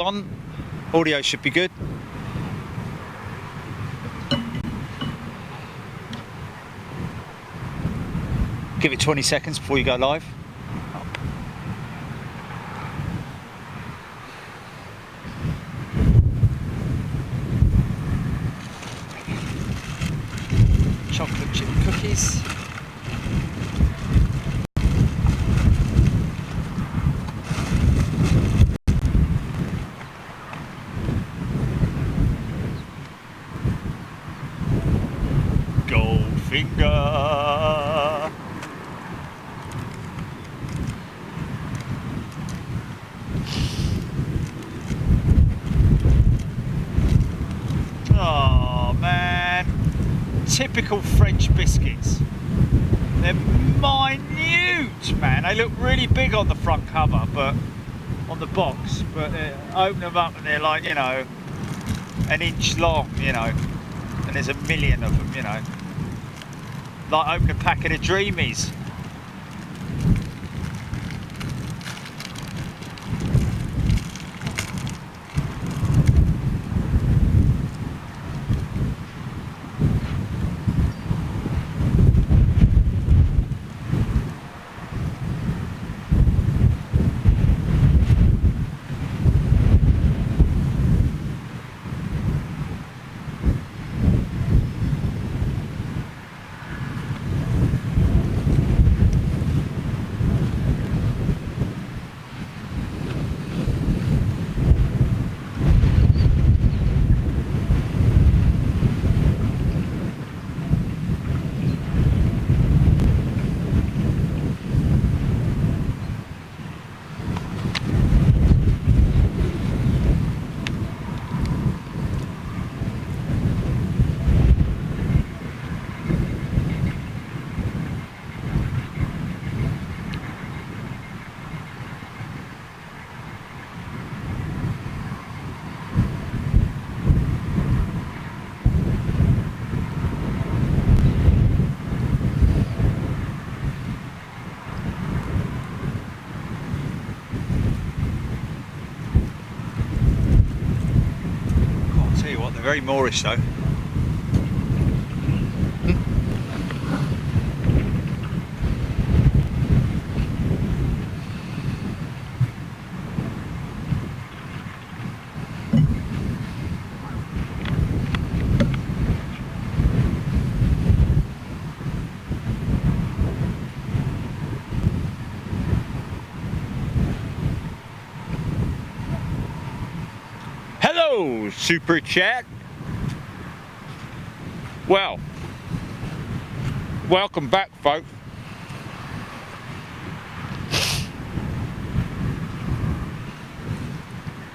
on. Audio should be good. Give it 20 seconds before you go live. Chocolate chip cookies. Goldfinger. Oh man, typical French biscuits. They're minute, man. They look really big on the front cover, but on the box, but open them up and they're like, you know, an inch long, you know, and there's a million of them, you know. Like opening a packet of Dreamies. Very Moorish though. Hello, Super Chat. Well, welcome back, folks.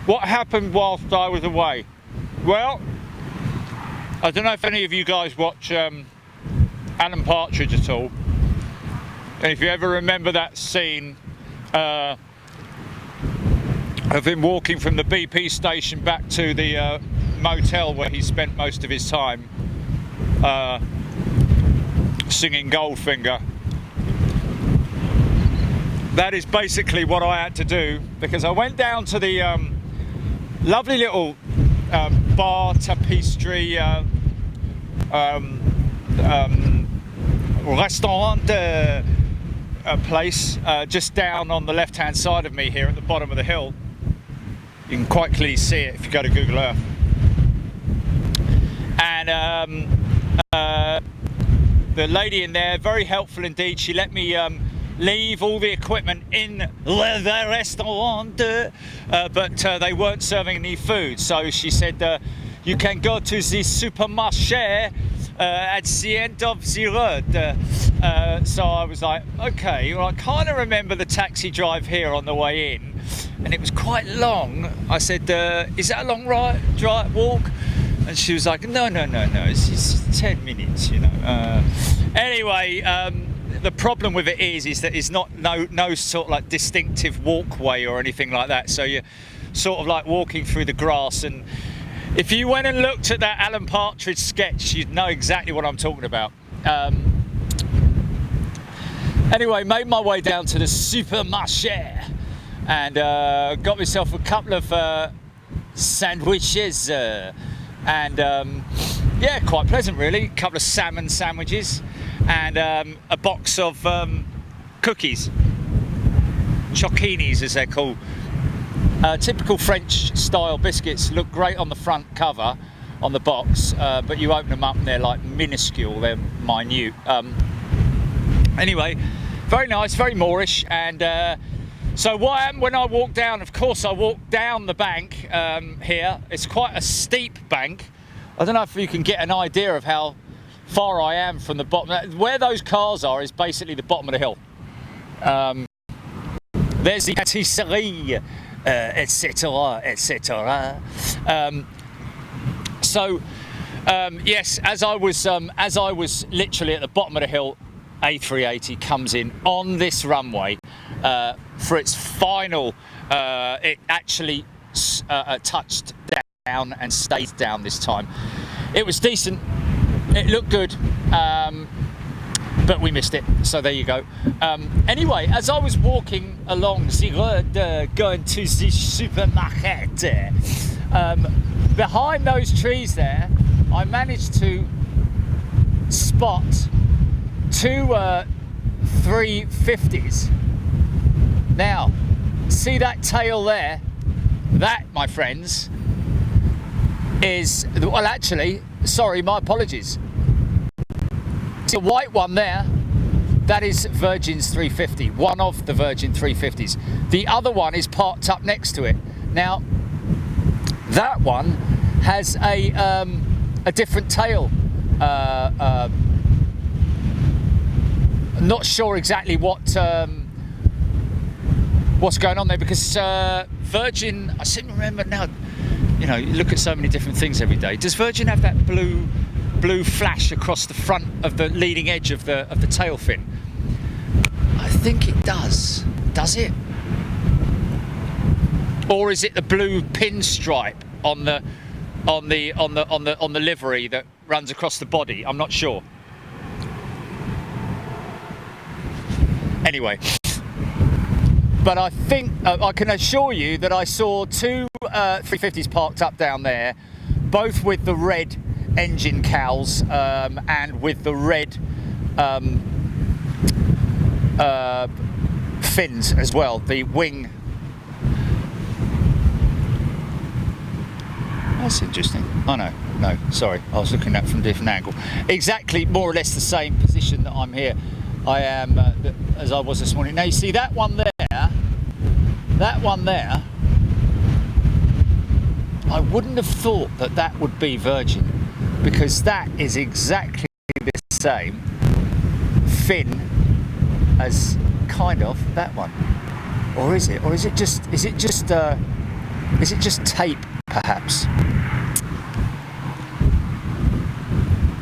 What happened whilst I was away? Well, I don't know if any of you guys watch Alan Partridge at all. And if you ever remember that scene of him walking from the BP station back to the motel where he spent most of his time singing Goldfinger. That is basically what I had to do, because I went down to the lovely little bar tapisserie restaurant place just down on the left hand side of me here at the bottom of the hill. You can quite clearly see it if you go to Google Earth. And the lady in there, very helpful indeed. She let me leave all the equipment in the restaurant, but they weren't serving any food. So she said, you can go to the supermarché at the end of the road. So I was like, okay, well, I kind of remember the taxi drive here on the way in, and it was quite long. I said, is that a long walk? And she was like, no, it's 10 minutes, you know. Anyway, the problem with it is that it's not no sort of like distinctive walkway or anything like that. So you're sort of like walking through the grass, and if you went and looked at that Alan Partridge sketch, you'd know exactly what I'm talking about. Anyway, made my way down to the supermarché and got myself a couple of sandwiches, and yeah, quite pleasant really. A couple of salmon sandwiches and a box of cookies, cioccolinis as they're called. Typical French style biscuits. Look great on the front cover on the box, but you open them up and they're like minuscule, they're minute. Anyway, very nice, very Moorish. And so what happened when I walked down, of course I walked down the bank here. It's quite a steep bank. I don't know if you can get an idea of how far I am from the bottom. Where those cars are is basically the bottom of the hill. There's the patisserie, etc, etc. So yes, as I was literally at the bottom of the hill, A380 comes in on this runway for its final. It actually touched down and stayed down this time. It was decent. It looked good. But we missed it, so there you go. Anyway, as I was walking along the road, going to the supermarket, behind those trees there, I managed to spot two 350s. Now, see that tail there? That, my friends, is, well actually, sorry, my apologies. The white one there, that is Virgin's 350, one of the Virgin 350s. The other one is parked up next to it. Now, that one has a different tail. Not sure exactly what's going on there, because Virgin, I seem to remember now, you know, you look at so many different things every day. Does Virgin have that blue flash across the front of the leading edge of the tail fin? I think it does. Does it? Or is it the blue pinstripe on the livery that runs across the body? I'm not sure. Anyway, but I think I can assure you that I saw two 350s parked up down there, both with the red engine cowls and with the red fins as well, the wing. That's interesting. Oh no, sorry, I was looking at it from a different angle. Exactly, more or less the same position that I'm here. I am as I was this morning. Now you see that one there, I wouldn't have thought that that would be Virgin, because that is exactly the same fin as kind of that one. Or is it? Or is it just tape perhaps?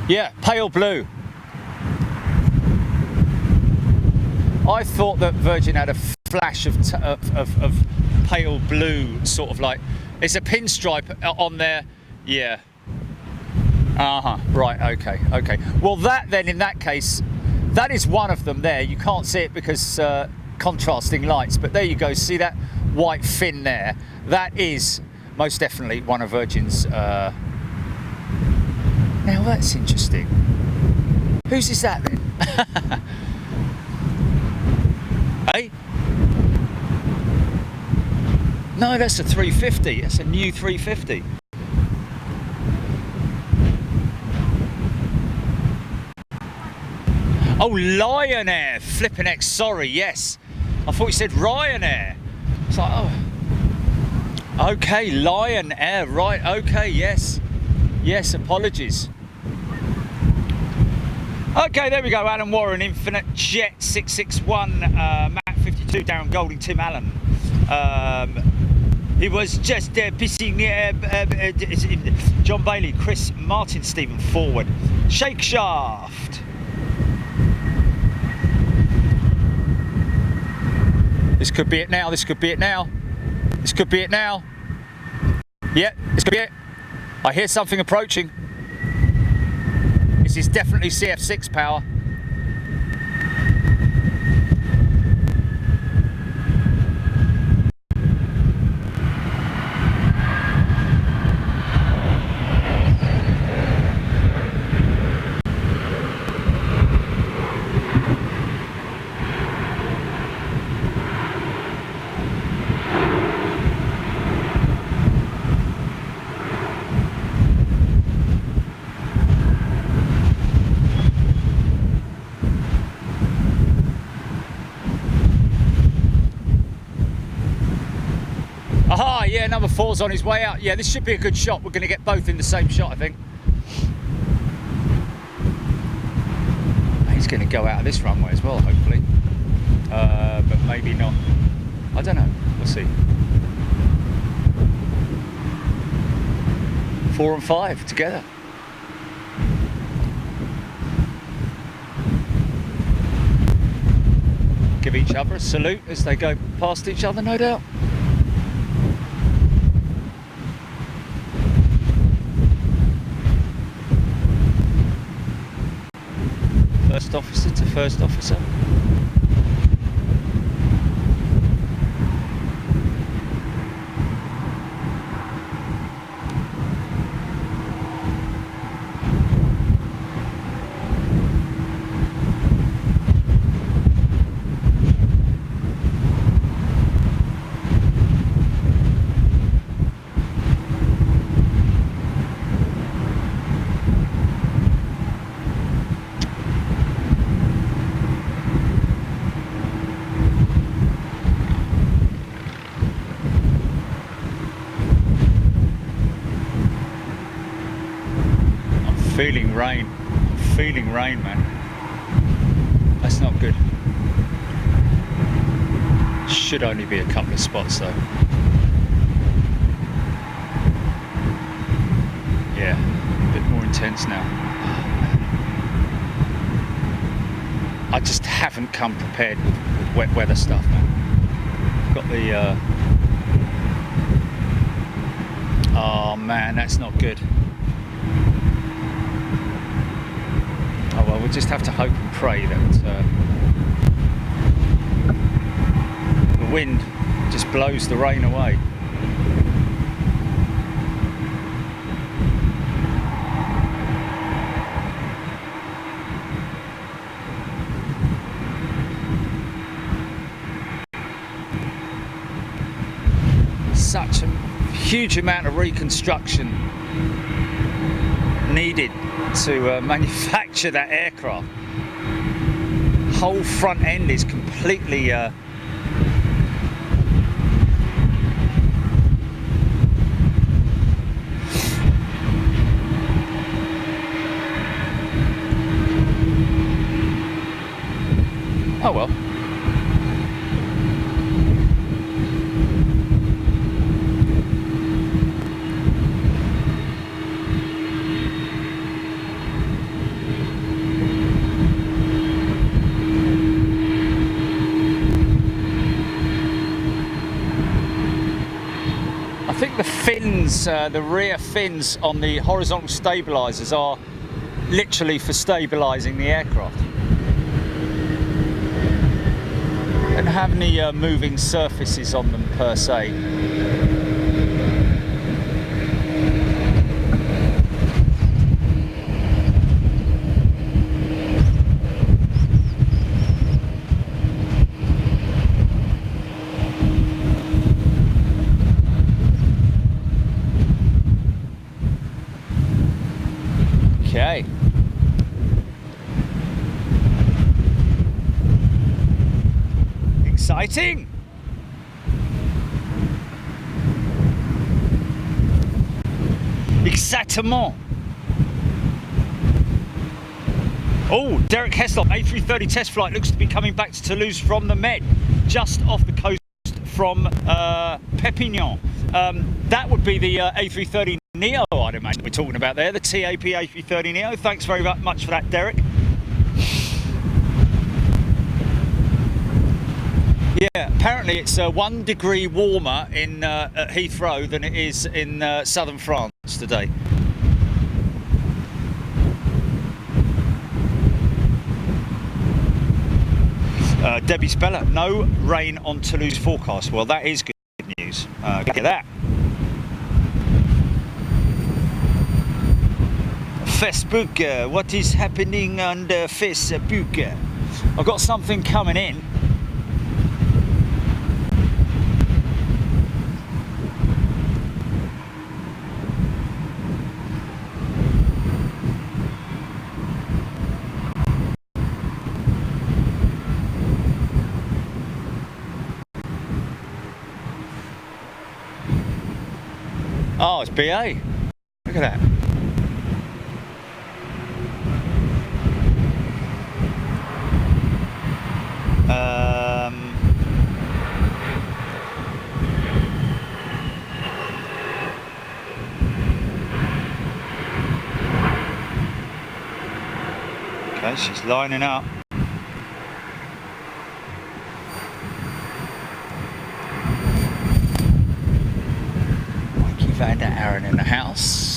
Yeah, pale blue. I thought that Virgin had a flash of pale blue, sort of like, it's a pinstripe on there. Yeah. Right, okay. Well, that then, in that case, that is one of them there. You can't see it because contrasting lights, but there you go. See that white fin there? That is most definitely one of Virgin's. Now that's interesting. Whose is that then? Hey? No, that's a 350. That's a new 350. Oh, Lion Air, flipping X, sorry, yes. I thought you said Ryanair. It's like, oh. Okay, Lion Air, right, okay, yes. Yes, apologies. Okay, there we go, Alan Warren, Infinite Jet 661, Matt 52, Darren Golding, Tim Allen. He was just pissing John Bailey, Chris Martin, Stephen Forward, Shake Shaft. This could be it now, this could be it now. This could be it now. Yeah, this could be it. I hear something approaching. This is definitely CF6 power. 4's on his way out. Yeah, this should be a good shot. We're going to get both in the same shot, I think. He's going to go out of this runway as well, hopefully. But maybe not. I don't know. We'll see. 4 and 5 together. Give each other a salute as they go past each other, no doubt. First officer to first officer. Feeling rain. Feeling rain, man. That's not good. Should only be a couple of spots though. Yeah, a bit more intense now. I just haven't come prepared with wet weather stuff, man. Got the oh man, that's not good. Oh well, we'll just have to hope and pray that the wind just blows the rain away. Such a huge amount of reconstruction needed to manufacture that aircraft. Whole front end is completely oh well. I think the fins, the rear fins on the horizontal stabilizers are literally for stabilizing the aircraft. Don't have any moving surfaces on them per se. Okay. Exciting. Exactement. Oh, Derek Heslop, A330 test flight looks to be coming back to Toulouse from the Med, just off the coast from Perpignan. That would be the A330 Neo, I'd imagine we're talking about there, the TAP A330 Neo. Thanks very much for that, Derek. Yeah, apparently it's 1 degree warmer in at Heathrow than it is in southern France today. Debbie Speller, no rain on Toulouse forecast. Well, that is good news. Get that. Facebook, what is happening on the Facebook? I've got something coming in. Oh, it's BA. Look at that. Okay, she's lining up. Mikey Van der Aaron in the house.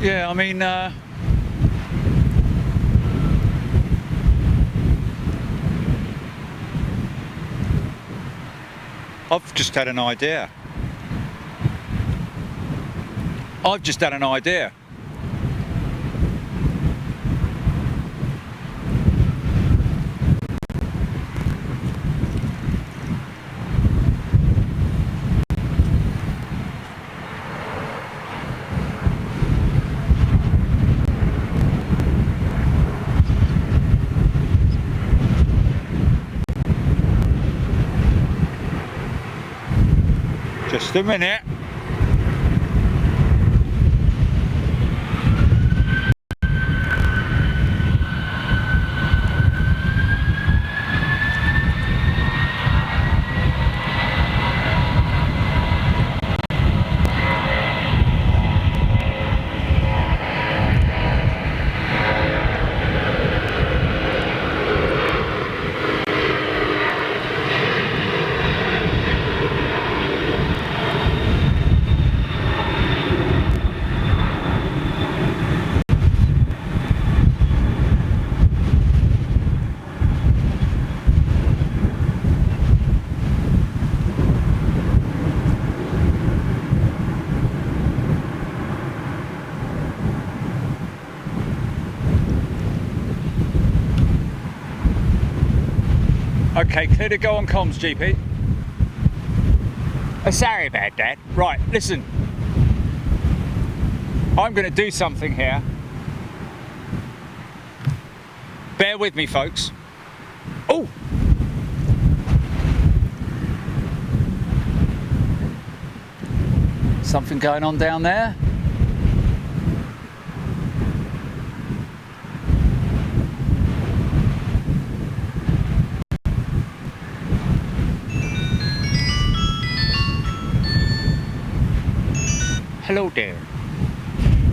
Yeah, I mean, I've just had an idea. I've just had an idea. Just a minute. Okay, clear to go on comms, GP. Oh, sorry about that. Right, listen. I'm going to do something here. Bear with me, folks. Oh! Something going on down there? Hello there.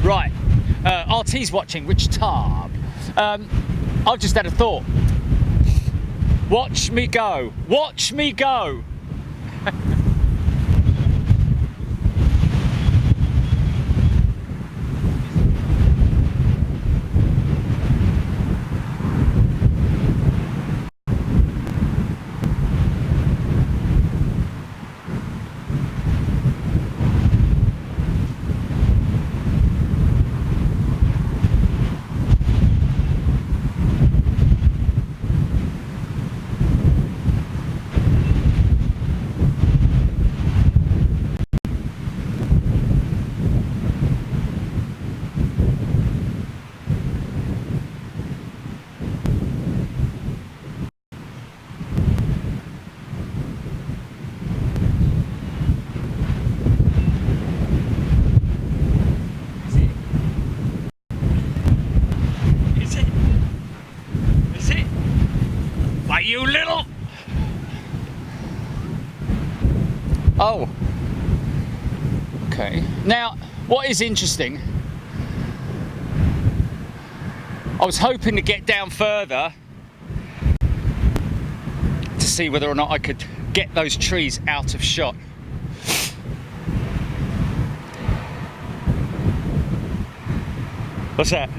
Right, RT's watching, which tab? I've just had a thought. Watch me go. Watch me go. you little... Oh. Okay. Now, what is interesting, I was hoping to get down further to see whether or not I could get those trees out of shot. What's that?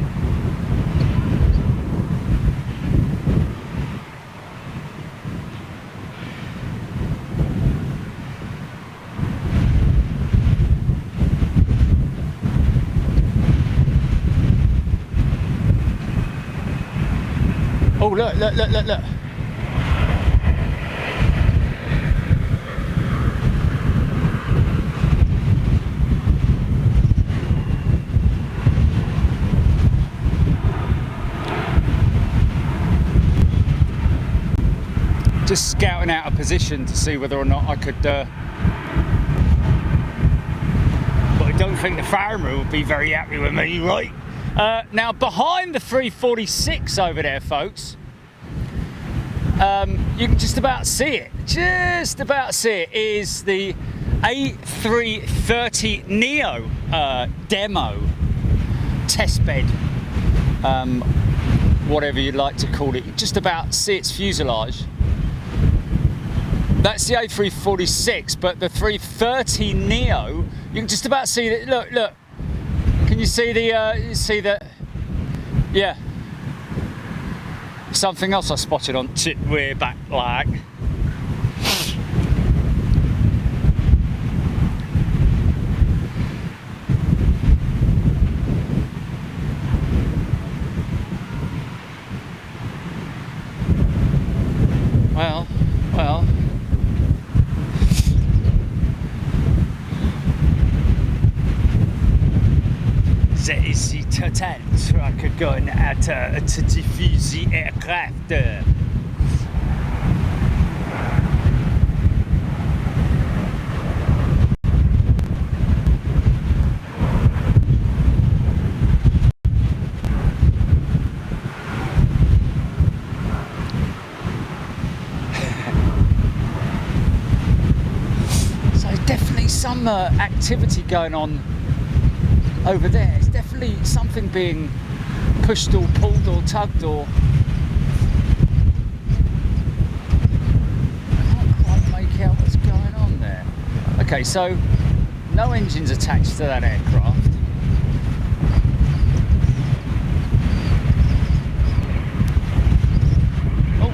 Oh, look, look, look, look, look. Just scouting out a position to see whether or not I could, but I don't think the farmer would be very happy with me, right? Now behind the 346 over there, folks, you can just about see it, is the A330 Neo demo testbed, whatever you'd like to call it. You just about see its fuselage. That's the A346, but the 330 Neo, you can just about see that. Look, look. Can you see the? You see that? Yeah. Something else I spotted on way back, like. Well. There is the total truck gun at to defuse the aircraft. So definitely some activity going on over there. It's definitely something being pushed or pulled or tugged, or I can't quite make out what's going on there. Okay, so no engines attached to that aircraft. Oh,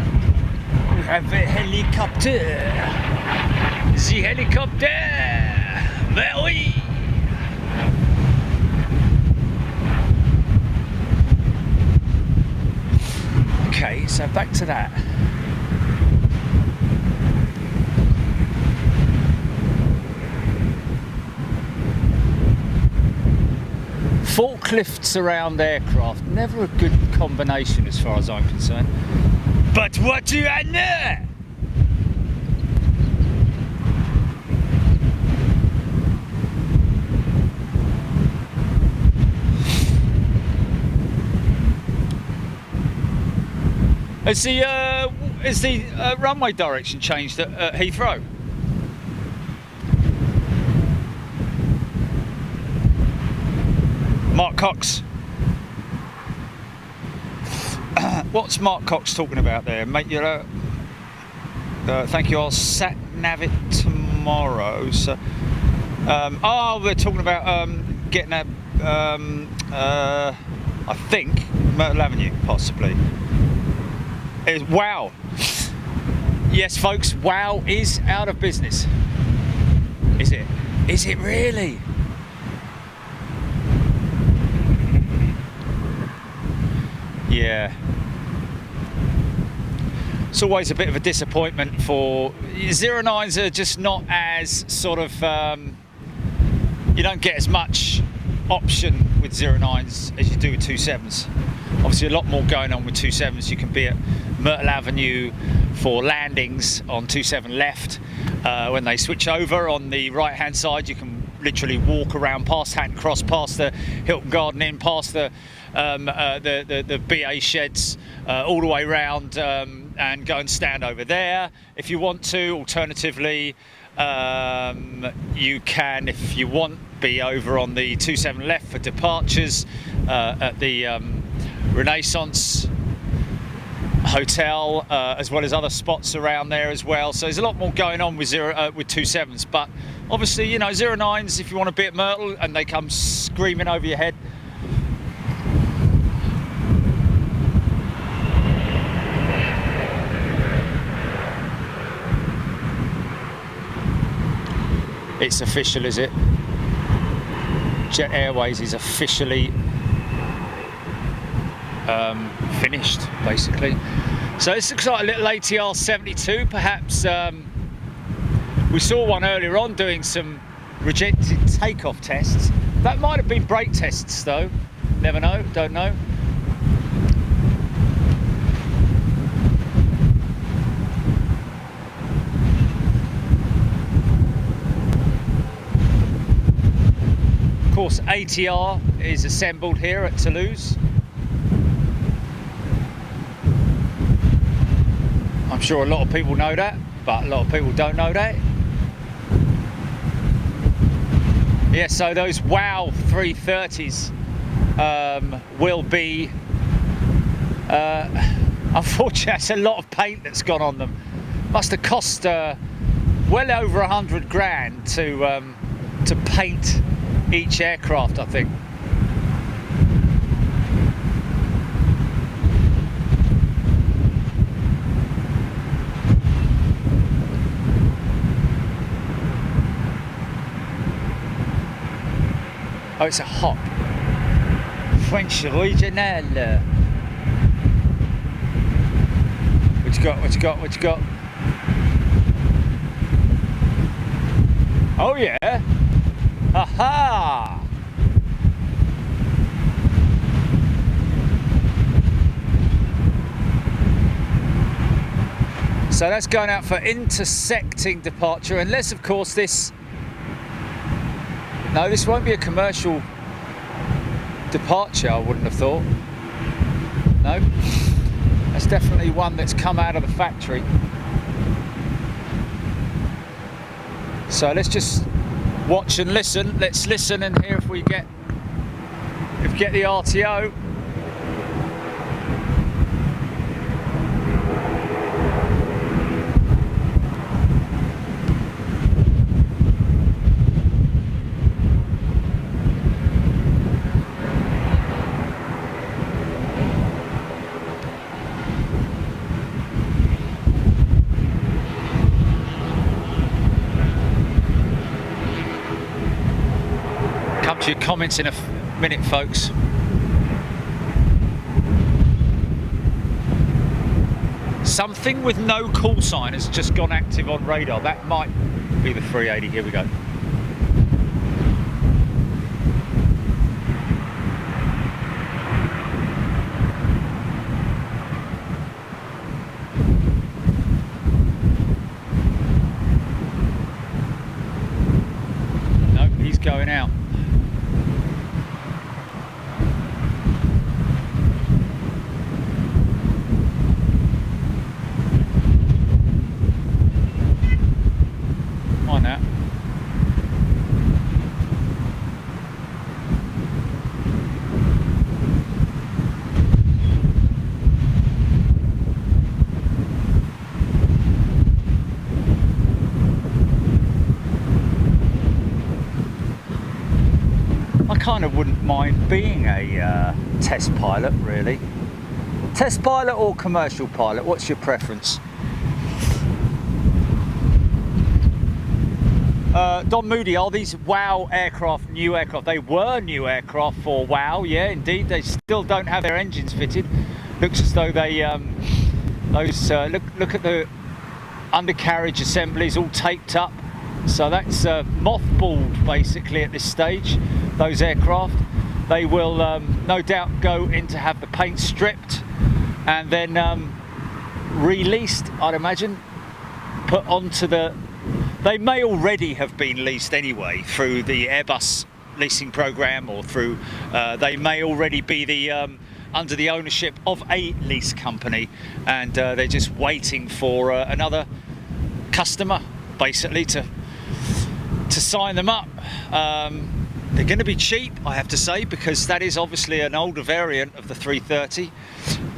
we have a helicopter. The helicopter. There we. Okay, so back to that. Forklifts around aircraft, never a good combination as far as I'm concerned. But what do I know? Has the runway direction changed at Heathrow? Mark Cox. What's Mark Cox talking about there? Mate, thank you, I'll sat nav it tomorrow. So, oh, we're talking about getting a, I think, Myrtle Avenue, possibly. Wow. Yes, folks, WOW is out of business. Is it? Is it really? Yeah. It's always a bit of a disappointment for 09s are just not as sort of you don't get as much option with 09s as you do with 27s. Obviously a lot more going on with 27s. You can be at Myrtle Avenue for landings on 27 left. When they switch over on the right hand side, you can literally walk around past Hatton Cross, past the Hilton Garden Inn, past the BA sheds, all the way around and go and stand over there if you want to. Alternatively, you can, if you want, be over on the 27 left for departures at the Renaissance Hotel, as well as other spots around there as well. So there's a lot more going on with 27s, but obviously, you know, 09s, if you want to be at Myrtle and they come screaming over your head, it's official, is it? Jet Airways is officially finished, basically. So this looks like a little ATR 72, perhaps. We saw one earlier on doing some rejected takeoff tests. That might have been brake tests though. Never know, don't know. Of course, ATR is assembled here at Toulouse. I'm sure a lot of people know that, but a lot of people don't know that. Yeah, so those WOW 330s will be, unfortunately, it's a lot of paint that's gone on them. Must have cost well over 100 grand to paint each aircraft, I think. Oh, it's a hop. French Regional. What you got? What you got? What you got? Oh yeah. Aha! So that's going out for intersecting departure, unless of course this... No, this won't be a commercial departure, I wouldn't have thought. No, that's definitely one that's come out of the factory. So let's just watch and listen. Let's listen and hear if we get the RTO. Your comments in a minute, folks. Something with no call sign has just gone active on radar. That might be the 380. Here we go. Nope, he's going out. Kind of wouldn't mind being a test pilot, really. Test pilot or commercial pilot, what's your preference? Don Moody, are these WOW aircraft new aircraft? They were new aircraft for WOW, yeah, indeed. They still don't have their engines fitted. Looks as though they look at the undercarriage assemblies all taped up. So that's mothballed basically at this stage. Those aircraft, they will no doubt go in to have the paint stripped and then released, I'd imagine, put onto the... They may already have been leased anyway through the Airbus leasing program, or through they may already be the under the ownership of a lease company, and they're just waiting for another customer basically to sign them up. They're going to be cheap, I have to say, because that is obviously an older variant of the 330.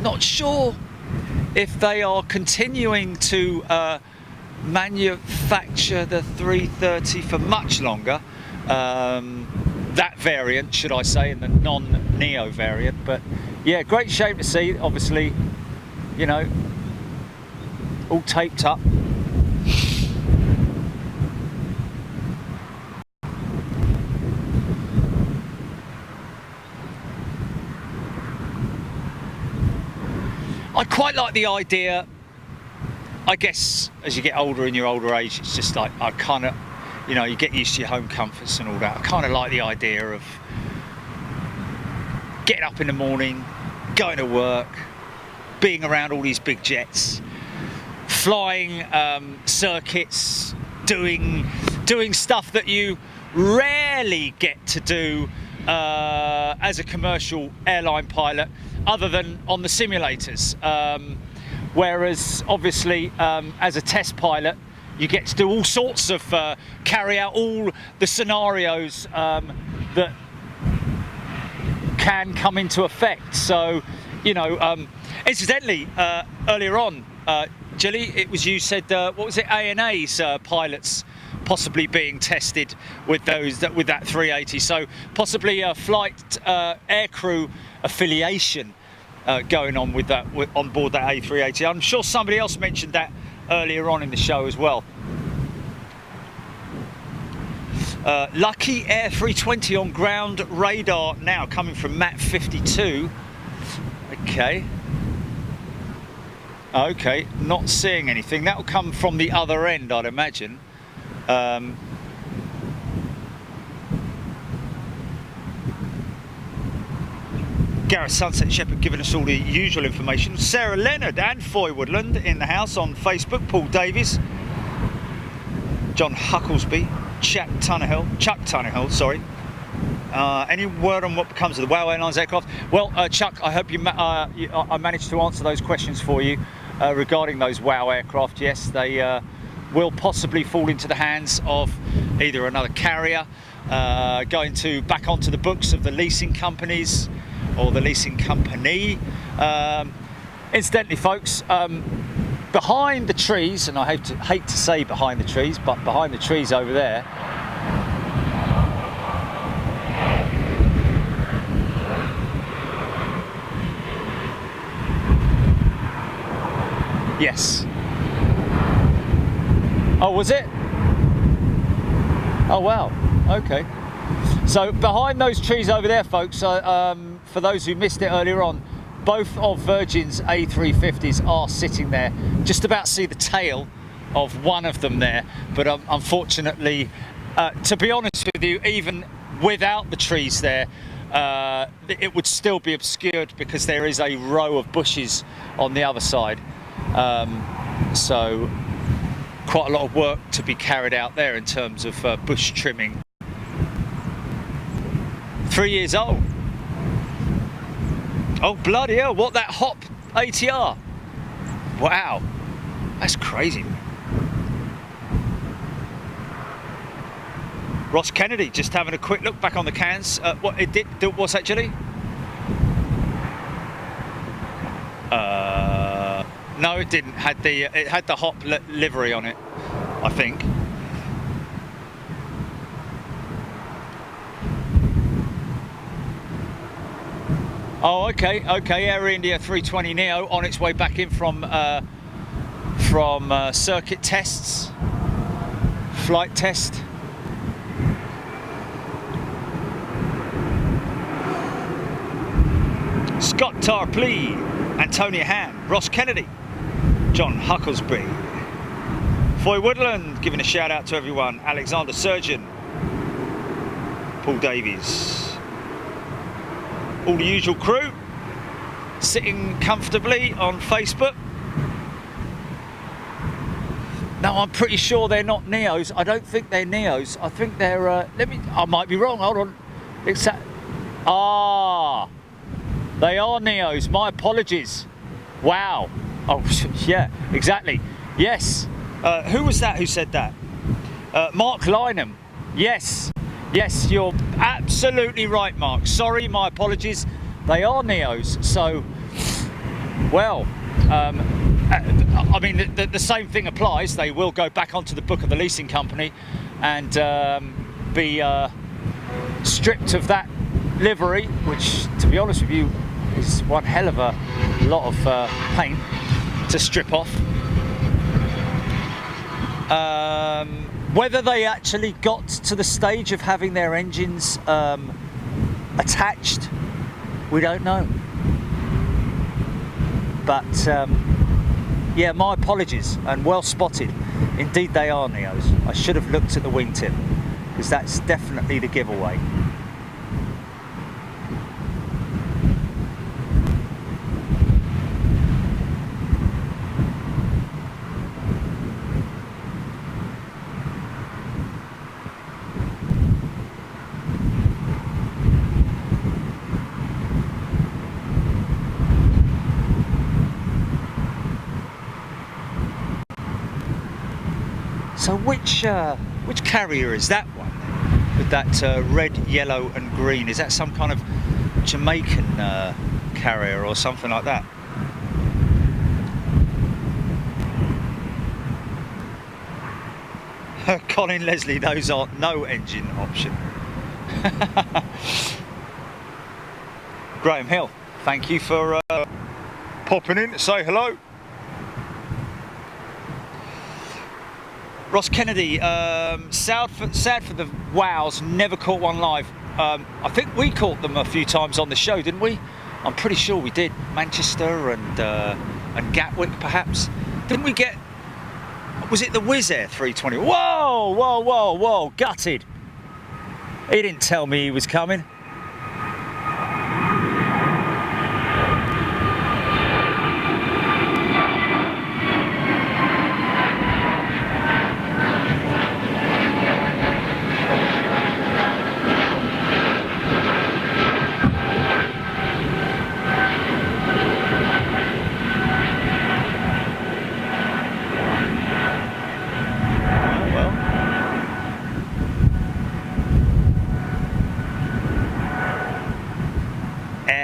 Not sure if they are continuing to manufacture the 330 for much longer. That variant, should I say, and the non-Neo variant. But yeah, great shape to see. Obviously, you know, all taped up. I quite like the idea. I guess as you get older, in your older age, it's just like, I kind of, you know, you get used to your home comforts and all that. I kind of like the idea of getting up in the morning, going to work, being around all these big jets, flying circuits, doing stuff that you rarely get to do as a commercial airline pilot, other than on the simulators. Whereas obviously as a test pilot, you get to do all sorts of, carry out all the scenarios that can come into effect. So, you know, incidentally, earlier on, Jilly, it was you said, what was it, ANA's pilots possibly being tested with with that 380. So possibly a flight aircrew affiliation going on with that, on board that A380. I'm sure somebody else mentioned that earlier on in the show as well. Lucky Air 320 on ground radar now, coming from Matt 52. Okay, not seeing anything. That will come from the other end, I'd imagine. Gareth Sunset Shepherd giving us all the usual information. Sarah Leonard and Foy Woodland in the house on Facebook. Paul Davies, John Hucklesby, Chuck Tunnerhill, sorry. Any word on what becomes of the WOW Airlines aircraft? Well, Chuck, I hope I managed to answer those questions for you regarding those WOW aircraft. Yes, they will possibly fall into the hands of either another carrier, going back onto the books of the leasing companies or the leasing company. Incidentally, folks, behind the trees, and I hate to say behind the trees, but behind the trees over there, yes. Oh, was it? Oh, wow. Okay. So behind those trees over there, folks, for those who missed it earlier on, both of Virgin's A350s are sitting there. Just about see the tail of one of them there, but unfortunately, to be honest with you, even without the trees there, it would still be obscured because there is a row of bushes on the other side. So quite a lot of work to be carried out there in terms of bush trimming. 3 years old. Oh, bloody hell, what, that hop ATR? Wow, that's crazy. Ross Kennedy just having a quick look back on the cans. What's that, Jilly? No, it didn't. It had the hop livery on it, I think. Oh, okay. Air India 320 Neo on its way back in from circuit tests, flight test. Scott Tarpley, Antonia Han, Ross Kennedy, John Hucklesby, Foy Woodland giving a shout out to everyone, Alexander Surgeon, Paul Davies. All the usual crew sitting comfortably on Facebook. Now, I'm pretty sure they're not Neos. I don't think they're Neos. I think they're, I might be wrong, hold on. They are Neos. My apologies. Wow. Oh, yeah, exactly. Yes. Who was that who said that? Mark Lynham. Yes. Yes, you're absolutely right, Mark. Sorry, my apologies. They are Neos. So, well, I mean, the same thing applies. They will go back onto the book of the leasing company and be stripped of that livery, which, to be honest with you, is one hell of a lot of paint to strip off. Whether they actually got to the stage of having their engines attached, we don't know. But yeah, my apologies, and well spotted. Indeed they are Neos. I should have looked at the wingtip, because that's definitely the giveaway. So which carrier is that one with that red, yellow and green? Is that some kind of Jamaican carrier or something like that? Colin Leslie, those are no engine option. Graham Hill, thank you for popping in to say hello. Ross Kennedy, sad for the wows, never caught one live. I think we caught them a few times on the show, didn't we? I'm pretty sure we did. Manchester and Gatwick, perhaps. Didn't we get? Was it the Wizz Air 320? Whoa, whoa, whoa, whoa! Gutted. He didn't tell me he was coming.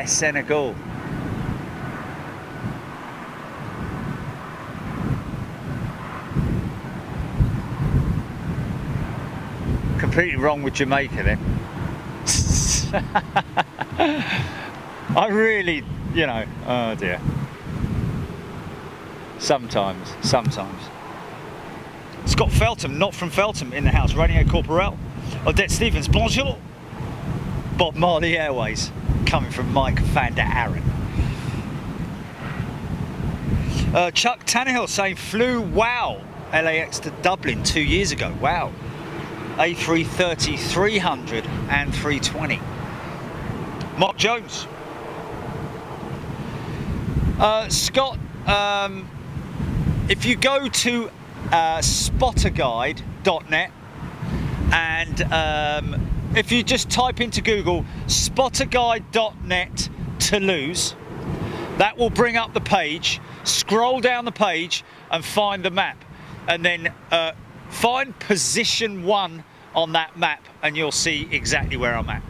Senegal. Completely wrong with Jamaica then. I really, you know, oh dear. Sometimes. Scott Feltham, not from Feltham, in the house. Radio Corporel. Odette Stevens, bonjour. Bob Marley Airways. Coming from Mike van der Aren. Chuck Tannehill saying flew wow LAX to Dublin 2 years ago. Wow. A330 300 and 320. Mark Jones. Scott, if you go to spotterguide.net and if you just type into Google spotterguide.net Toulouse, that will bring up the page. Scroll down the page and find the map, and then find position 1 on that map, and you'll see exactly where I'm at.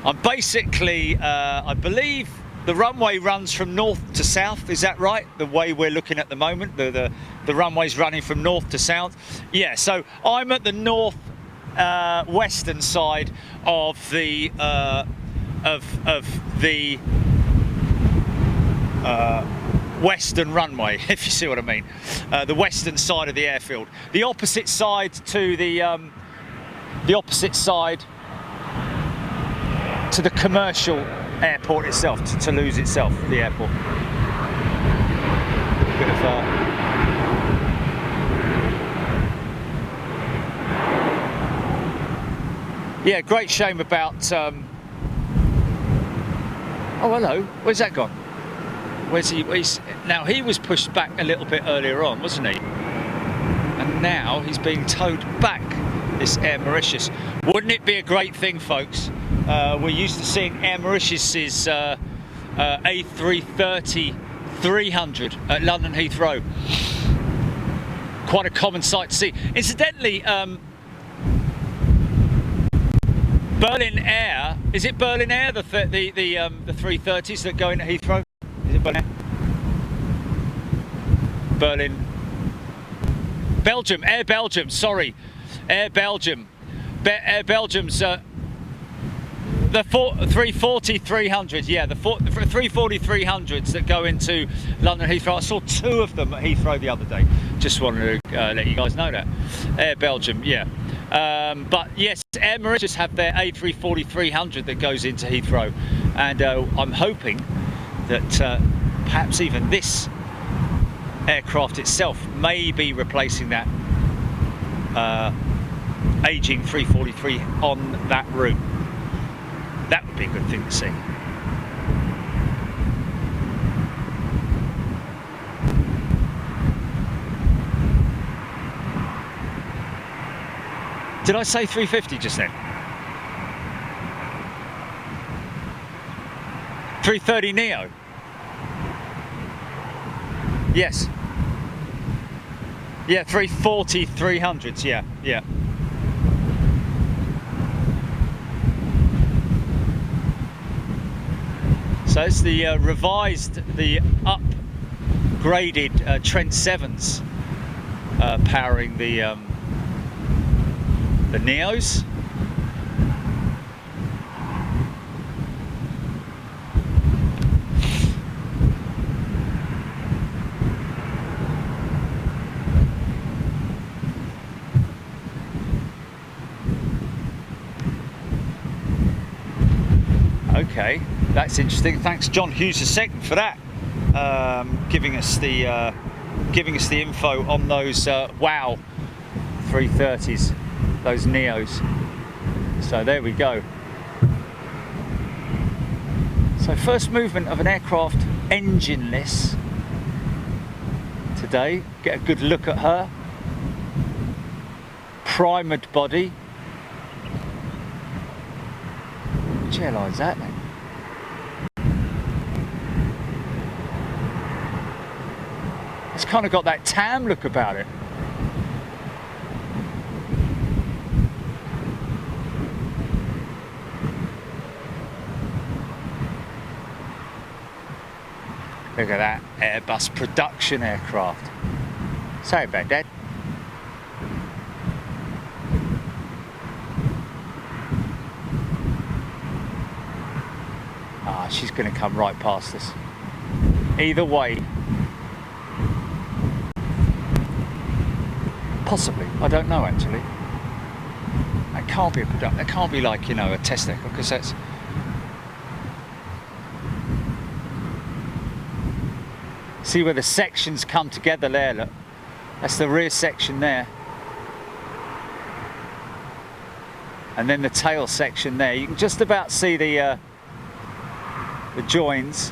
I'm basically, I believe the runway runs from north to south. Is that right? The way we're looking at the moment, the runway's running from north to south. Yeah, so I'm at the north western side of the western runway, if you see what I mean. The western side of the airfield. The opposite side to the commercial airport itself, to Toulouse itself, the airport. Bit of yeah, great shame about. Oh, hello. Where's that gone? Where's he? Now he was pushed back a little bit earlier on, wasn't he? And now he's being towed back. This Air Mauritius. Wouldn't it be a great thing, folks? We're used to seeing Air Mauritius's A330-300 at London Heathrow. Quite a common sight to see. Incidentally, Berlin Air, is it Berlin Air, the 330s that go into Heathrow? Is it Berlin Air? Berlin, Belgium, Air Belgium, sorry, Air Belgium. Air Belgium's the 340-300s, yeah, the 340-300s that go into London Heathrow. I saw 2 of them at Heathrow the other day. Just wanted to let you guys know that. Air Belgium, yeah. But yes, Air Mauritius have their A340-300 that goes into Heathrow, and I'm hoping that perhaps even this aircraft itself may be replacing that aging 343 on that route. That would be a good thing to see. Did I say 350 just then? 330 Neo? Yes. Yeah, 340 300s, yeah. So it's the revised, the upgraded Trent 7s powering the Neos. Okay, that's interesting. Thanks, John Hughes II, for that, giving us the info on those WOW 330s, those Neos. So there we go. So first movement of an aircraft engineless today. Get a good look at her. Primed body. Which airline's that then? It's kind of got that TAM look about it. Look at that Airbus production aircraft. Sorry about that. Ah, she's going to come right past us. Either way. Possibly, I don't know actually. That can't be a production. That can't be like, you know, a test aircraft, because that's. See where the sections come together there, look. That's the rear section there. And then the tail section there. You can just about see the joins,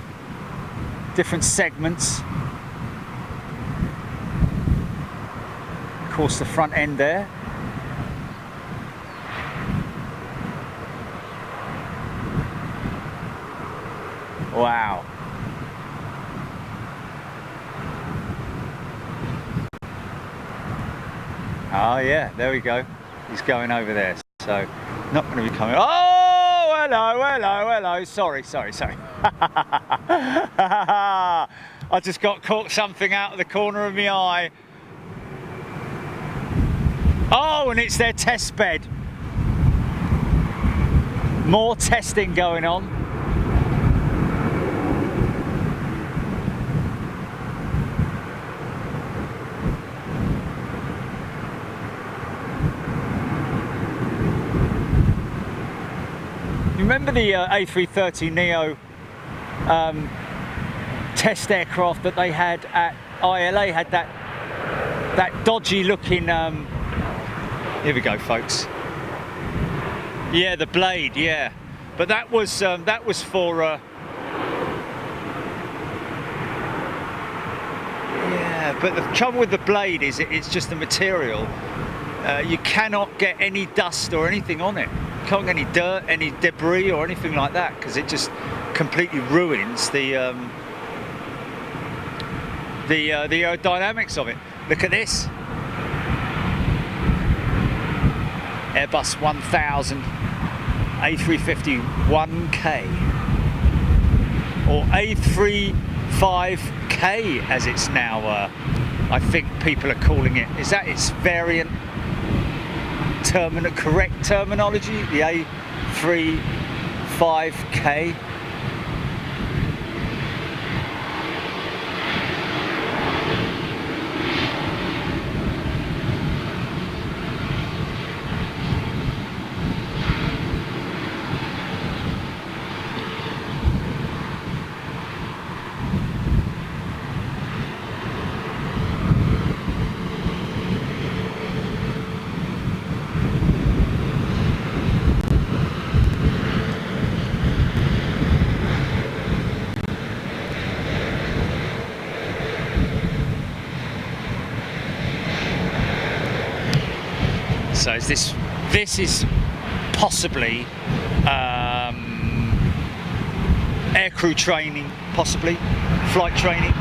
different segments. Of course, the front end there. Wow. Oh yeah, there we go. He's going over there, so not going to be coming. Oh, hello. Sorry. I just got caught something out of the corner of my eye. Oh, and it's their test bed. More testing going on. Remember the A330 Neo test aircraft that they had at ILA? Had that dodgy looking. Here we go, folks. Yeah, the blade. Yeah, but that was for. Yeah, but the trouble with the blade is it's just the material. You cannot get any dust or anything on it. Can't get any dirt, any debris or anything like that, because it just completely ruins the aerodynamics of it. Look at this. Airbus 1000 A350 1K or A35K as it's now I think people are calling it. Is that its variant correct terminology? The A35K. So is this is possibly aircrew training, possibly flight training.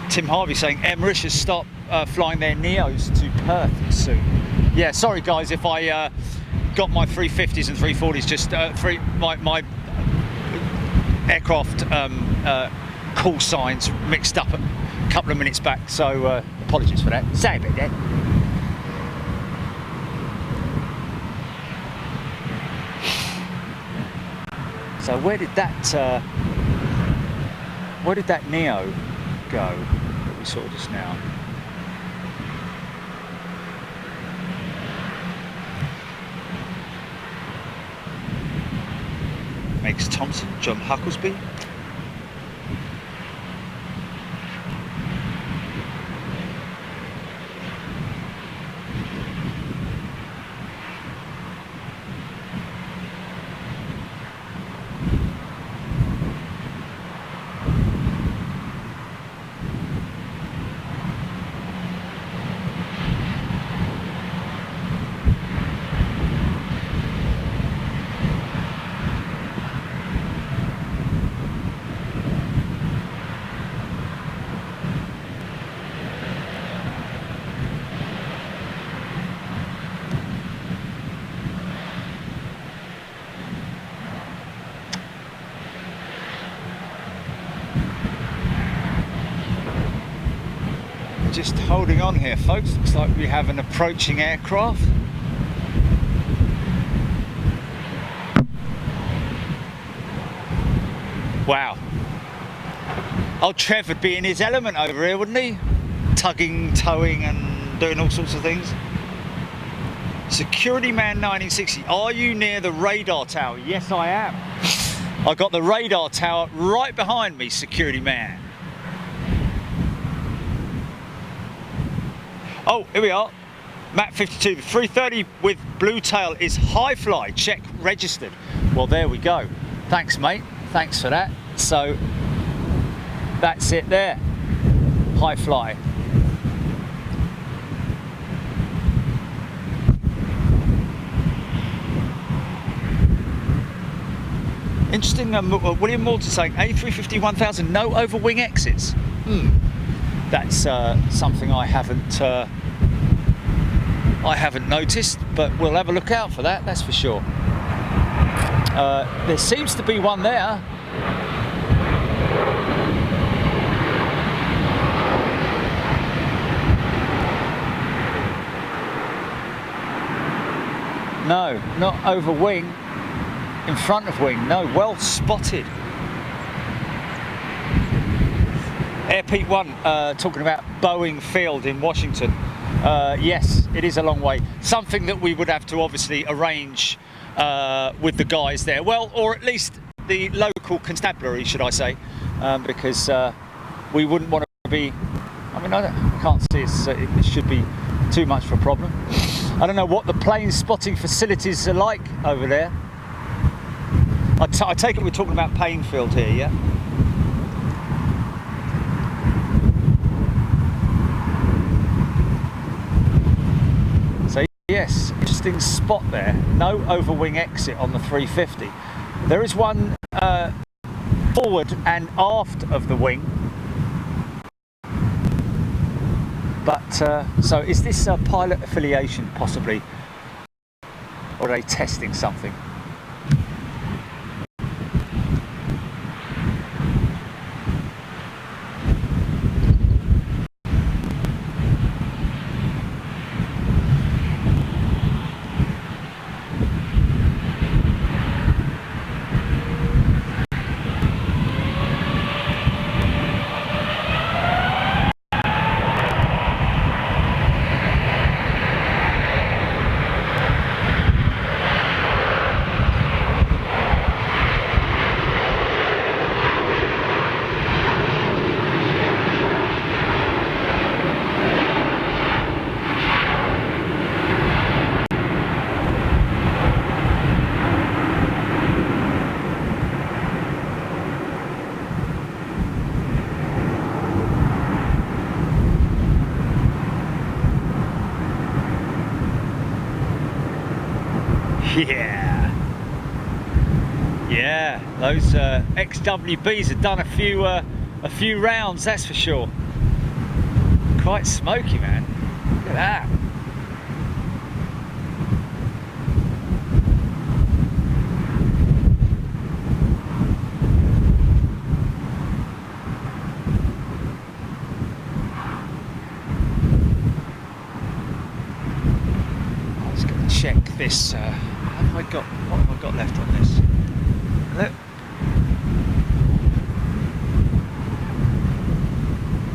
Tim Harvey saying Air Mauritius stop flying their Neos to Perth soon. Yeah, sorry guys if I got my 350s and 340s just my aircraft call signs mixed up a couple of minutes back, so apologies for that. Say a bit there. So where did that Neo go that we saw just now? Megs Thompson, John Hucklesby. Just holding on here, folks. Looks like we have an approaching aircraft. Wow. Old Trev would be in his element over here, wouldn't he? Tugging, towing and doing all sorts of things. Security Man 1960, are you near the radar tower? Yes, I am. I got the radar tower right behind me, Security Man. Oh, here we are. Map 52, the 330 with blue tail is high fly, check registered. Well, there we go. Thanks, mate. Thanks for that. So, that's it there. High fly. Interesting, William Morton saying A350 1000, no overwing exits. That's something I haven't noticed, but we'll have a look out for that, that's for sure. There seems to be one there. No, not over wing, in front of wing, no, well spotted. Air Pete 1 talking about Boeing Field in Washington. Yes, it is a long way. Something that we would have to obviously arrange with the guys there. Well, or at least the local constabulary, should I say, because we wouldn't want to be, I mean, I can't see it should be too much of a problem. I don't know what the plane spotting facilities are like over there. I take it we're talking about Painfield here, yeah? Yes, interesting spot there. No overwing exit on the 350. There is one forward and aft of the wing. But, so is this a pilot affiliation possibly? Or are they testing something? Yeah, those XWBs have done a few rounds, that's for sure. Quite smoky, man. Look at that. I was going to check this. What have I got left on this? Look.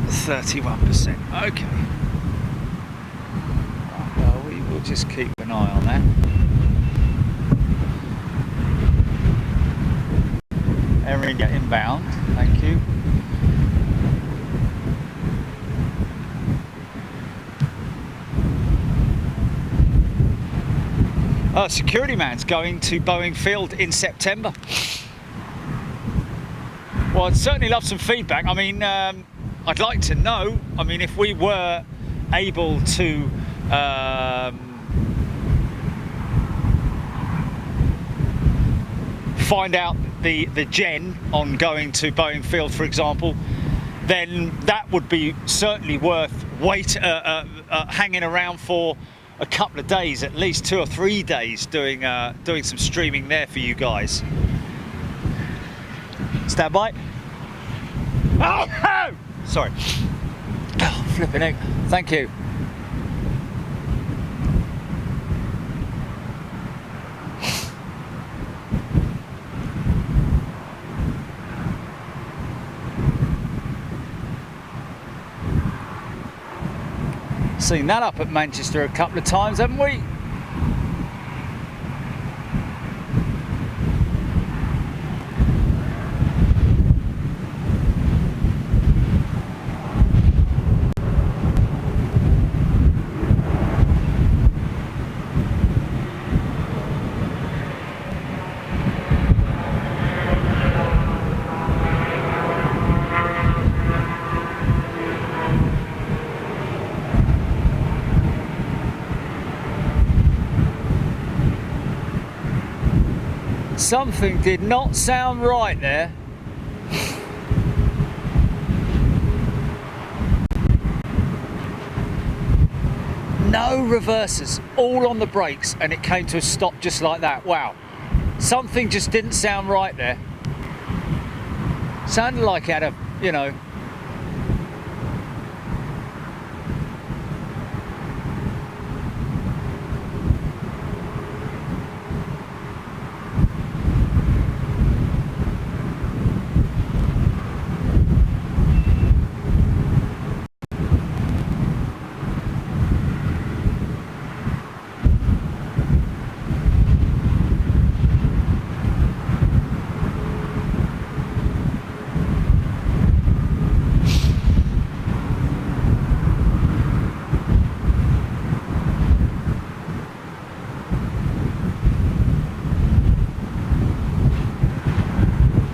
31%. Okay. Right, well, we will just keep an eye on that. Erin inbound. Thank you. Security man's going to Boeing Field in September. Well, I'd certainly love some feedback. I mean, I'd like to know. I mean, if we were able to find out the gen on going to Boeing Field, for example, then that would be certainly worth hanging around for a couple of days, at least 2 or 3 days, doing some streaming there for you guys. Stand by. Oh, sorry. Oh, flipping egg. Thank you. Seen that up at Manchester a couple of times, haven't we? Something did not sound right there. No reversers, all on the brakes, and it came to a stop just like that. Wow. Something just didn't sound right there. Sounded like it had a, you know,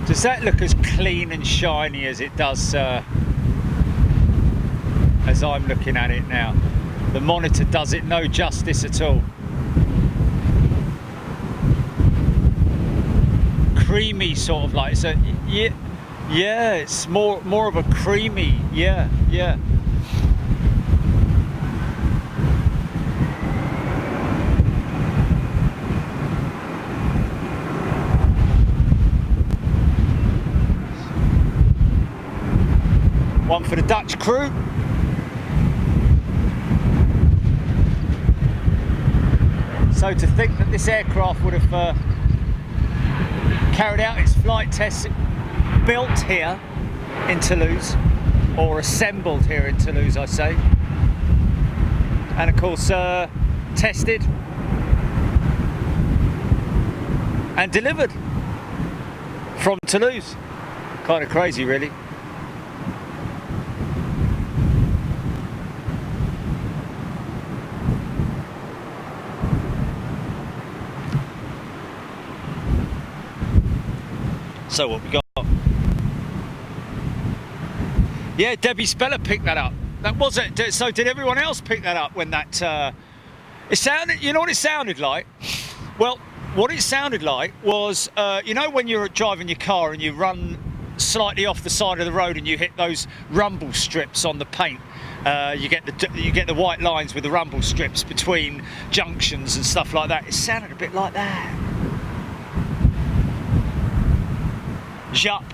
does that look as clean and shiny as it does as I'm looking at it now? The monitor does it no justice at all. Creamy sort of like, so yeah, it's more of a creamy, yeah. One for the Dutch crew. So to think that this aircraft would have carried out its flight tests built here in Toulouse, or assembled here in Toulouse, I say, and of course tested and delivered from Toulouse. Kind of crazy, really. So what we got? Yeah, Debbie Speller picked that up. That was it. So did everyone else pick that up when that? It sounded. You know what it sounded like? Well, what it sounded like was, you know, when you're driving your car and you run slightly off the side of the road and you hit those rumble strips on the paint. You get the white lines with the rumble strips between junctions and stuff like that. It sounded a bit like that. Jup.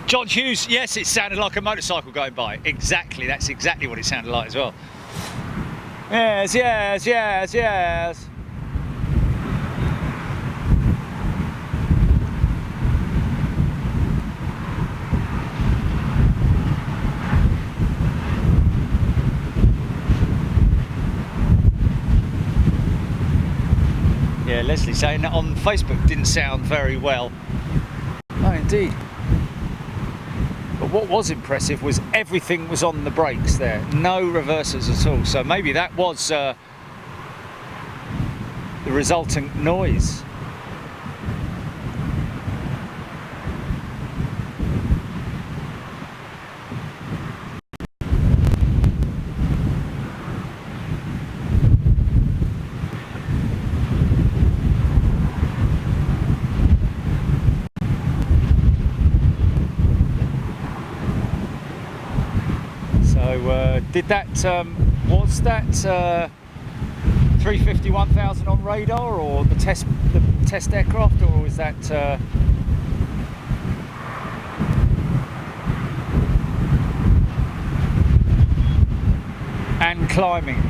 John Hughes, yes, it sounded like a motorcycle going by. Exactly, that's exactly what it sounded like as well. Yes, yes, yes, yes. Yeah, Leslie saying that on Facebook didn't sound very well. No, indeed. But what was impressive was everything was on the brakes there. No reversers at all. So maybe that was the resultant noise. Did that, was that 350-1000 on radar, or the test aircraft, or was that and climbing?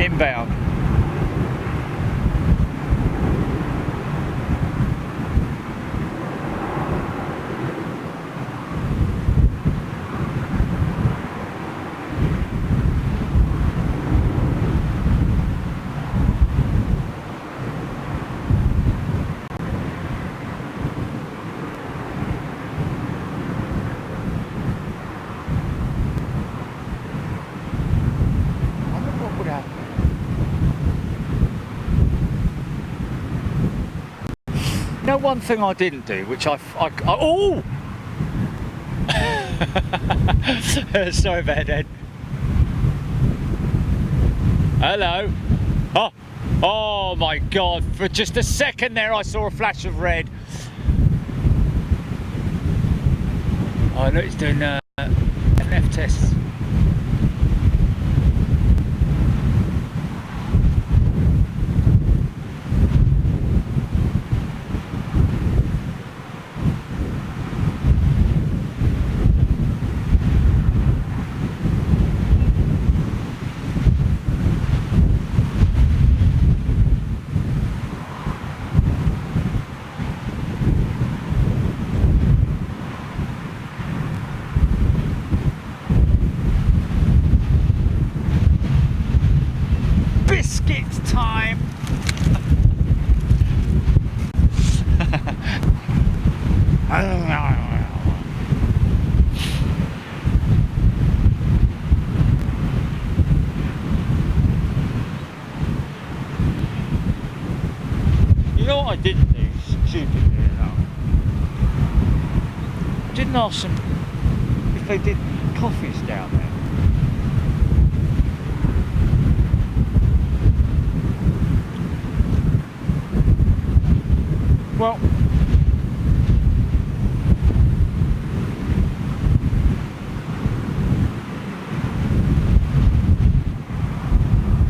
Inbound. You know, one thing I didn't do, which I oh! Sorry about that. Hello. Oh my God! For just a second there, I saw a flash of red. Oh look, it's doing NF tests. nice if they did coffees down there. Well,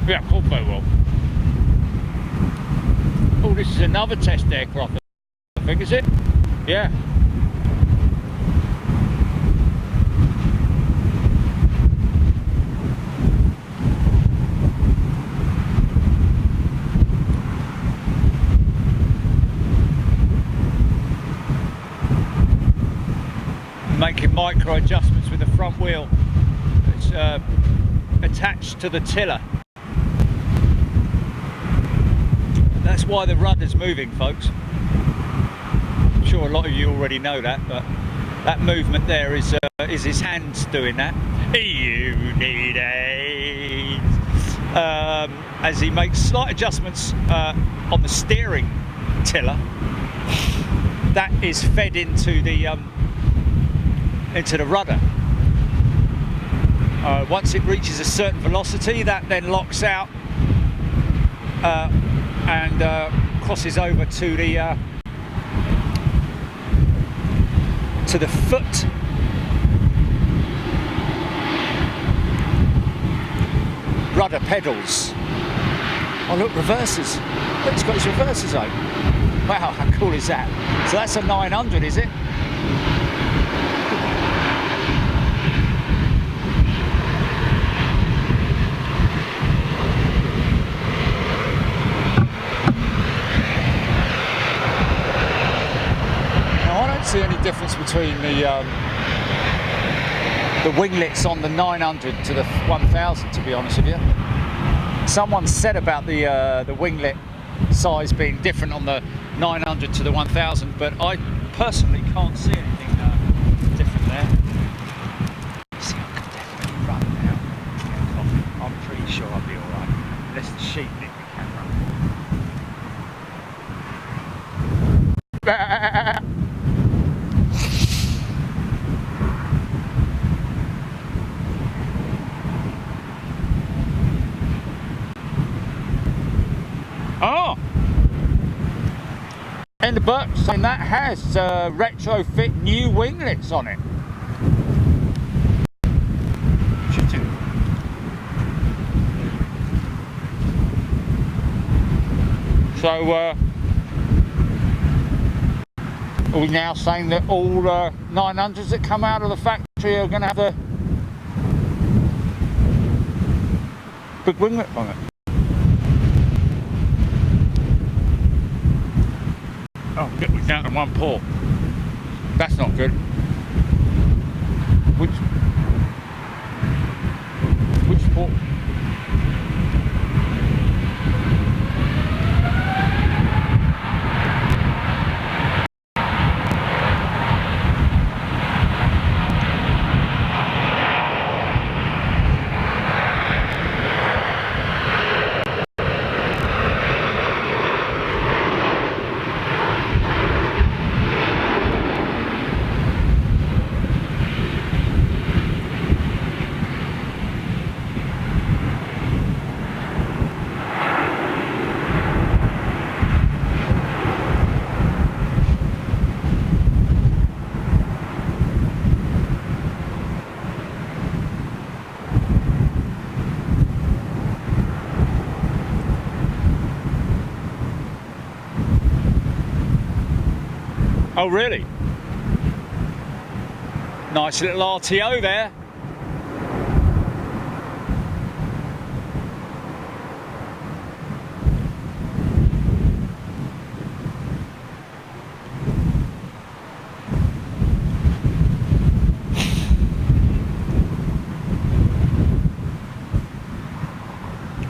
yeah, of course they will. Oh, this is another test aircraft, I think, is it? Yeah. Making micro adjustments with the front wheel. It's attached to the tiller. That's why the rudder's moving, folks. I'm sure a lot of you already know that, but that movement there is his hands doing that. You need AIDS. As he makes slight adjustments on the steering tiller, that is fed into the rudder. Once it reaches a certain velocity, that then locks out and crosses over to the foot rudder pedals. Oh look, reverses. Look, it's got its reverses on. Wow, how cool is that? So that's a 900, is it? See any difference between the winglets on the 900 to the 1000, to be honest with you. Someone said about the winglet size being different on the 900 to the 1000, but I personally can't see anything different there. See, I could definitely run now. Get coffee. I'm pretty sure I'll be alright, unless the sheep nick the camera. Oh! In the book, and that has retrofit new winglets on it. So, are we now saying that all 900s that come out of the factory are going to have a big winglet on it? Oh, we're down to one port. That's not good. Which port? Oh really? Nice little RTO there.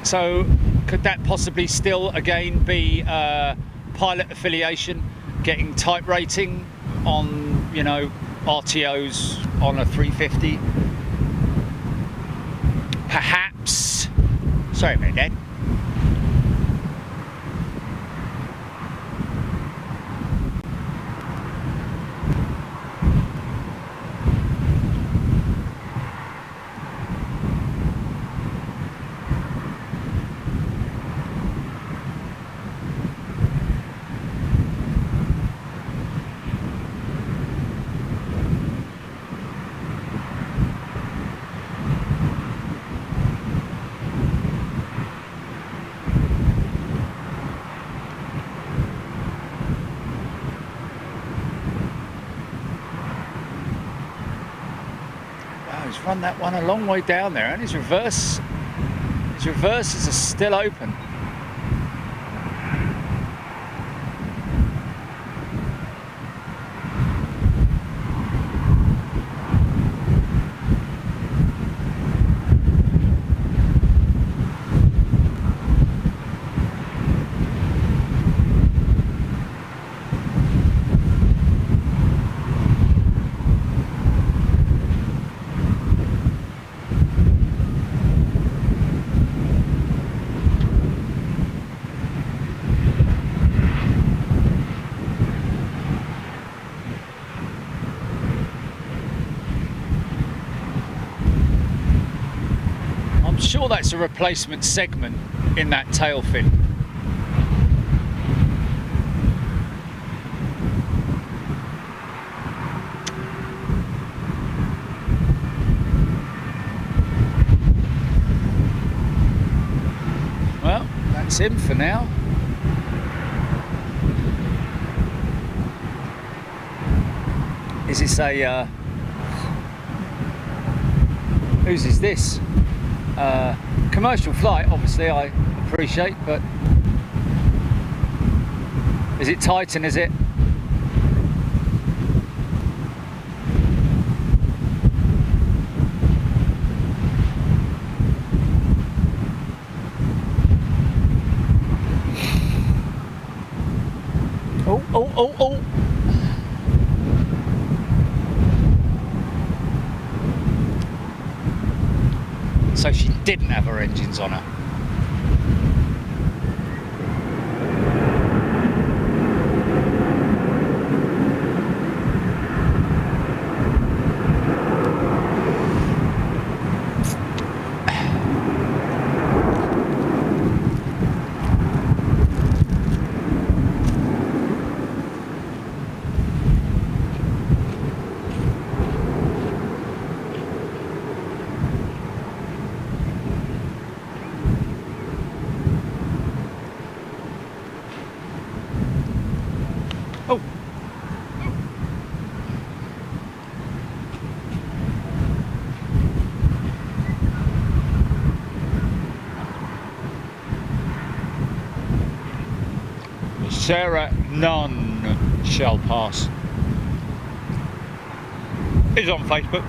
So could that possibly still again be pilot affiliation, getting type rating on, you know, RTOs on a 350? Perhaps. Sorry about that. he's run that one a long way down there, and his reverses are still open. I'm sure that's a replacement segment in that tail fin. Well, that's him for now. Is this a whose is this? Commercial flight, obviously, I appreciate, but is it Titan, is it? Oh. So she didn't have her engines on her. Oh. Sarah, none shall pass. It's on Facebook.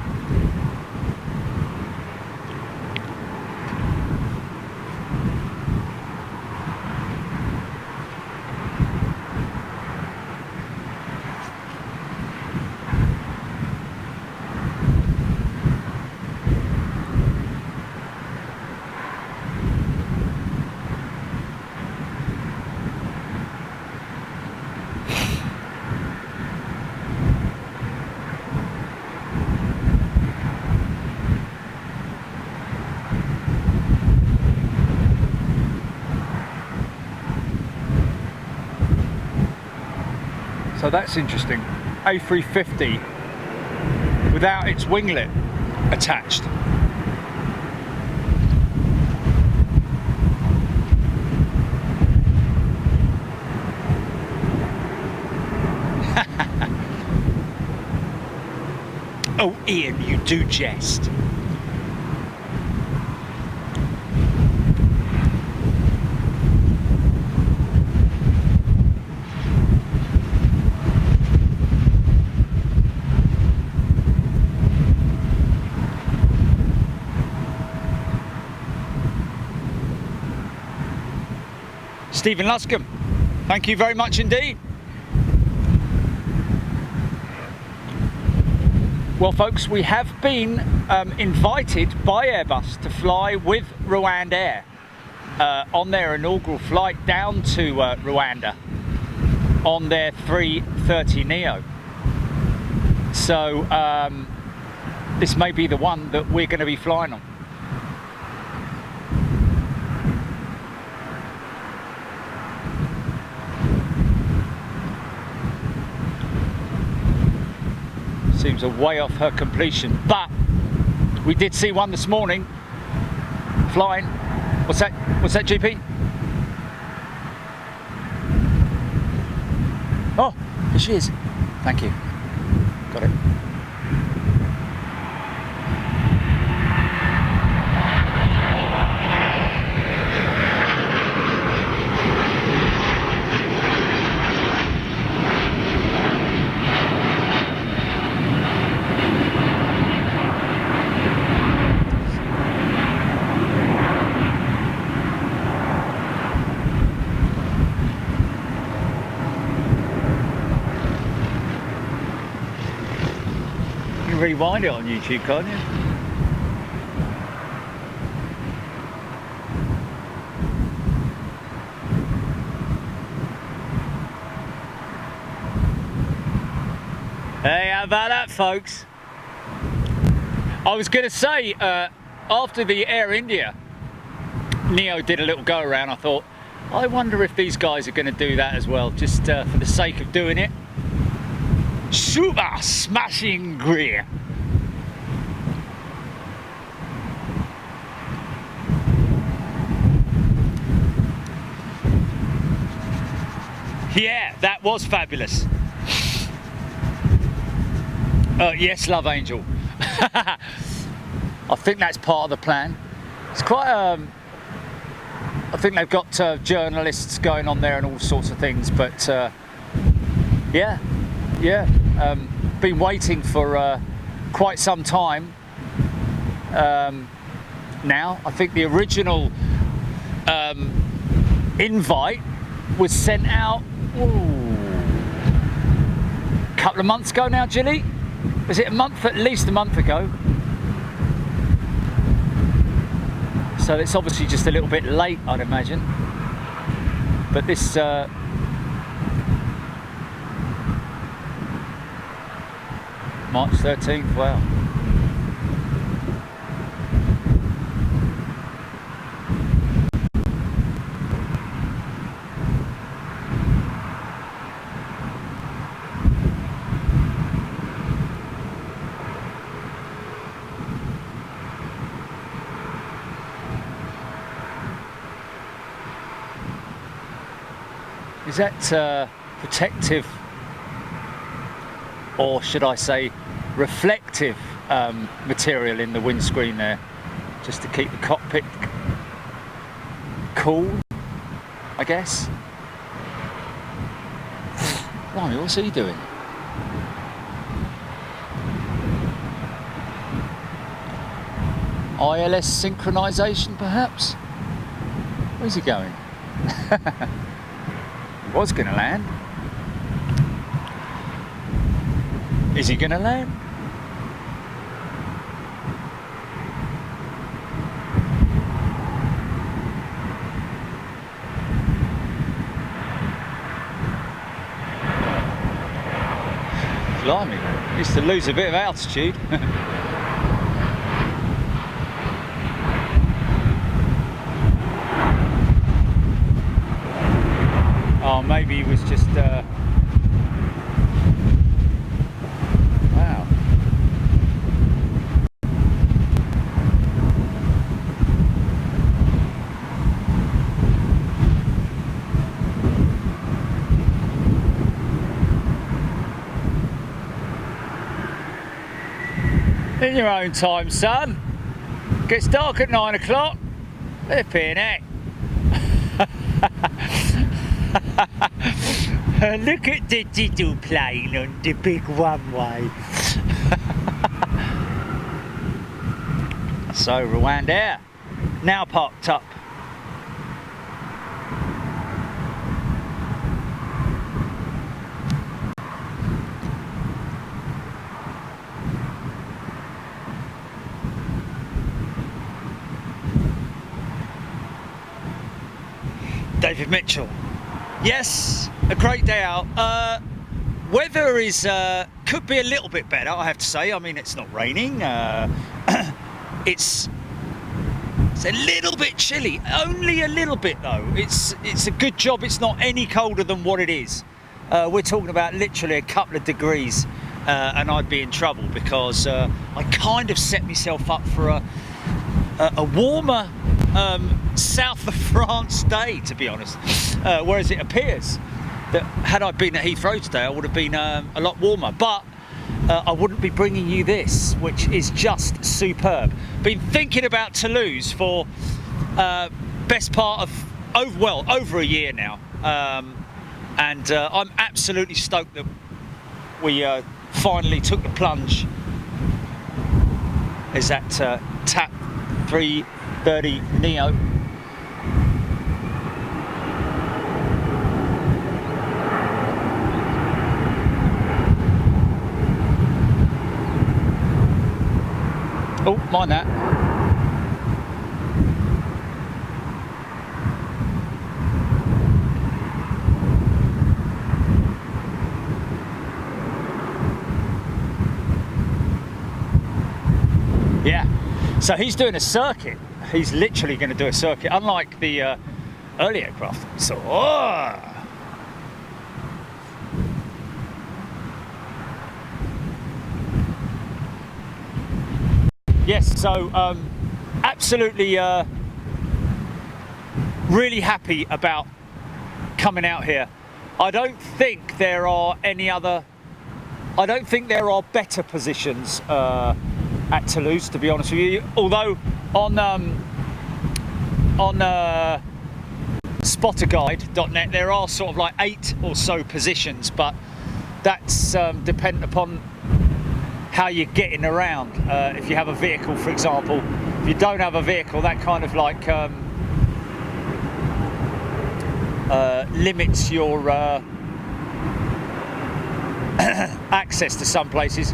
So that's interesting. A350 without its winglet attached. Oh, Ian, you do jest. Stephen Luscombe, thank you very much indeed. Well folks, we have been invited by Airbus to fly with Rwanda Air on their inaugural flight down to Rwanda on their 330neo. So this may be the one that we're going to be flying on. Seems a way off her completion, but we did see one this morning flying. What's that? What's that, GP? Oh, here she is. Thank you. Got it. rewind it on YouTube, can't you? Hey, how about that, folks? I was going to say, after the Air India Neo did a little go around, I thought, I wonder if these guys are going to do that as well, just for the sake of doing it. Super smashing great. Yeah, that was fabulous. Yes, Love Angel. I think that's part of the plan. It's quite I think they've got journalists going on there and all sorts of things, but yeah, been waiting for quite some time now. I think the original invite was sent out a couple of months ago now, Jilly. Was it a month? At least a month ago. So it's obviously just a little bit late, I'd imagine. But this March 13th, wow. Is that protective, or should I say reflective material in the windscreen there, just to keep the cockpit cool, I guess? Blimey, what's he doing? ILS synchronization, perhaps? Where's he going? Was going to land. Is he going to land? Blimey, used to lose a bit of altitude. Oh, maybe he was just, wow. In your own time, son. Gets dark at 9 o'clock. Flipping heck. Look at the little plane on the big runway. So Rwanda now parked up. David Mitchell. Yes, a great day out. Weather is could be a little bit better, I have to say. I mean, it's not raining. It's a little bit chilly, only a little bit though. It's a good job it's not any colder than what it is. We're talking about literally a couple of degrees, and I'd be in trouble because I kind of set myself up for a warmer south of France day, to be honest. Whereas it appears that had I been at Heathrow today, I would have been a lot warmer. But I wouldn't be bringing you this, which is just superb. Been thinking about Toulouse for best part of over a year now, and I'm absolutely stoked that we finally took the plunge. Is that TAP 330 Neo? Oh, mind that. Yeah, so he's doing a circuit. He's literally going to do a circuit, unlike the earlier craft. So, yes, so absolutely really happy about coming out here. I don't think there are better positions at Toulouse, to be honest with you. Although on spotterguide.net there are sort of like 8 or so positions, but that's dependent upon how you're getting around. If you have a vehicle, for example. If you don't have a vehicle, that kind of like limits your access to some places.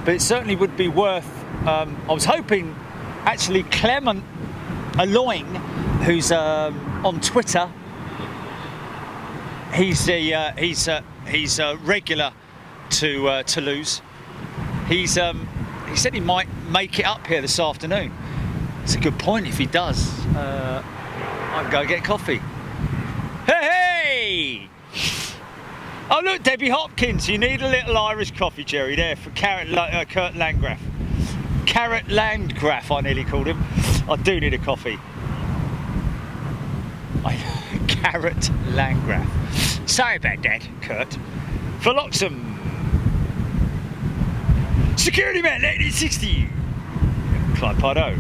But it certainly would be worth. I was hoping, actually, Clement Aloing, who's on Twitter, he's a regular to Toulouse. He said he might make it up here this afternoon. It's a good point if he does. I'll go get coffee. Hey! Oh look, Debbie Hopkins, you need a little Irish coffee, Jerry, there for Kurt Landgraf. Carrot Landgraf, I nearly called him. I do need a coffee. Carrot Landgraf. Sorry about that, Kurt. For Loxham. Security man, 1960. Clyde Pardo.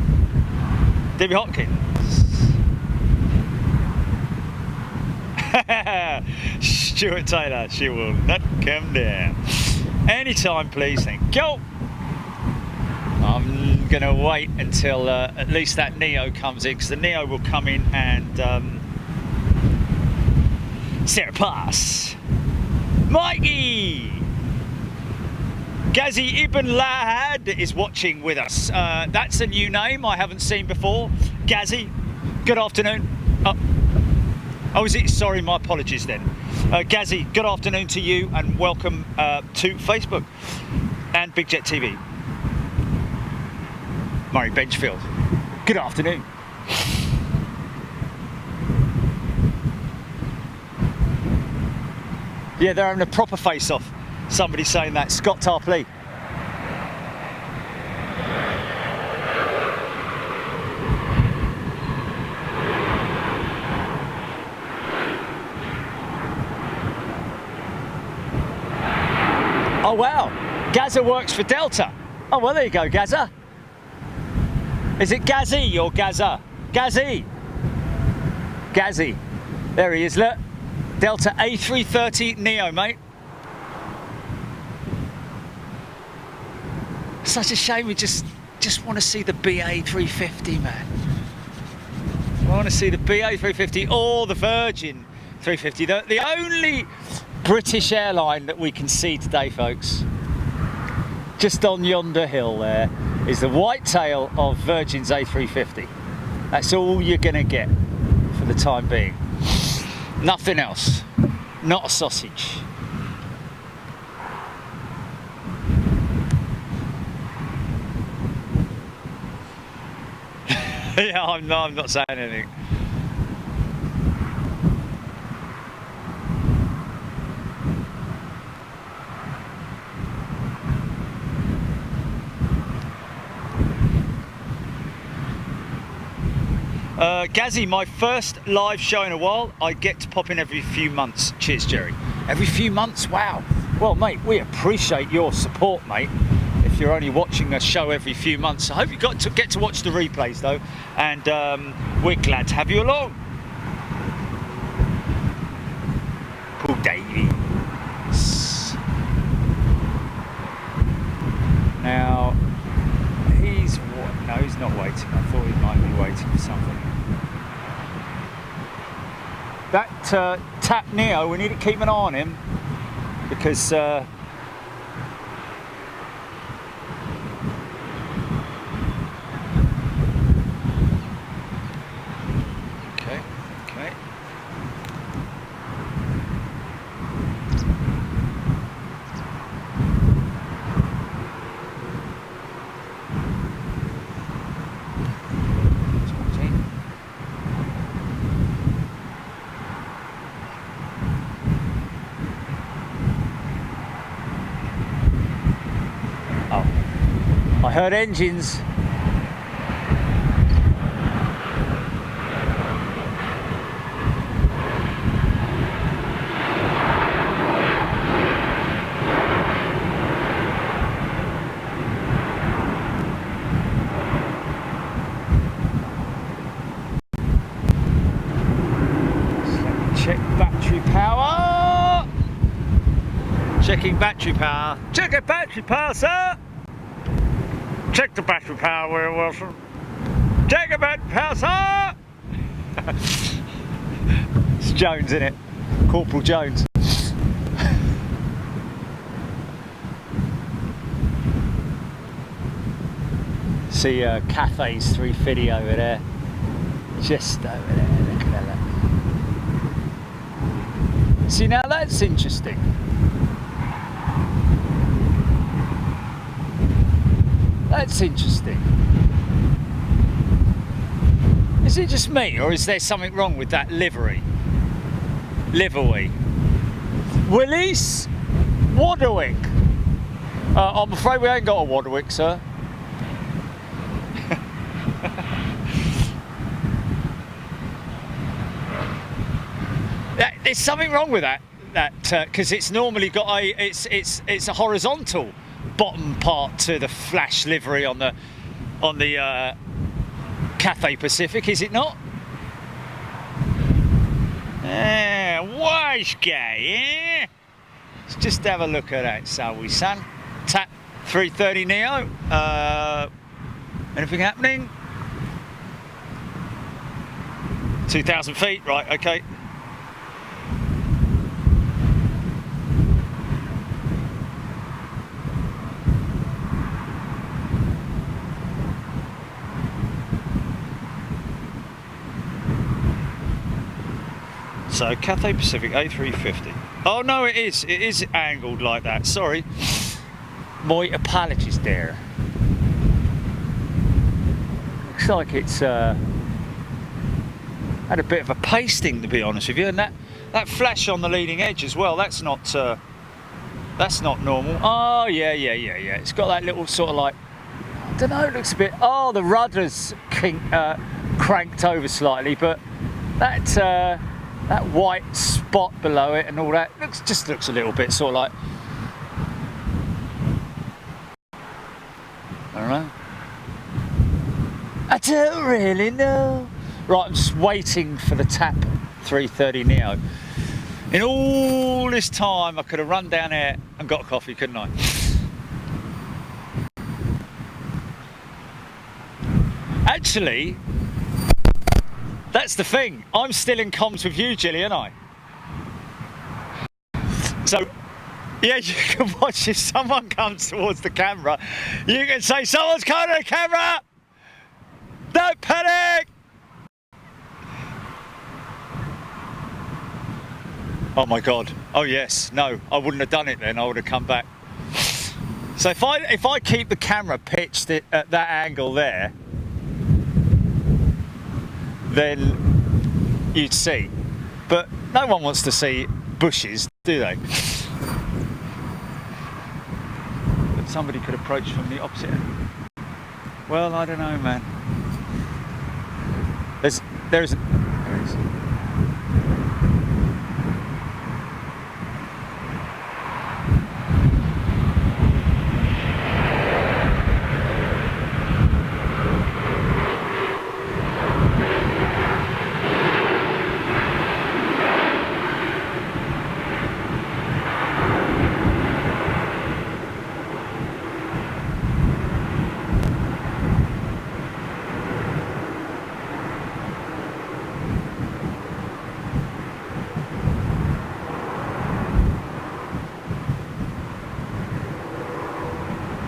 Debbie Hopkins. Stuart Taylor, she will not come down. Anytime, please, thank you. I'm going to wait until at least that Neo comes in, because the Neo will come in and Sarah Pass. Mikey! Ghazi Ibn Lahad is watching with us. That's a new name I haven't seen before. Ghazi, good afternoon. Oh, is it? Sorry, my apologies then. Ghazi, good afternoon to you and welcome to Facebook and Big Jet TV. Murray Benchfield, good afternoon. Yeah, they're having a proper face-off. Somebody saying that. Scott Tarpley. Oh wow, Gaza works for Delta. Oh well, there you go, Gaza. Is it Ghazi or Gaza? Ghazi. Ghazi. There he is, look. Delta A330 Neo, mate. Such a shame, we just want to see the BA 350, man. I want to see the BA 350 or the Virgin 350. The only British airline that we can see today, folks, just on yonder hill there, is the white tail of Virgin's A350. That's all you're going to get for the time being. Nothing else. Not a sausage. Yeah, I'm not saying anything. Ghazi, my first live show in a while. I get to pop in every few months. Cheers, Jerry. Every few months? Wow. Well, mate, we appreciate your support, mate. If you're only watching a show every few months, I hope you get to watch the replays, though. And we're glad to have you along. Paul Davies. Now, no, he's not waiting. I thought he might be waiting for something. That Tap Neo, we need to keep an eye on him, because I heard engines. Check battery power. Checking battery power. Check the battery power, sir. Check the battery power, Will Wilson. Check the battery power, sir. It's Jones, isn't it? Corporal Jones. See Cathay's 350 over there. Just over there. Look at that. See, now that's interesting. That's interesting. Is it just me, or is there something wrong with that livery? Livery. Willis Waterwick. I'm afraid we ain't got a Waterwick, sir. There's something wrong with that because it's normally got it's a horizontal bottom part to the flash livery on the Cathay Pacific, is it not? Wise guy, yeah. Let's just have a look at that, shall we, son? TAP 330 Neo. Anything happening? 2,000 feet, right? Okay. So Cathay Pacific A350. Oh no, it is angled like that. Sorry, my apologies there. Looks like it's had a bit of a pasting, to be honest with you, and that flash on the leading edge as well. That's not normal. Oh yeah. It's got that little sort of like, I don't know. It looks a bit. Oh, the rudder's cranked over slightly, but that white spot below it and all that just looks a little bit sort of like, I don't know. I don't really know. Right, I'm just waiting for the TAP 330 Neo. In all this time, I could have run down here and got a coffee, couldn't I? Actually, that's the thing. I'm still in comms with you, Gilly, aren't I? So, yeah, you can watch if someone comes towards the camera. You can say, someone's coming to the camera! Don't panic! Oh my God. Oh yes. No, I wouldn't have done it then. I would have come back. So if I keep the camera pitched at that angle there, then you'd see. But no one wants to see bushes, do they? But somebody could approach from the opposite end. Well, I don't know, man. There is.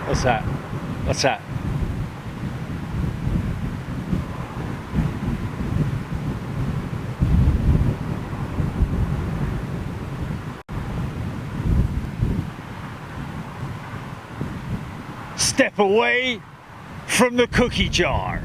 What's that? What's that? Step away from the cookie jar.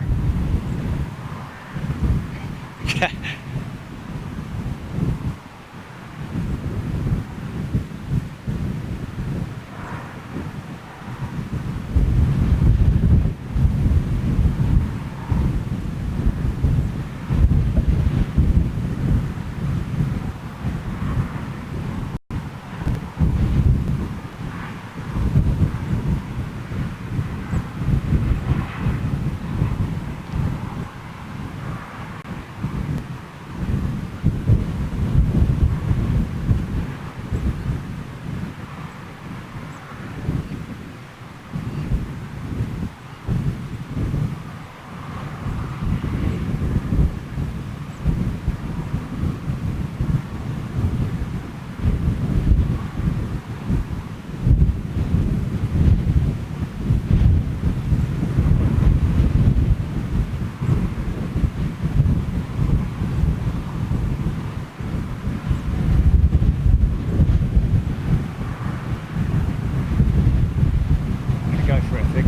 go for it, I think.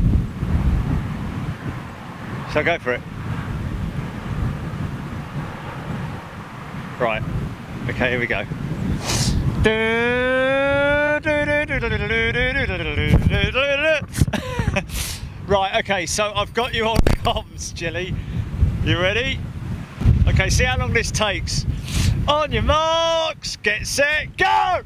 Shall I go for it? Right. Okay, here we go. Right, okay, so I've got you on comms, Jilly. You ready? Okay, see how long this takes. On your marks, get set, go!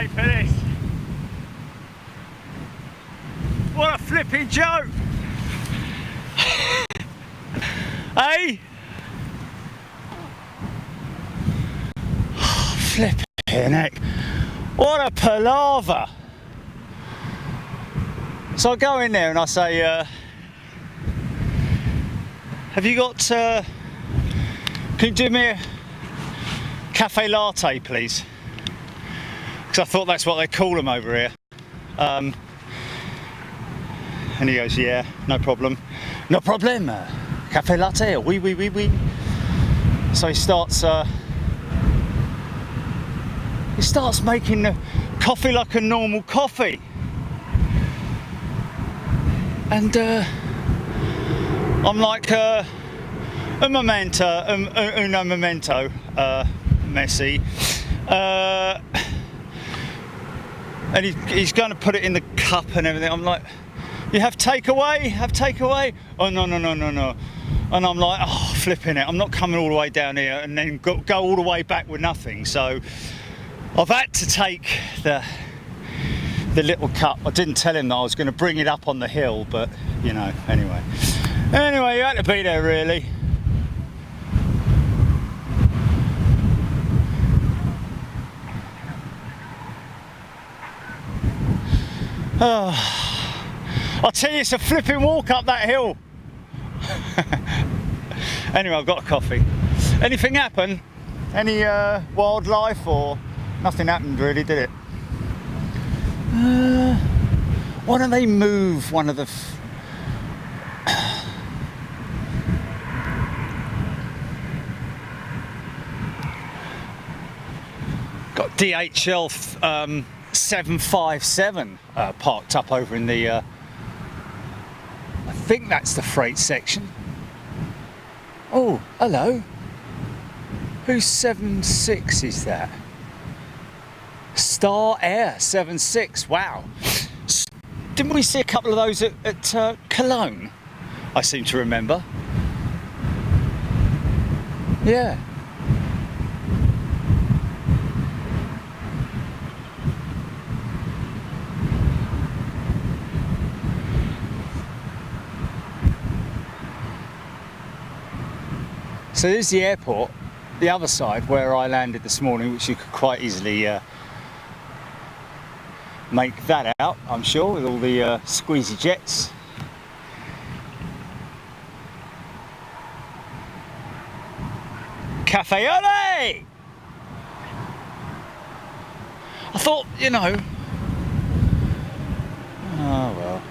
wait for this. What a flipping joke! Hey? Flipping heck. What a palaver. So I go in there and I say, have you got, can you do me a cafe latte, please? Because I thought that's what they call them over here. And he goes, yeah, no problem. No problem. Cafe latte, oui, oui, oui, oui. So he starts making the coffee like a normal coffee. And I'm like, un momento, Messi. And he's going to put it in the cup and everything. I'm like, you have takeaway? Have takeaway? Oh, no. And I'm like, oh, flipping it. I'm not coming all the way down here and then go all the way back with nothing. So I've had to take the little cup. I didn't tell him that I was going to bring it up on the hill, but, you know, anyway. Anyway, you had to be there, really. Oh, I'll tell you, it's a flipping walk up that hill. Anyway, I've got a coffee. Anything happen? Any wildlife or nothing happened really, did it? Why don't they move one of the got DHL 757 parked up over in the I think that's the freight section. Oh, hello. Whose 76 is that? Star Air 76. Wow. Didn't we see a couple of those at Cologne? I seem to remember. Yeah. So there's the airport, the other side where I landed this morning, which you could quite easily make that out, I'm sure, with all the squeezy jets. Cafe Ole! I thought, you know, oh well.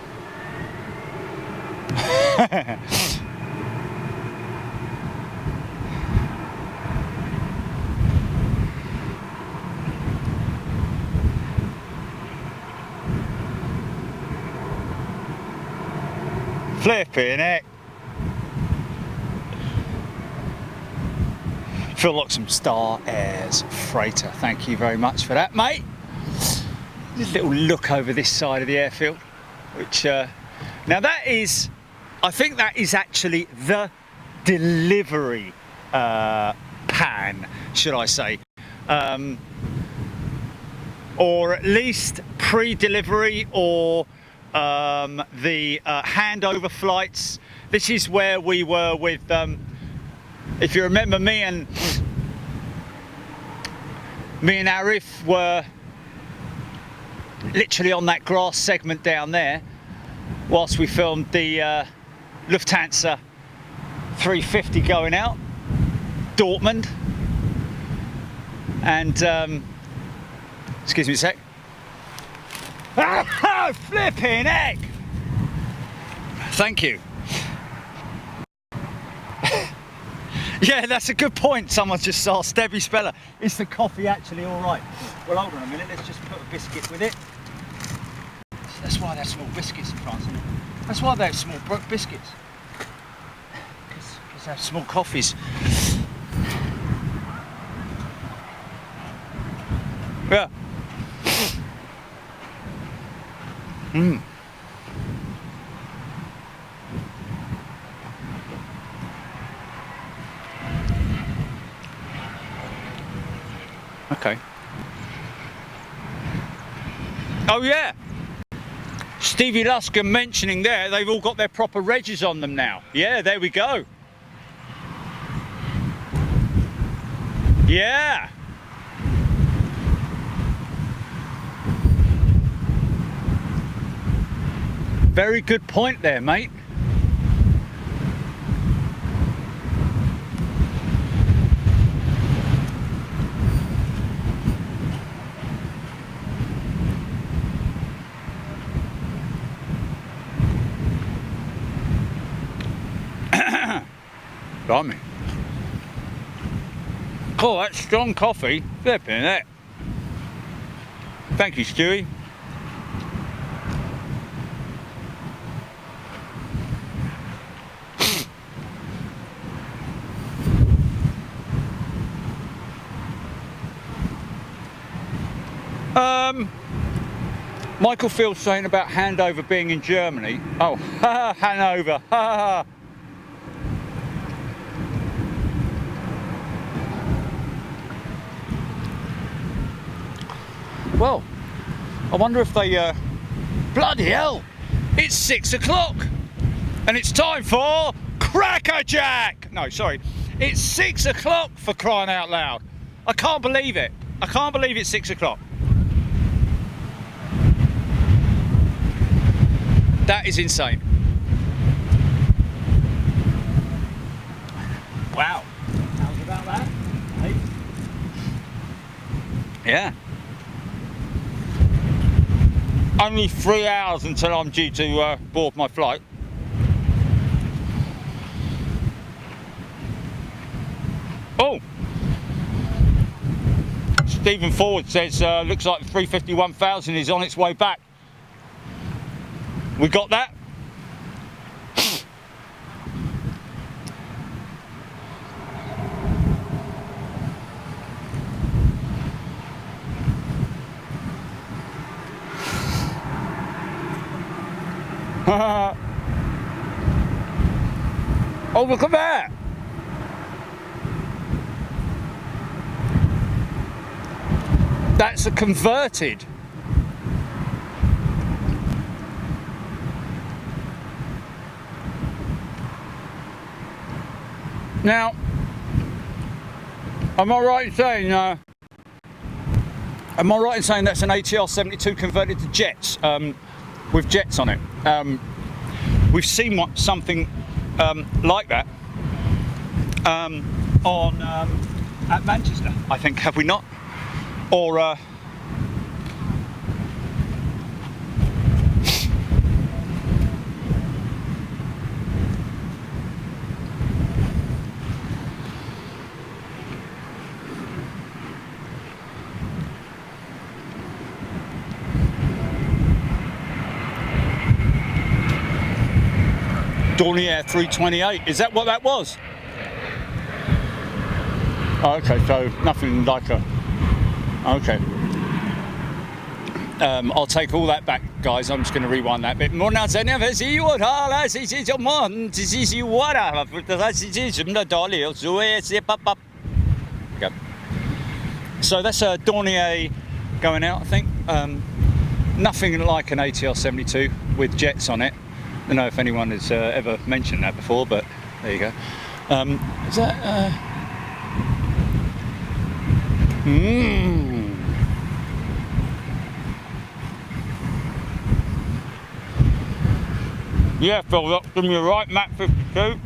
Flipping it. Feel like some Star Air's freighter. Thank you very much for that, mate. Just a little look over this side of the airfield, which now that is, I think that is actually the delivery pan, should I say, or at least pre-delivery or the handover flights. This is where we were with, if you remember, me and Arif were literally on that grass segment down there whilst we filmed the Lufthansa 350 going out, Dortmund, and excuse me a sec. Ah, flipping heck! Thank you. Yeah, that's a good point. Someone's just asked Debbie Speller, is the coffee actually all right? Well, hold on a minute. Let's just put a biscuit with it. That's why they have small biscuits in France, isn't it? That's why they have small biscuits. Because they have small coffees. Yeah. Mm. Okay. Oh yeah. Stevie Lusker mentioning there, they've all got their proper regs on them now. Yeah, there we go. Yeah. Very good point there, mate. Blimey. Oh, that's strong coffee. Flipping it. Thank you, Stewie. Michael Field's saying about Handover being in Germany. Oh, ha, Hanover, ha, ha. Well, I wonder if they, bloody hell, it's 6 o'clock and it's time for Crackerjack. No, sorry, it's 6 o'clock, for crying out loud. I can't believe it. I can't believe it's 6 o'clock. That is insane. Wow. How's about that? Hey. Yeah. Only 3 hours until I'm due to board my flight. Oh! Stephen Ford says, looks like the 351,000 is on its way back. We got that? Oh, look at that! That's a converted. Now, am I right in saying that's an ATR 72 converted to jets, with jets on it? We've seen something like that on at Manchester, I think, have we not? Or Dornier 328, is that what that was? Oh, okay, so nothing like a... Okay. I'll take all that back, guys. I'm just going to rewind that bit. Okay. So that's a Dornier going out, I think. Nothing like an ATR 72 with jets on it. I don't know if anyone has ever mentioned that before, but there you go. Is that... Yeah, Phil, that's give me a right, Mac 52.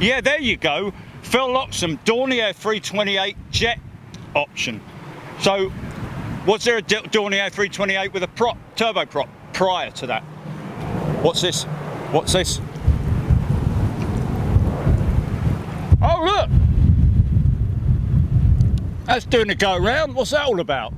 Yeah, there you go. Phil Loxham, Dornier 328 jet option. So, was there a Dornier 328 with a prop, turbo prop, prior to that? What's this? What's this? Oh, look! That's doing a go round. What's that all about?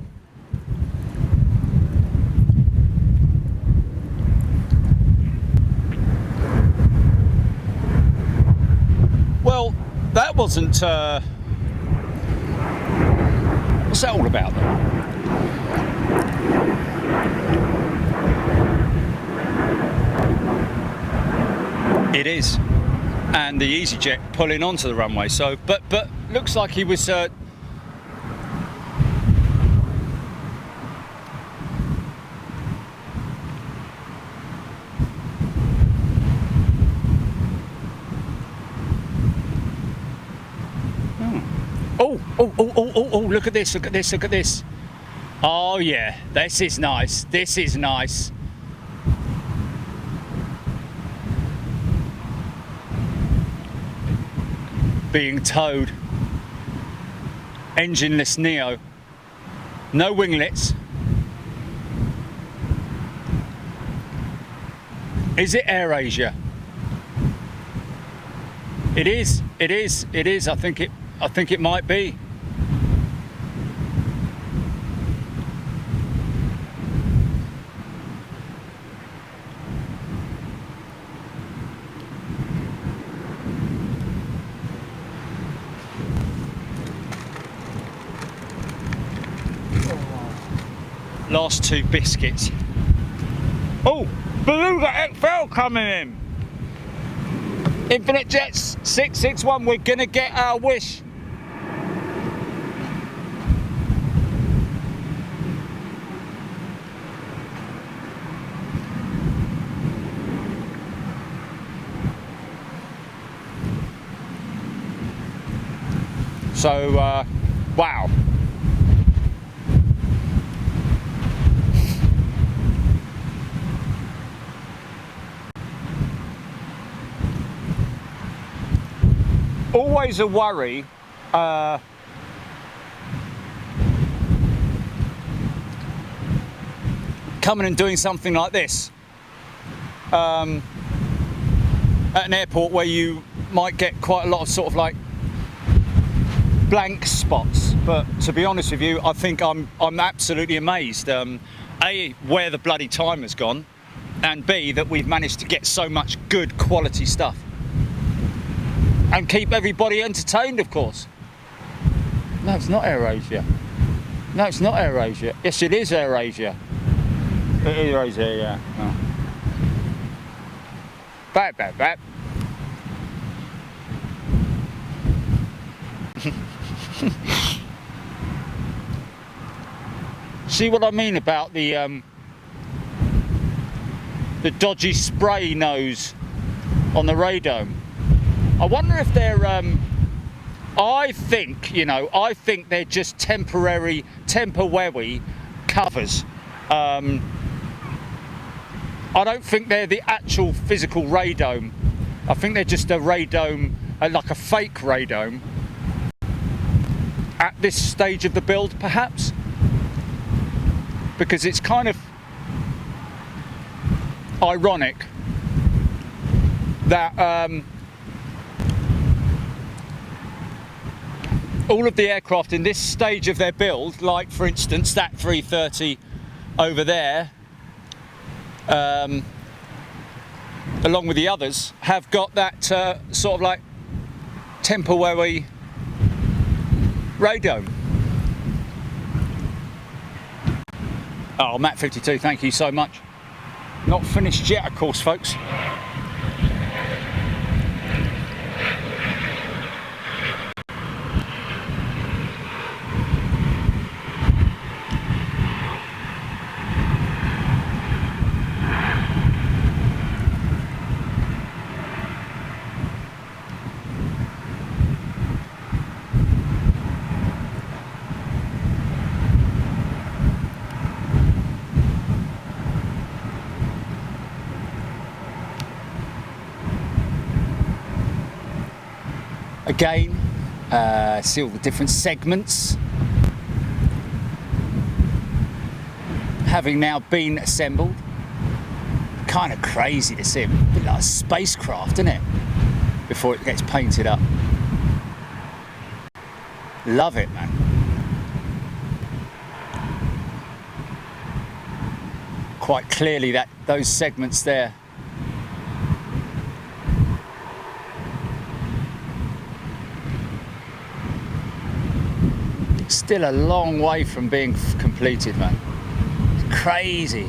Well, that wasn't... what's that all about then? It is. and the EasyJet pulling onto the runway. So, but looks like he was. Oh, look at this, look at this, look at this. Oh yeah, this is nice, this is nice. Being towed. Engineless Neo. No winglets. Is it AirAsia? It is, it is, it is. I think it might be. Last 2 biscuits. Oh, Beluga XL coming in. Infinite Jets 661, we're gonna get our wish. So, wow. Always a worry coming and doing something like this at an airport where you might get quite a lot of sort of like blank spots, but to be honest with you, I think I'm absolutely amazed, A, where the bloody time has gone, and B, that we've managed to get so much good quality stuff. And keep everybody entertained, of course. No, it's not AirAsia. No, it's not AirAsia. Yes, it is AirAsia. It is AirAsia, yeah. Oh. Bap. See what I mean about the dodgy spray nose on the radome? I wonder if they're, I think they're just temporary covers. I don't think they're the actual physical radome. I think they're just a radome, like a fake radome, at this stage of the build, perhaps. Because it's kind of ironic that all of the aircraft in this stage of their build, like for instance that 330 over there, along with the others, have got that sort of like temporary radome. Oh, Matt 52, thank you so much. Not finished yet, of course, folks. Again, see all the different segments having now been assembled. Kind of crazy to see it, a bit like a spacecraft, isn't it? Before it gets painted up. Love it, man. Quite clearly that those segments there. Still a long way from being completed, man. It's crazy.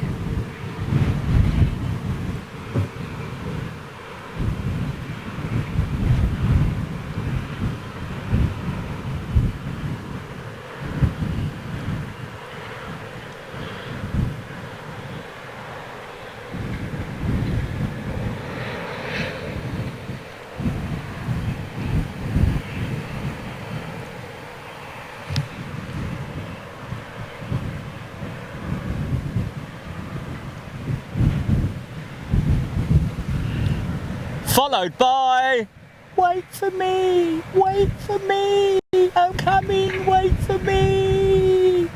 followed by "Wait for me, wait for me, I'm coming, wait for me."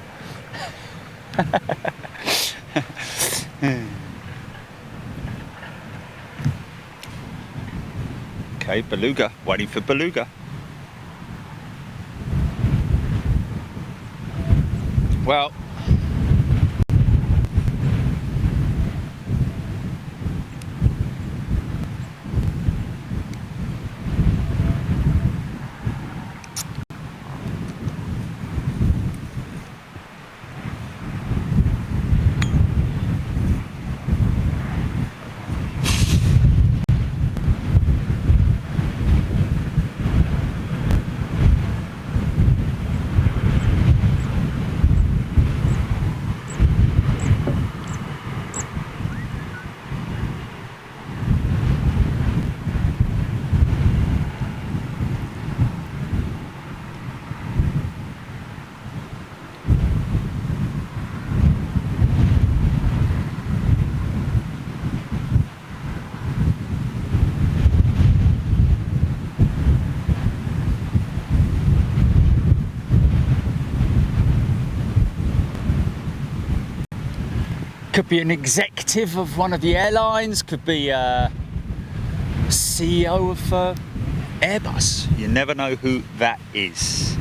Okay, beluga, waiting for beluga. Well, could be an executive of one of the airlines, could be a CEO of Airbus. You never know who that is.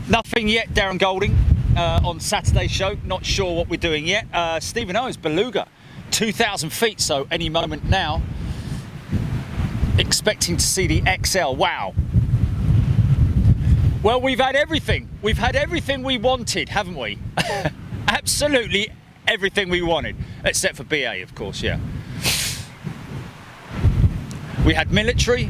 Nothing yet, Darren Golding, on Saturday's show. Not sure what we're doing yet. Stephen O's Beluga, 2,000 feet, so any moment now. Expecting to see the XL. Wow. Well, we've had everything. We've had everything we wanted, haven't we? Absolutely everything we wanted, except for BA, of course, yeah. We had military.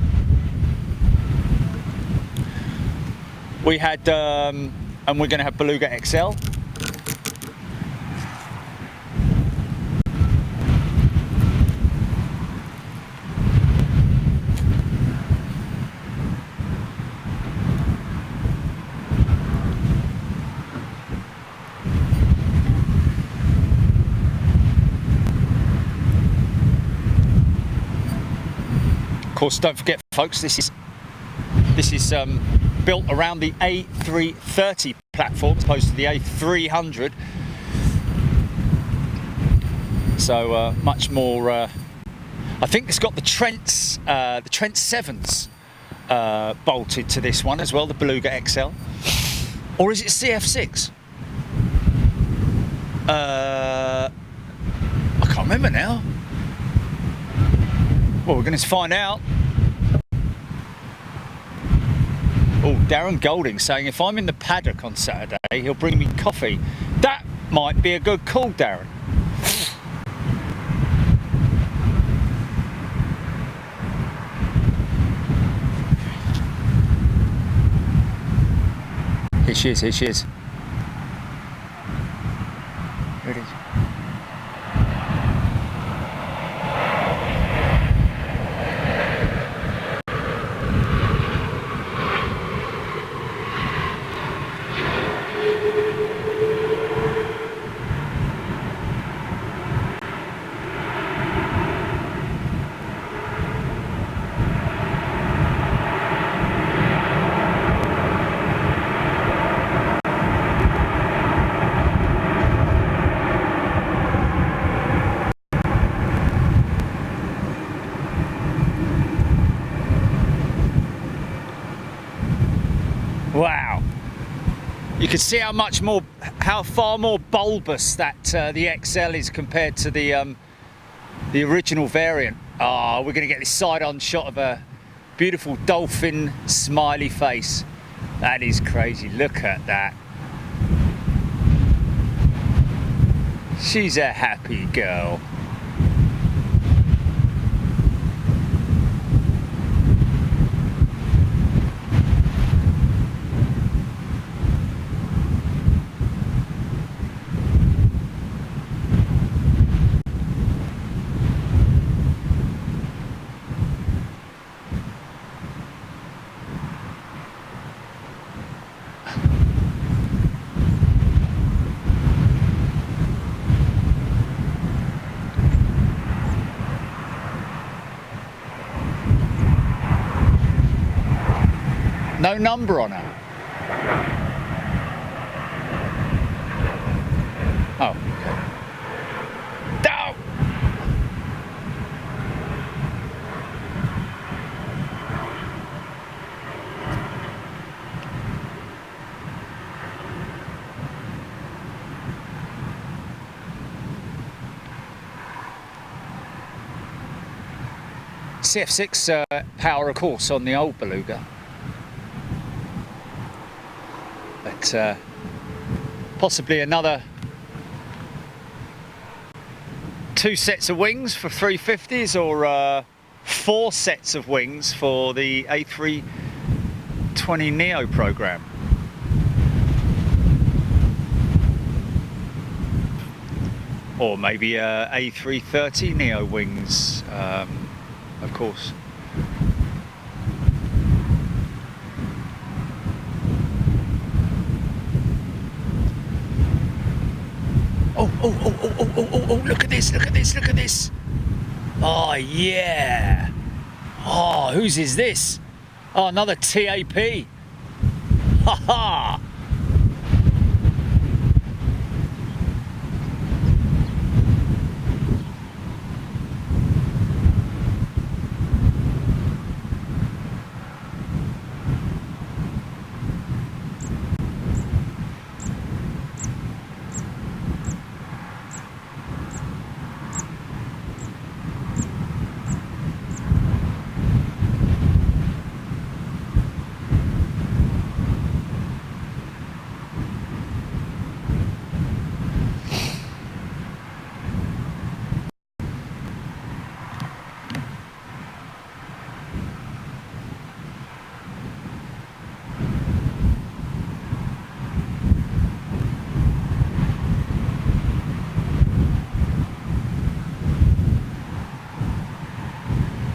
We had, and we're going to have Beluga XL. Of course, don't forget, folks, this is built around the A330 platform as opposed to the A300. So much more. I think it's got the Trent 7s bolted to this one as well, the Beluga XL, or is it CF6? I can't remember now. Well, we're going to find out. Oh, Darren Golding saying if I'm in the paddock on Saturday, he'll bring me coffee. That might be a good call, Darren. Here she is, here she is. Here it is. Wow, you can see how far more bulbous that the XL is compared to the original variant. Ah, we're going to get this side-on shot of a beautiful dolphin smiley face. That is crazy. Look at that. She's a happy girl. No number on her. Oh, okay. Down! CF6 power, of course, on the old Beluga. But possibly another 2 sets of wings for 350s, or 4 sets of wings for the A320neo program. Or maybe A330neo wings, of course. Oh, look at this, look at this, look at this. Oh, yeah. Oh, whose is this? Oh, another TAP. Ha ha.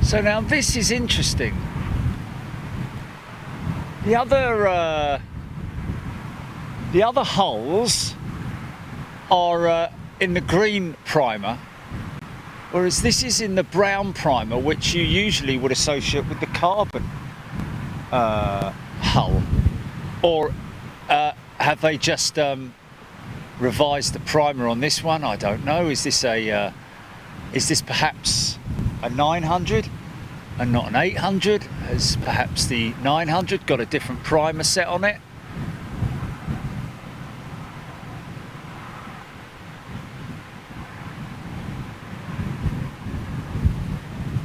So now this is interesting. The other hulls are in the green primer, whereas this is in the brown primer, which you usually would associate with the carbon hull. Or have they just revised the primer on this one? I don't know. Is this perhaps a 900 and not an 800? Has perhaps the 900 got a different primer set on it?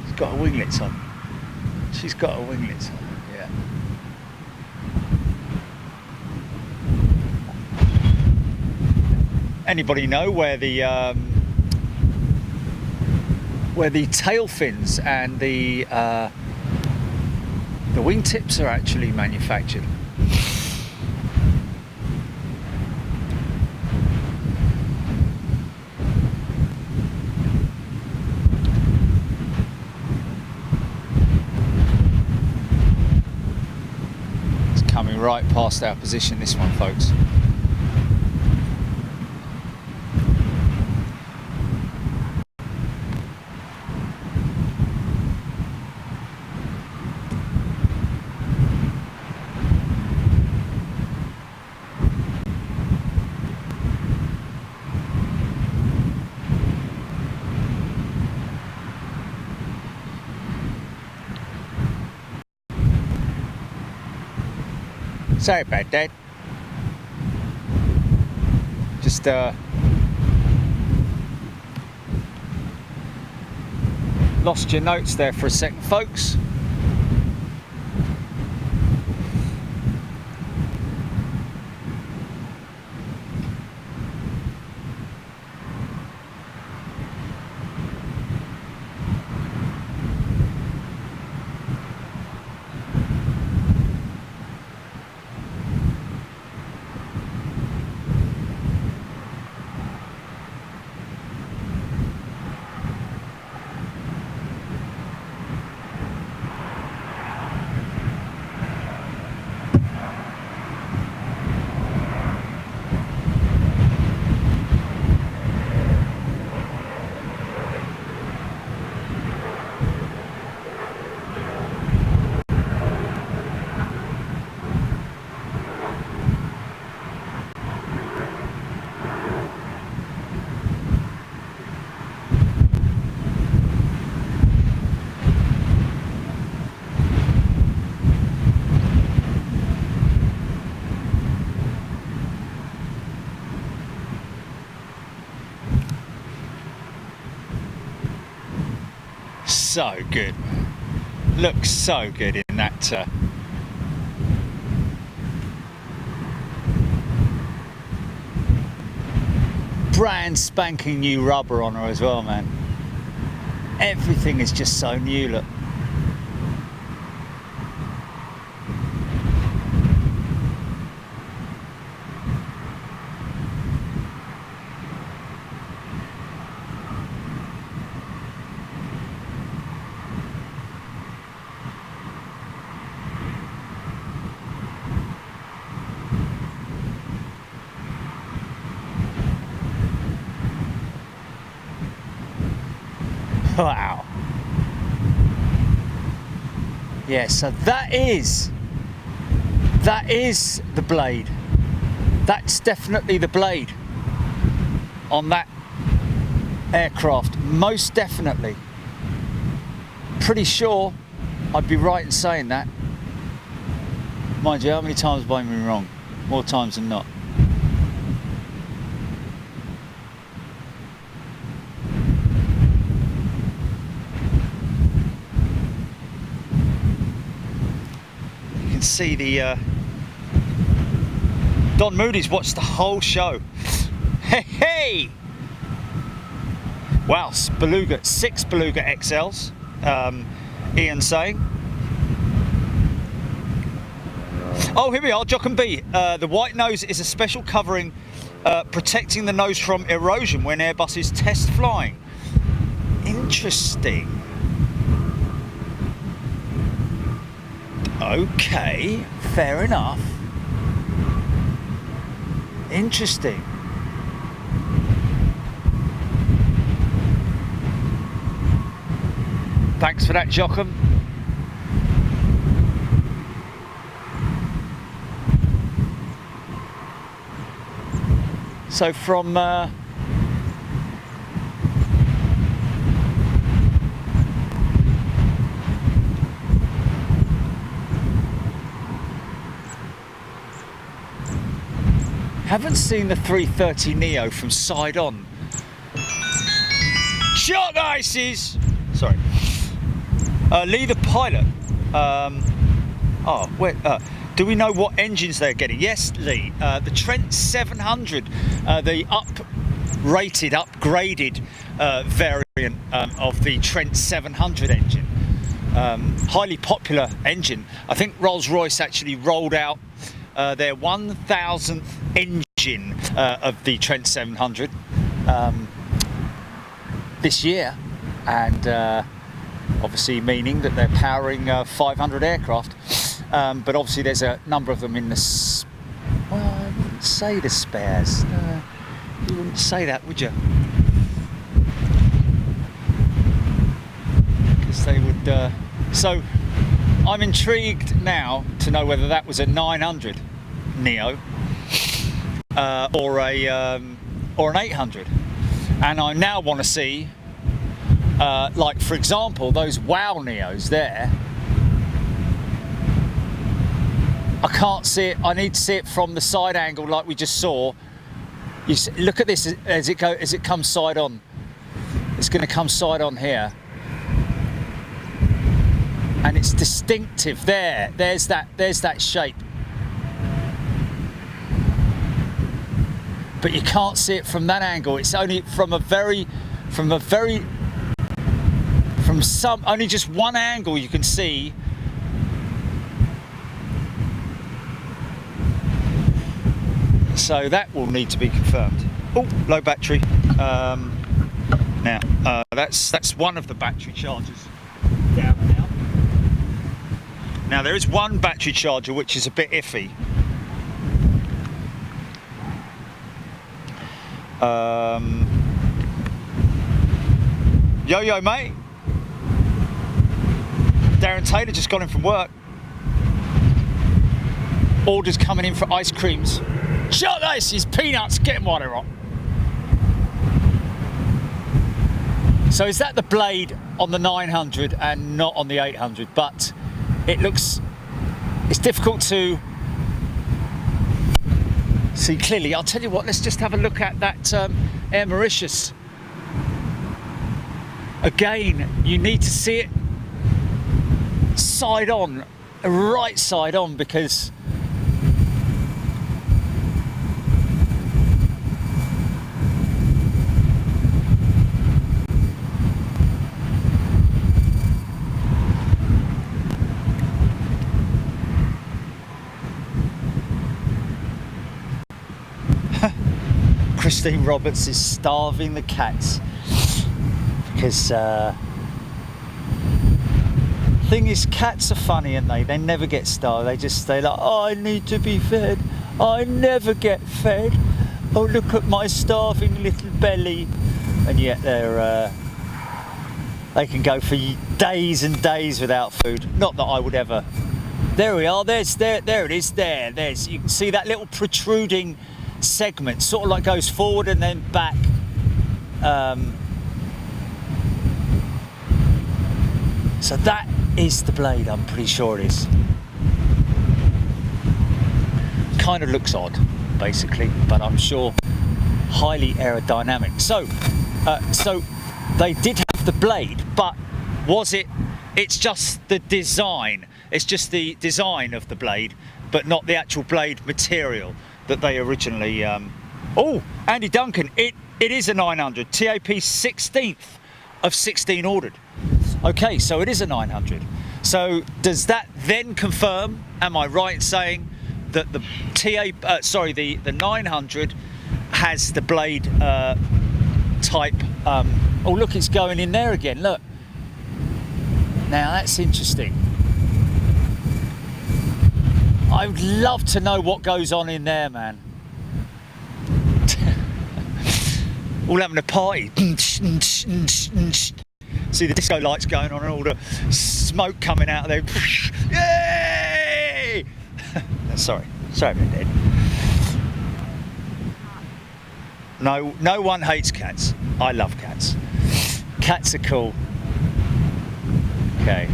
She's got her winglets on. She's got her winglets on, yeah. Anybody know where the tail fins and the wingtips are actually manufactured? It's coming right past our position, this one, folks. Sorry about that. Just lost your notes there for a second, folks. so good. Looks so good in that. Brand spanking new rubber on her as well, man. Everything is just so new, look. Wow. Yeah, so that is the blade. That's definitely the blade on that aircraft, most definitely. Pretty sure I'd be right in saying that. Mind you, how many times have I been wrong? More times than not. See the Don Moody's watched the whole show. Hey! Wow, Beluga, 6 Beluga XLs. Ian saying. Oh, here we are, Jock and B. The white nose is a special covering protecting the nose from erosion when Airbuses test flying. Interesting. Okay, fair enough. Interesting. Thanks for that, Jockum. So from haven't seen the 330 Neo from side on. Shot ices! Sorry. Lee the pilot. Do we know what engines they're getting? Yes, Lee. The Trent 700, the upgraded variant of the Trent 700 engine. Highly popular engine. I think Rolls-Royce actually rolled out their 1000th engine of the Trent 700 this year, and obviously meaning that they're powering 500 aircraft, but obviously there's a number of them in the well, I wouldn't say the spares. You wouldn't say that, would you? Because they would so I'm intrigued now to know whether that was a 900 Neo or an 800, and I now want to see, like for example, those WOW Neos there. I can't see it. I need to see it from the side angle, like we just saw. You see, look at this as it comes side on. It's going to come side on here. And it's distinctive there. There's that shape. But you can't see it from that angle. It's only only just one angle you can see. So that will need to be confirmed. Oh, low battery. Now that's one of the battery chargers down and out. Now there is one battery charger which is a bit iffy. Yo mate. Darren Taylor just got in from work. Orders coming in for ice creams. Shut ices, peanuts, get them while they're hot. So is that the blade on the 900 and not on the 800? But it's difficult to see clearly. I'll tell you what, let's just have a look at that Air Mauritius again, you need to see it side on, right side on, because Christine Roberts is starving the cats because thing is, cats are funny, and they never get starved. They just stay like, oh, I need to be fed, I never get fed, oh, look at my starving little belly. And yet they can go for days and days without food. Not that I would ever. There we are, there it is, there's, you can see that little protruding segment, sort of like goes forward and then back. So that is the blade, I'm pretty sure it is. Kind of looks odd, basically, but I'm sure highly aerodynamic. So they did have the blade, but was it? It's just the design. It's just the design of the blade, but not the actual blade material that they originally. Oh, Andy Duncan, it is a 900 TAP 16th of 16 ordered. Okay, so it is a 900. So does that then confirm? Am I right in saying that the the 900 has the blade type? Oh, look, it's going in there again. Look. Now that's interesting. I would love to know what goes on in there, man. All having a party. See the disco lights going on and all the smoke coming out of there. Yay! Sorry about that. No one hates cats. I love cats. Cats are cool. Okay.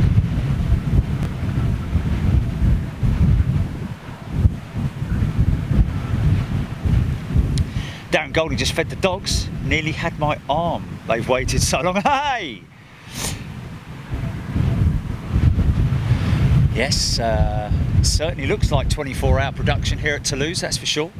Darren Golding just fed the dogs. Nearly had my arm. They've waited so long. Hey! Yes, certainly looks like 24-hour production here at Toulouse, that's for sure.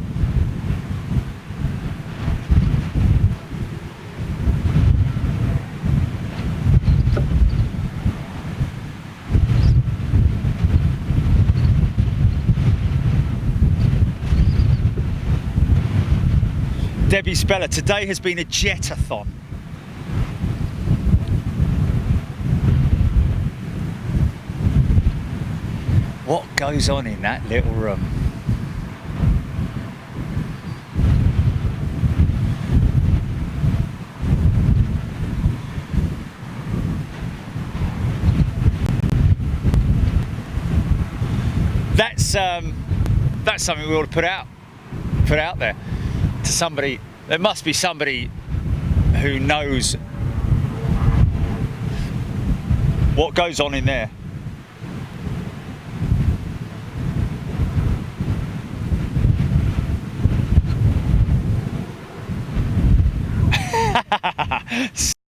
Debbie Speller, today has been a jetathon. What goes on in that little room? That's something we ought to put out there to somebody. There must be somebody who knows what goes on in there.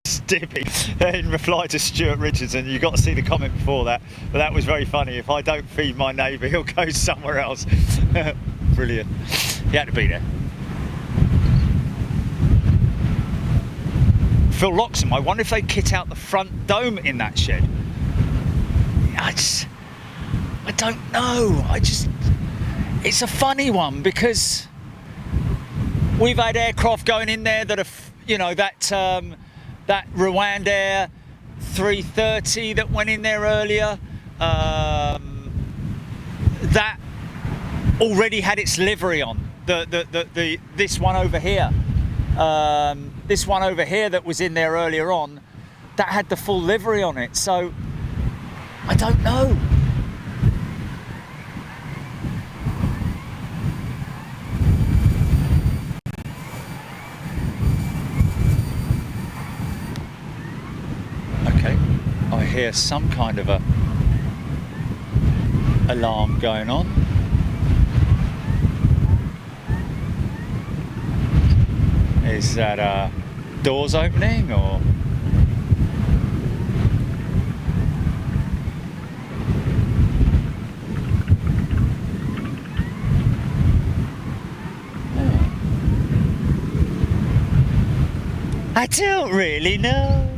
Stippy, in reply to Stuart Richardson, you got to see the comment before that, but that was very funny. If I don't feed my neighbour, he'll go somewhere else. Brilliant. He had to be there. Phil Loxham, I wonder if they kit out the front dome in that shed. I don't know. It's a funny one because we've had aircraft going in there that are, you know, that Rwandair 330 that went in there earlier, that already had its livery on. This one over here, this one over here that was in there earlier on, that had the full livery on it. So I don't know. I hear some kind of a alarm going on. Is that doors opening or? I don't really know.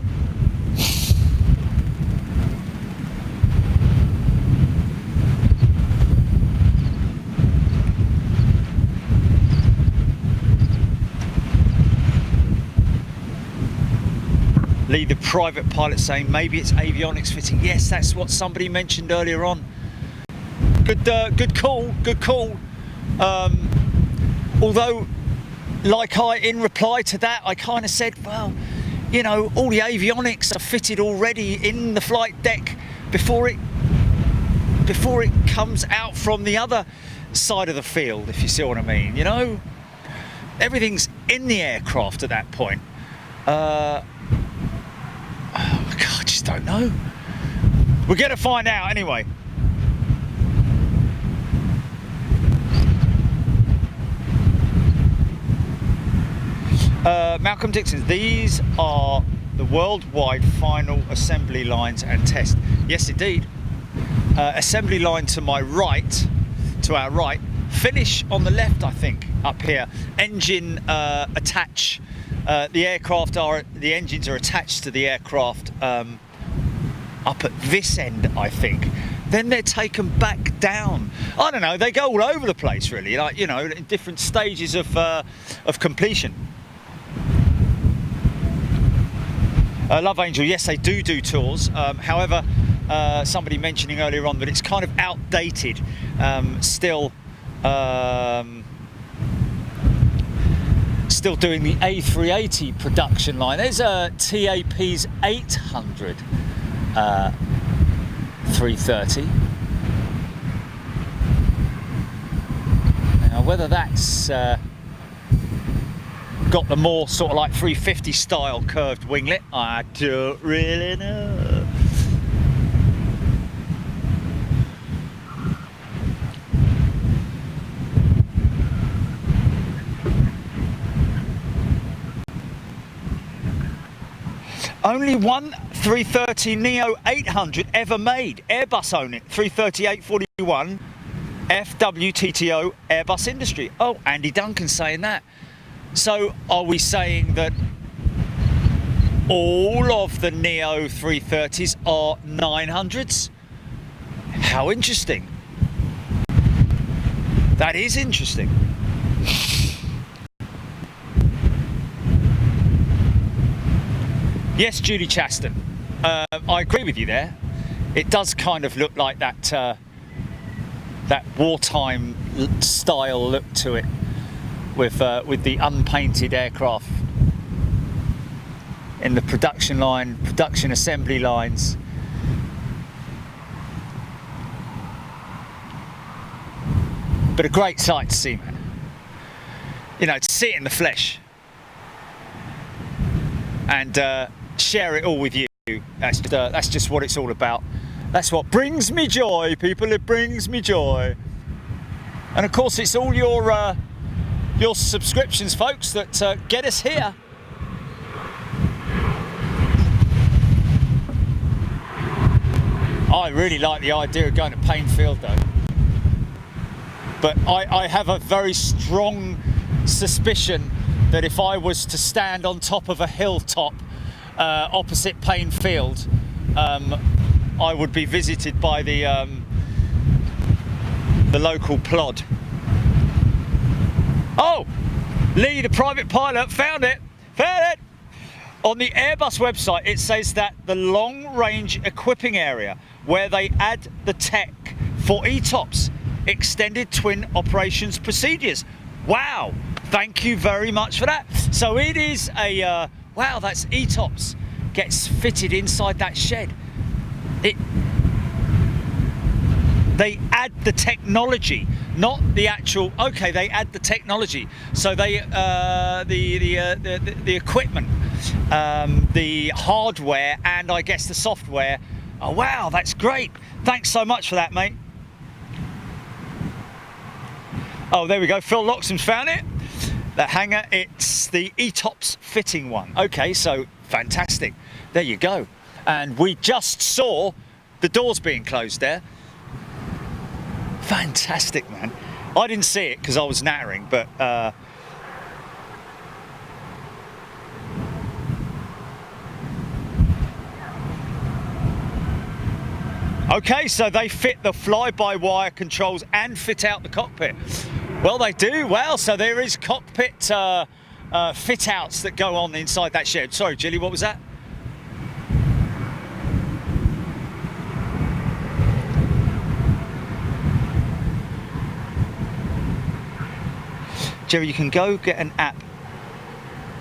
Lee, the private pilot, saying maybe it's avionics fitting. Yes, that's what somebody mentioned earlier on. Good call, good call. Although, like in reply to that, I kind of said, well, you know, all the avionics are fitted already in the flight deck before it comes out from the other side of the field, if you see what I mean. You know, everything's in the aircraft at that point. Oh God, I just don't know. We're going to find out anyway. Malcolm Dixon, these are the worldwide final assembly lines and test. Yes, indeed. Assembly line to my right, to our right. Finish on the left, I think, up here. Engine attach. The engines are attached to the aircraft up at this end, I think. Then they're taken back down. I don't know. They go all over the place, really. Like, you know, in different stages of completion. Love Angel, yes, they do tours. However, somebody mentioning earlier on that it's kind of outdated. Still doing the A380 production line. There's a TAP's 800 330. Now, whether that's got the more sort of like 350 style curved winglet, I don't really know. Only one 330 Neo 800 ever made. Airbus own it. 338-41 FWTTO Airbus Industry. Oh, Andy Duncan saying that. So are we saying that all of the Neo 330s are 900s? How interesting. That is interesting. Yes, Julie Chaston, I agree with you there. It does kind of look like that that wartime style look to it, with the unpainted aircraft in the production line, production assembly lines. But a great sight to see, man. You know, to see it in the flesh and share it all with you. That's just what it's all about. That's what brings me joy, people. It brings me joy. And of course, it's all your subscriptions, folks, that get us here. I really like the idea of going to Painfield, though. But I have a very strong suspicion that if I was to stand on top of a hilltop opposite Painfield, I would be visited by the local plod. Oh, Lee, the private pilot, found it. On the Airbus website, it says that the long-range equipping area where they add the tech for ETOPS, extended twin operations procedures. Wow, thank you very much for that. So it is a, wow, that's ETOPS gets fitted inside that shed. They add the technology, not the actual. Okay, they add the technology. So they the equipment, the hardware, and I guess the software. Oh wow, that's great. Thanks so much for that, mate. Oh, there we go. Phil Loxham's found it. The hangar. It's the ETOPS fitting one. Okay, so fantastic. There you go. And we just saw the doors being closed there. Fantastic, man. I didn't see it because I was nattering, but Okay, so they fit the fly-by-wire controls and fit out the cockpit. Well, they do. Well, so there is cockpit fit-outs that go on inside that shed. Sorry, Gilly, what was that? Jerry, you can go get an app,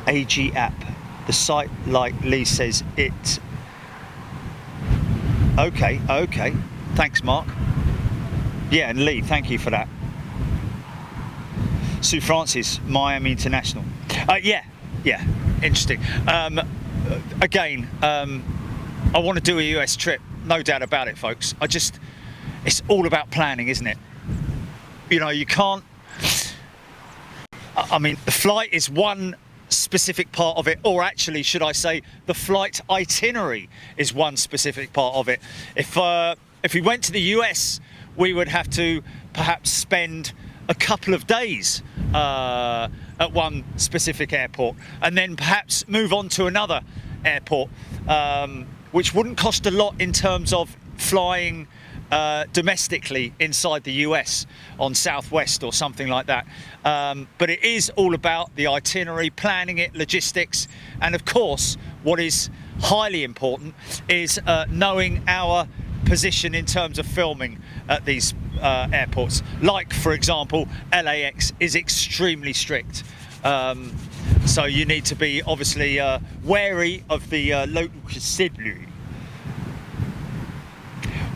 AG app. The site, like Lee says, it... Okay, okay. Thanks, Mark. Yeah, and Lee, thank you for that. Sue Francis, Miami International. Yeah, interesting. Again, I want to do a US trip, no doubt about it, folks. It's all about planning, isn't it? You know, you can't... I mean, the flight is one specific part of it, or actually, should I say, the flight itinerary is one specific part of it. If we went to the US, we would have to perhaps spend a couple of days at one specific airport, and then perhaps move on to another airport, which wouldn't cost a lot in terms of flying domestically inside the US on Southwest or something like that. But it is all about the itinerary, planning it, logistics, and of course, what is highly important is knowing our position in terms of filming at these airports. Like, for example, LAX is extremely strict. So you need to be obviously wary of the local constabulary.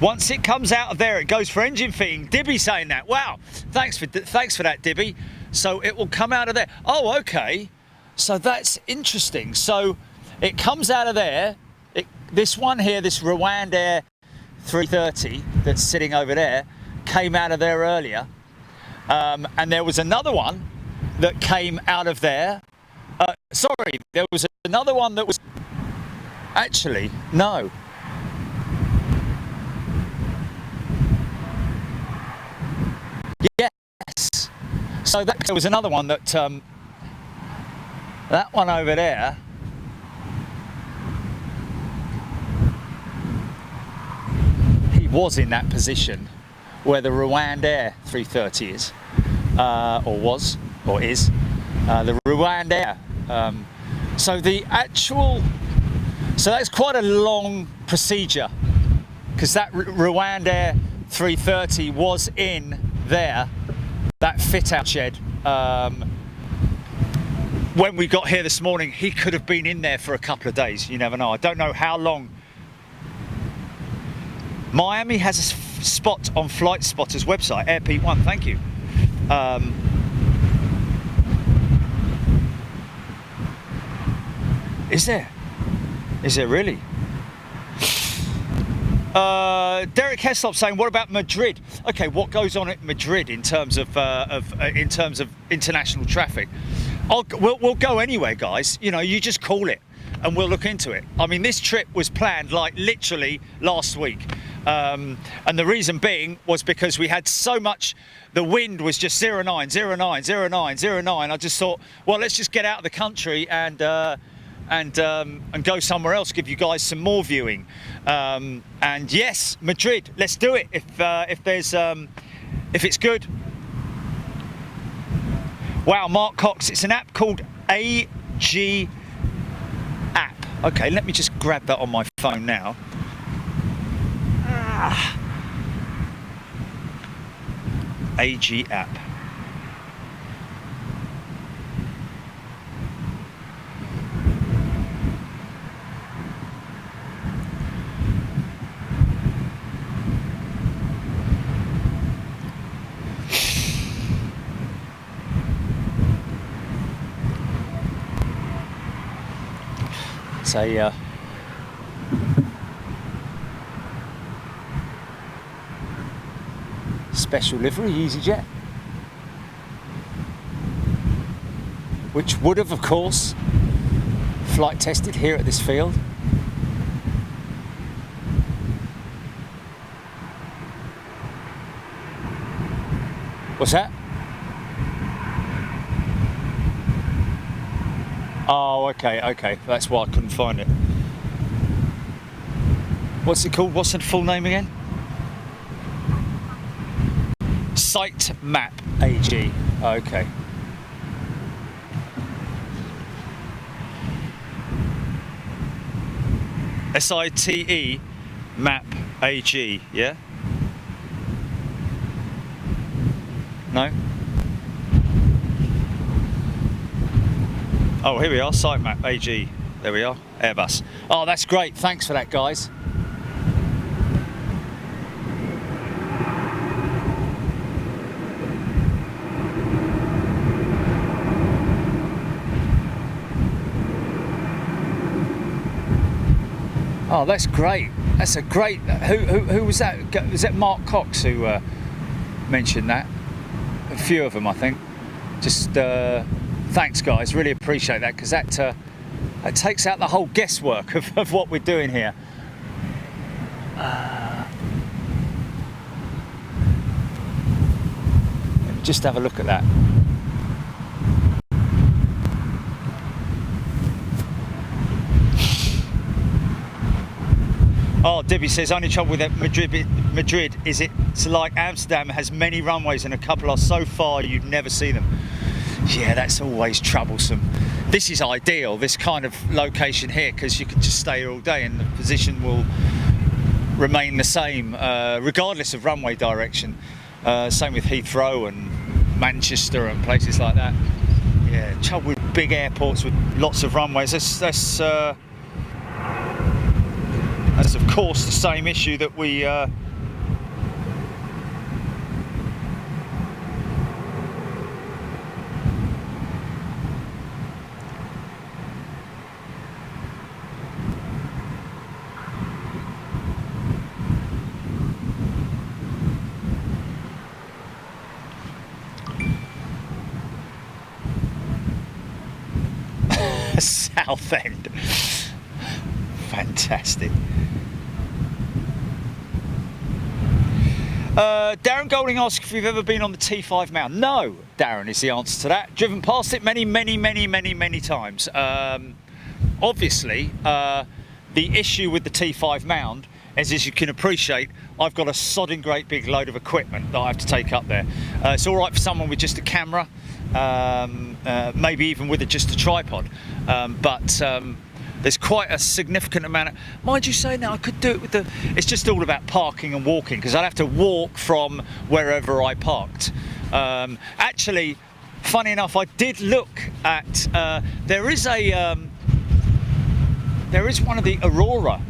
Once it comes out of there, it goes for engine fitting. Dibby saying that. Wow, thanks for that, Dibby. So it will come out of there. Oh, okay. So that's interesting. So it comes out of there. This one here, this Rwandair 330 that's sitting over there, came out of there earlier. And there was another one that came out of there. Sorry, there was another one that was... Actually, no. Yes. So there was another one that that one over there. He was in that position where the Rwandair 330 is, or was, or is, the Rwandair. So the actual, so that's quite a long procedure, because that Rwandair 330 was in there, that fit out shed. When we got here this morning, he could have been in there for a couple of days. You never know. I don't know how long. Miami has a spot on Flight Spotter's website, AirP1. Thank you. Is there? Is there really? Derek Heslop saying, what about Madrid? Okay, what goes on at Madrid in terms of international traffic? We'll go anywhere, guys. You know, you just call it and we'll look into it. I mean, this trip was planned like literally last week, and the reason being was because we had so much. The wind was just 09, 09, 09, 09. I just thought, well, let's just get out of the country and go somewhere else, give you guys some more viewing. And yes, Madrid, let's do it if it's good. Wow, Mark Cox, it's an app called AG app. Okay, let me just grab that on my phone now. AG app. It's a special livery EasyJet, which would have, of course, flight tested here at this field. What's that? Oh, okay. That's why I couldn't find it. What's it called? What's the full name again? Site Map AG. Okay. SITE Map AG, yeah? No? Oh, here we are, Site Map AG. There we are, Airbus. Oh, that's great. Thanks for that, guys. Oh, that's great. That's a great. Who was that? Was that Mark Cox who mentioned that? A few of them, I think. Just thanks, guys. Really appreciate that, because that takes out the whole guesswork of what we're doing here. Just have a look at that. Oh, Debbie says, only trouble with Madrid is it's like Amsterdam has many runways and a couple are so far you'd never see them. Yeah, that's always troublesome. This is ideal, this kind of location here, because you can just stay here all day and the position will remain the same regardless of runway direction. Same with Heathrow and Manchester and places like that. Yeah, trouble with big airports with lots of runways. That's of course the same issue that we Southend. Fantastic. Darren Golding asks if you've ever been on the T5 Mound. No, Darren, is the answer to that. Driven past it many times. Obviously, the issue with the T5 Mound is, as you can appreciate, I've got a sodding great big load of equipment that I have to take up there. It's all right for someone with just a camera, maybe even with just a tripod, but there's quite a significant amount of, mind you saying that I could do it with the, it's just all about parking and walking, because I'd have to walk from wherever I parked. Actually, funny enough, I did look at, there is one of the Aurora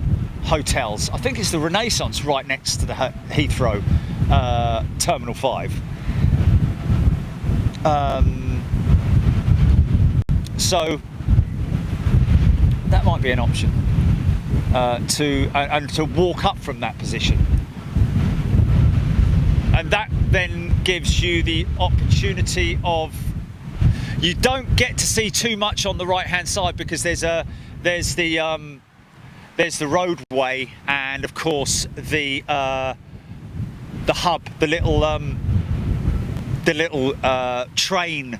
hotels, I think it's the Renaissance, right next to the Heathrow Terminal 5. So that might be an option, to walk up from that position, and that then gives you the opportunity of, you don't get to see too much on the right hand side, because there's the roadway, and of course the hub, the little train,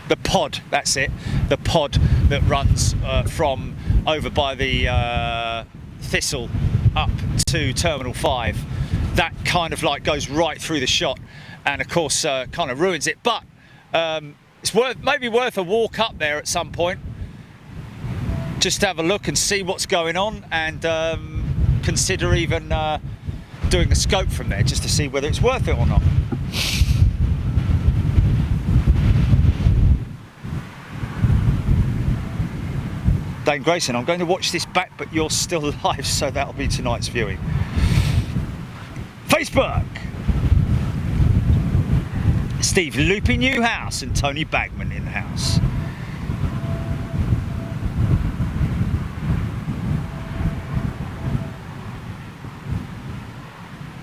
the pod, that's it, the pod that runs from over by the Thistle up to Terminal 5. That kind of like goes right through the shot, and of course kind of ruins it, but it's maybe worth a walk up there at some point, just to have a look and see what's going on, and consider even doing a scope from there, just to see whether it's worth it or not. Dane Grayson, I'm going to watch this back, but you're still live, so that'll be tonight's viewing. Facebook! Steve Loopy Newhouse and Tony Bagman in the house.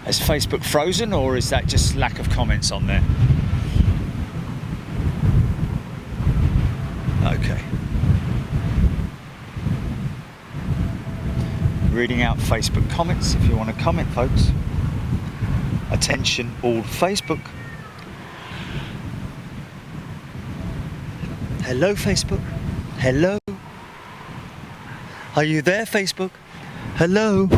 Is Facebook frozen, or is that just lack of comments on there? Okay. Reading out Facebook comments if you want to comment, folks. Attention all Facebook. Hello Facebook. Hello. Are you there Facebook? Hello.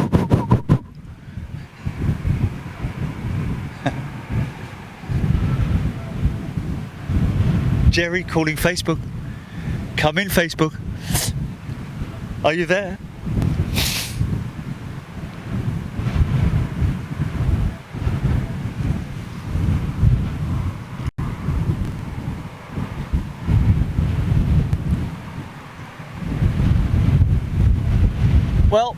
Jerry calling Facebook. Come in, Facebook. Are you there? Well,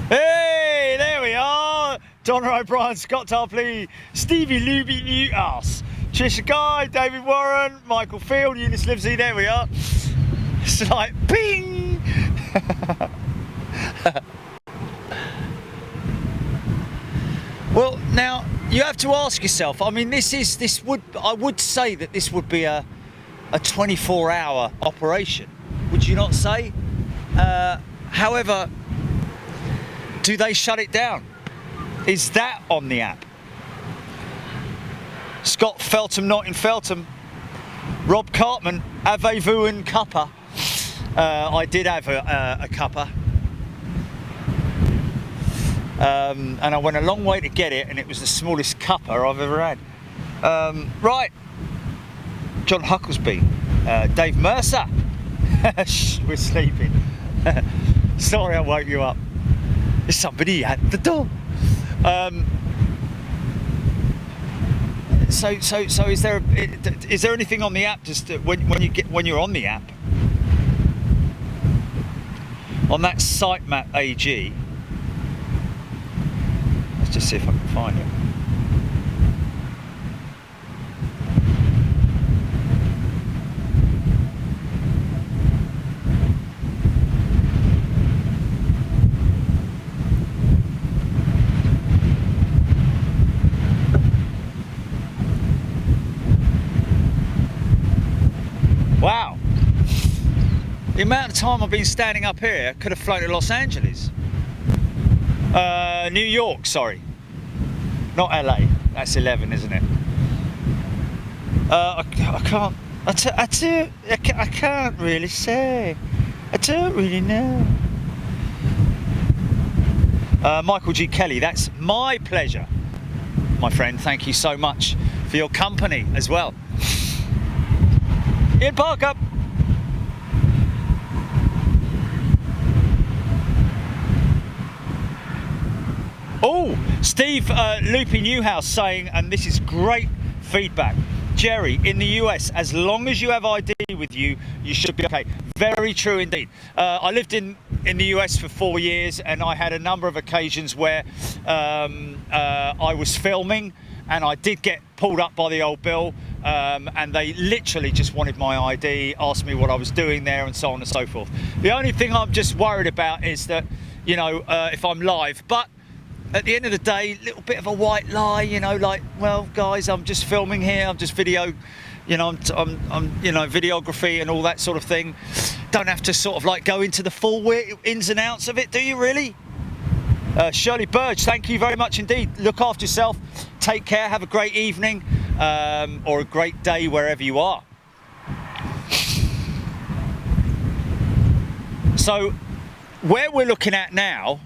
hey, there we are. Donna O'Brien, Scott Tarpley, Stevie Luby Newhouse, Trisha Guy, David Warren, Michael Field, Eunice Livesey, there we are. It's like ping. Well, now you have to ask yourself. I mean, I would say that this would be a 24-hour operation. Would you not say? However, do they shut it down? Is that on the app? Scott Feltham, not in Feltham. Rob Cartman, avez-vous un cuppa? I did have a cuppa. And I went a long way to get it, and it was the smallest cuppa I've ever had. Right, John Hucklesby, Dave Mercer. Shh, we're sleeping. Sorry I woke you up. There's somebody at the door. So is there anything on the app just when you're on the app on that sitemap AG? Let's just see if I can find it. Wow, the amount of time I've been standing up here could have flown to Los Angeles. New York, sorry, not LA. That's 11, isn't it? I can't. I can't really say. I don't really know. Michael G. Kelly, that's my pleasure, my friend. Thank you so much for your company as well. Ian Parker. Oh, Steve Loopy Newhouse saying, and this is great feedback, Jerry, in the US, as long as you have ID with you, you should be okay. Very true indeed. I lived in the US for 4 years, and I had a number of occasions where I was filming and I did get pulled up by the old bill, and they literally just wanted my ID, asked me what I was doing there, and so on and so forth. The only thing I'm just worried about is that, you know, if I'm live, but at the end of the day, little bit of a white lie, you know, like, well, guys, I'm just filming here, I'm just video, you know, I'm you know, videography and all that sort of thing. Don't have to sort of like go into the full ins and outs of it, do you really? Shirley Burge, thank you very much indeed. Look after yourself, take care, have a great evening, or a great day wherever you are. So where we're looking at now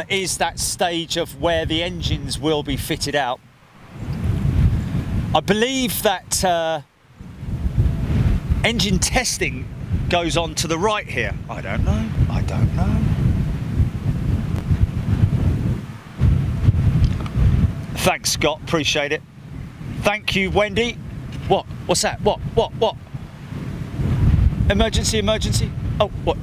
is that stage of where the engines will be fitted out. I believe that engine testing goes on to the right here. I don't know. Thanks, Scott, appreciate it. Thank you, Wendy. What? What's that? What? Emergency. Oh, what?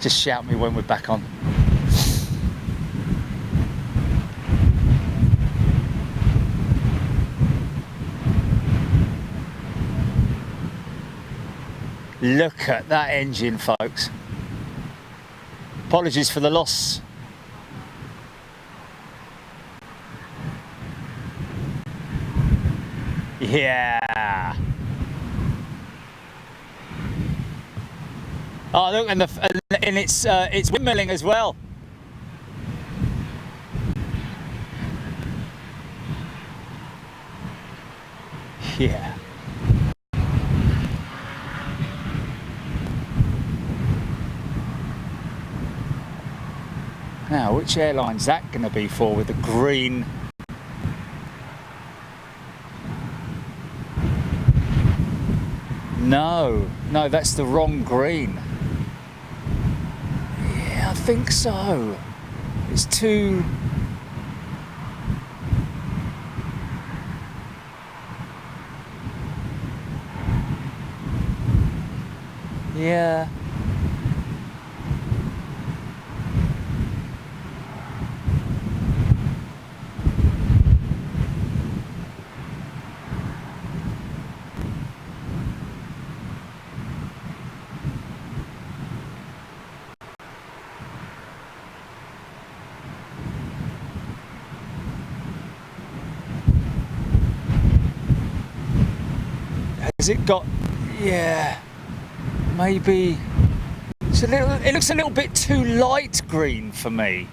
Just shout me when we're back on. Look at that engine, folks. Apologies for the loss. Yeah. Oh, look, and it's windmilling as well. Yeah. Now, which airline's that going to be for with the green? No, that's the wrong green. Yeah, I think so. It's too... Yeah. Has it got... Yeah. Maybe... It looks a little bit too light green for me.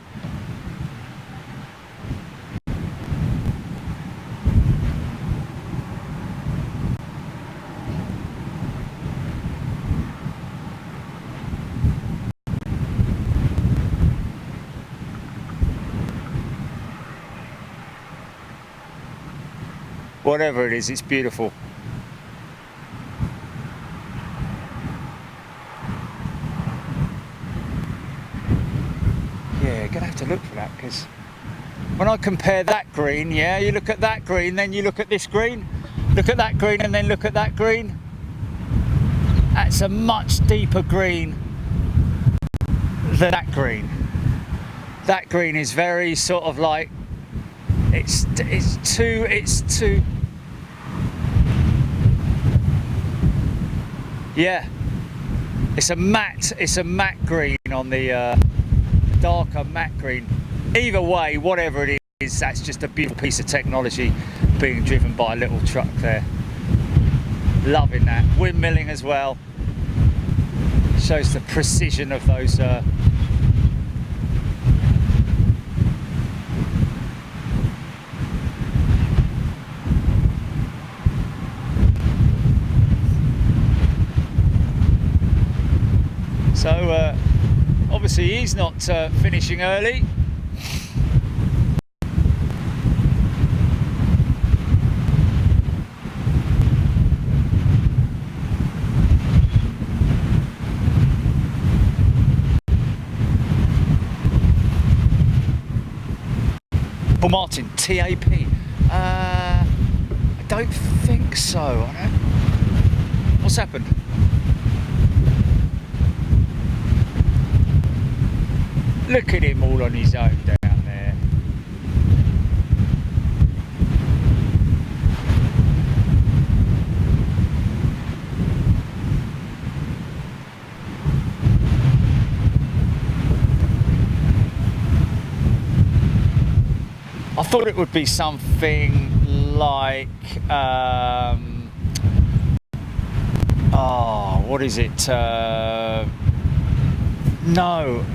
Whatever it is, it's beautiful. Yeah, gonna have to look for that, because when I compare that green, yeah, you look at that green, then you look at this green, look at that green, and then look at that green. That's a much deeper green than that green. That green is very sort of like, it's too. Yeah, it's a matte green on the darker matte green. Either way, whatever it is, that's just a beautiful piece of technology being driven by a little truck there. Loving that. Windmilling as well. Shows the precision of those So obviously he's not finishing early. Paul Martin, TAP. I don't think so. What's happened? Look at him all on his own down there. I thought it would be something like, oh, what is it? No.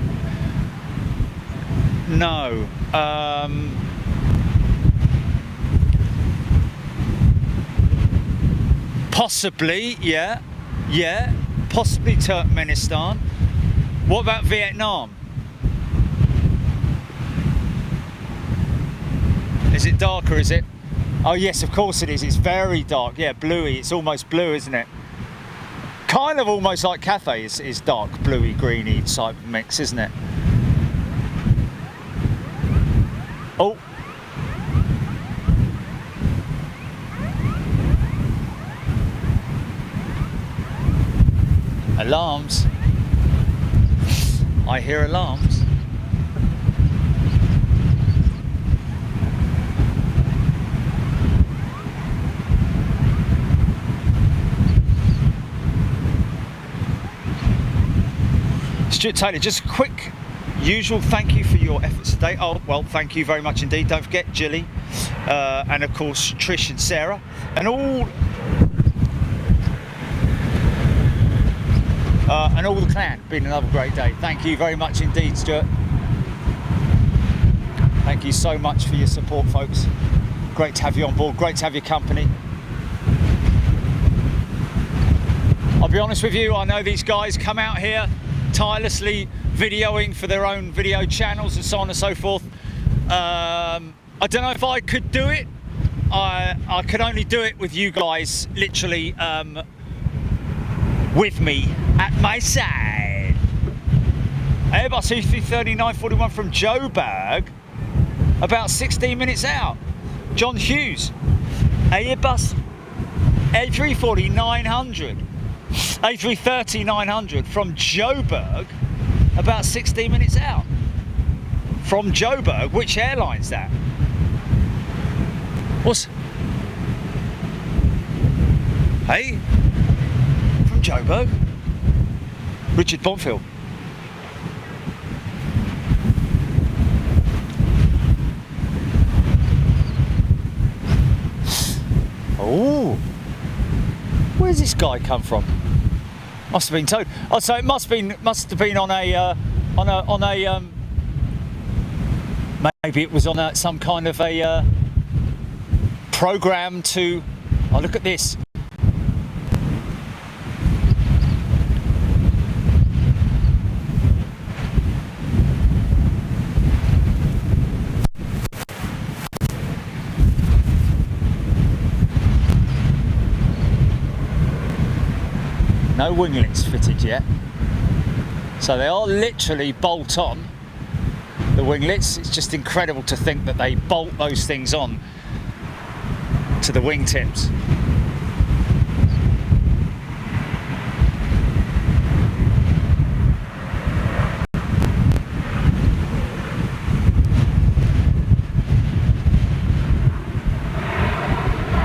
Possibly, yeah, possibly Turkmenistan. What about Vietnam? Is it darker, is it? Oh yes, of course it is. It's very dark, yeah, bluey. It's almost blue, isn't it? Kind of almost like Cathay is dark, bluey, greeny type mix, isn't it? Oh. Alarms. I hear alarms. Stuart Taylor, just a quick, usual thank you for your efforts today. Oh, well, thank you very much indeed. Don't forget Jilly, and of course Trish and Sarah, and all the clan. Been another great day. Thank you very much indeed, Stuart. Thank you so much for your support, folks. Great to have you on board. Great to have your company. I'll be honest with you, I know these guys come out here tirelessly videoing for their own video channels and so on and so forth. I don't know if I could do it. I could only do it with you guys literally with me at my side. Airbus A330-941 from Joburg, about 16 minutes out. John Hughes, Airbus A340-900. A330-900 from Joburg, about 16 minutes out. From Joburg, which airline's that? What's... Hey? From Joburg? Richard Bonfield. Oh, where's this guy come from? Must have been towed. Oh, so it must have been on a maybe it was on some kind of a program to. Oh, look at this. No winglets fitted yet, so they are literally bolt on, the winglets. It's just incredible to think that they bolt those things on to the wingtips.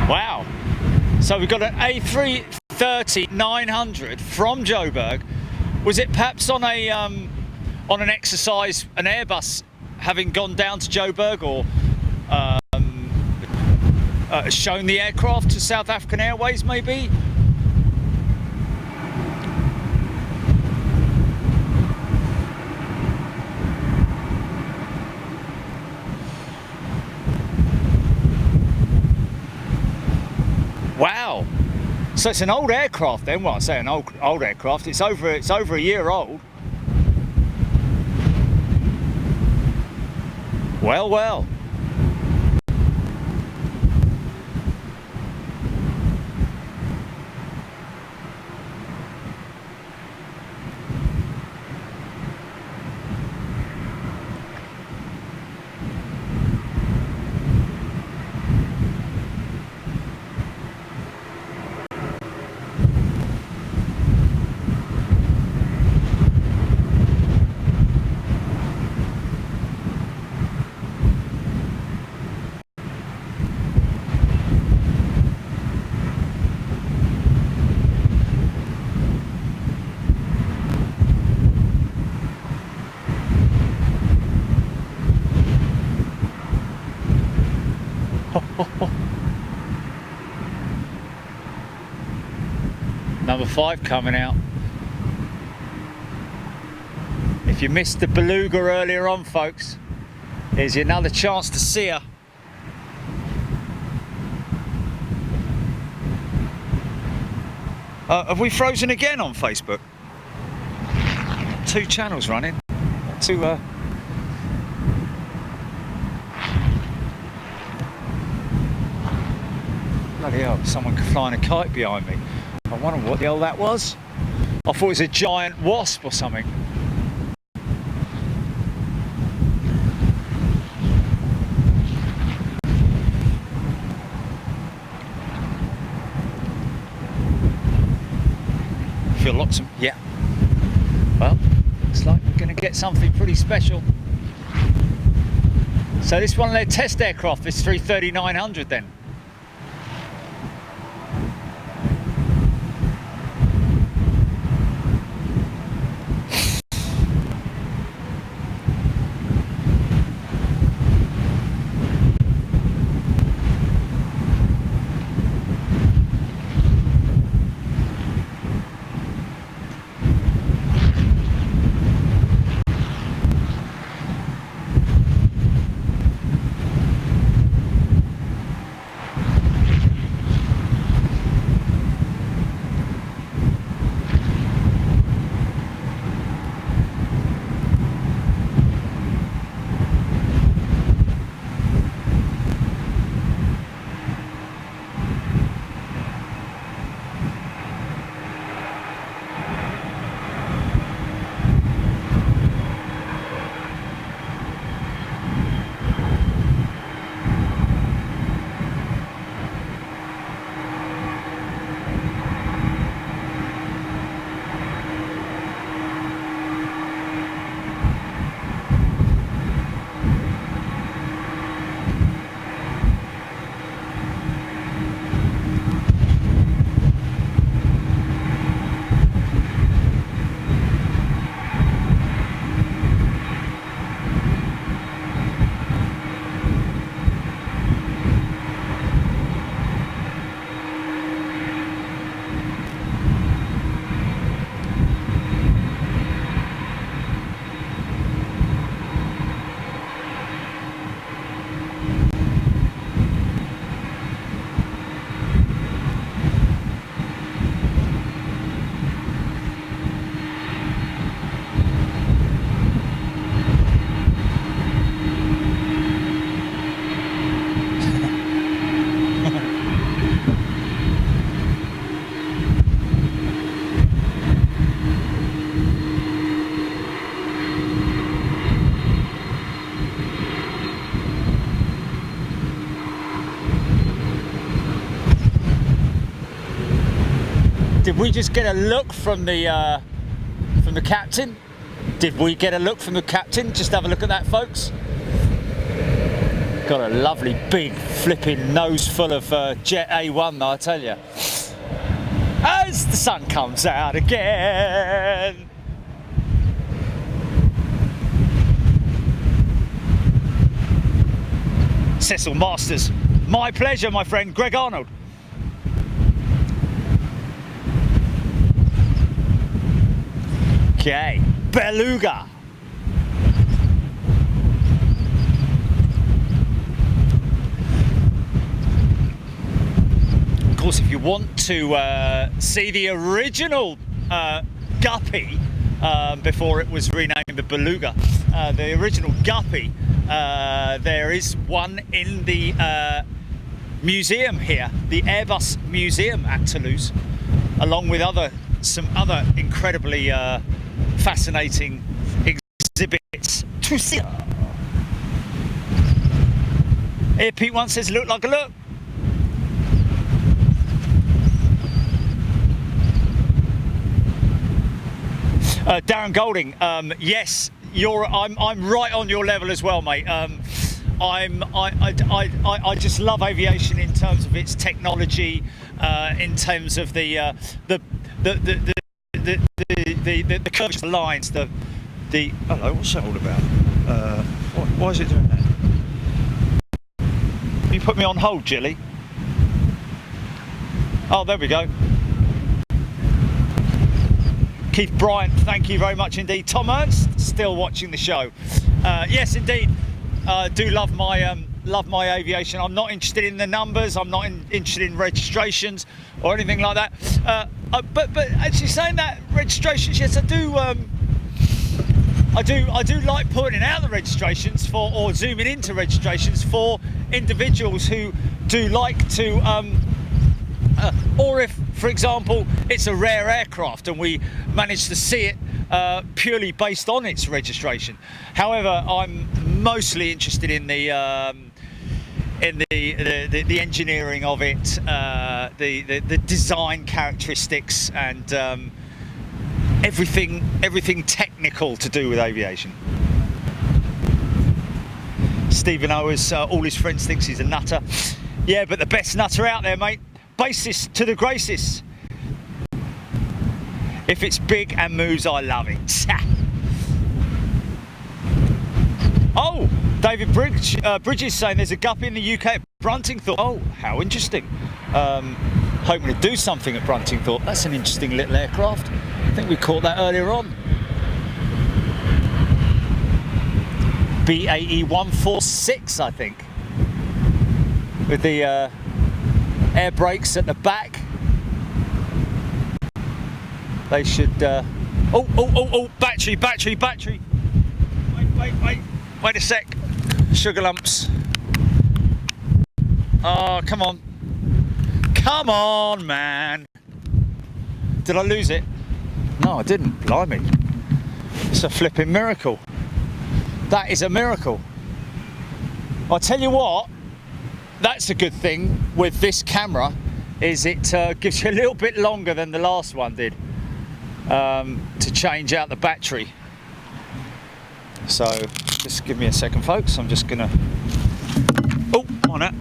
Wow, so we've got an A330-900 from Joburg. Was it perhaps on an exercise, an Airbus having gone down to Joburg, or shown the aircraft to South African Airways maybe? Wow. So it's an old aircraft then. Well, I say an old aircraft. It's over a year old. Well, well. Number 5 coming out. If you missed the beluga earlier on, folks, here's another chance to see her. Have we frozen again on Facebook? 2 channels running. 2 bloody hell, someone flying a kite behind me. I wonder what the hell that was. I thought it was a giant wasp or something. Feel lots of, yeah. Well, looks like we're gonna get something pretty special. So this one of their test aircraft, this 330-900 then. Did we just get a look from the captain? Did we get a look from the captain? Just have a look at that, folks. Got a lovely big flipping nose full of Jet A1 though, I tell you. As the sun comes out again. Cecil Masters. My pleasure, my friend Greg Arnold. Okay, Beluga. Of course, if you want to see the original Guppy before it was renamed the Beluga, the original Guppy, there is one in the museum here, the Airbus Museum at Toulouse, along with some other incredibly fascinating exhibits to see. Here Pete once says, look like a look. Darren Golding, yes, I'm right on your level as well, mate. I just love aviation in terms of its technology, in terms of the curves of the lines, the hello, what's that all about? Why is it doing that? You put me on hold, Jilly. Oh, there we go. Keith Bryant, thank you very much indeed. Tom Ernst, still watching the show. Yes, indeed. Do love my aviation. I'm not interested in the numbers. I'm not interested in registrations or anything like that. But actually, saying that, registrations, yes, I do like putting out the registrations for, or zooming into registrations for individuals who do like to, or if, for example, it's a rare aircraft and we manage to see it purely based on its registration. However, I'm mostly interested in the engineering of it, the design characteristics, and everything technical to do with aviation. Stephen Owers, all his friends thinks he's a nutter. Yeah, but the best nutter out there, mate. Basis to the graces. If it's big and moves, I love it. Oh, David Bridges saying there's a guppy in the UK at Bruntingthorpe. Oh, how interesting. Hoping to do something at Bruntingthorpe. That's an interesting little aircraft. I think we caught that earlier on. BAE 146, I think. With the air brakes at the back. They should... Oh, battery. Wait a sec. Sugar lumps. Oh, come on. Come on, man. Did I lose it? No, I didn't. Blimey. It's a flipping miracle. That is a miracle. I'll tell you what, that's a good thing with this camera, is it gives you a little bit longer than the last one did to change out the battery. So just give me a second, folks. I'm just gonna... Oh, on it.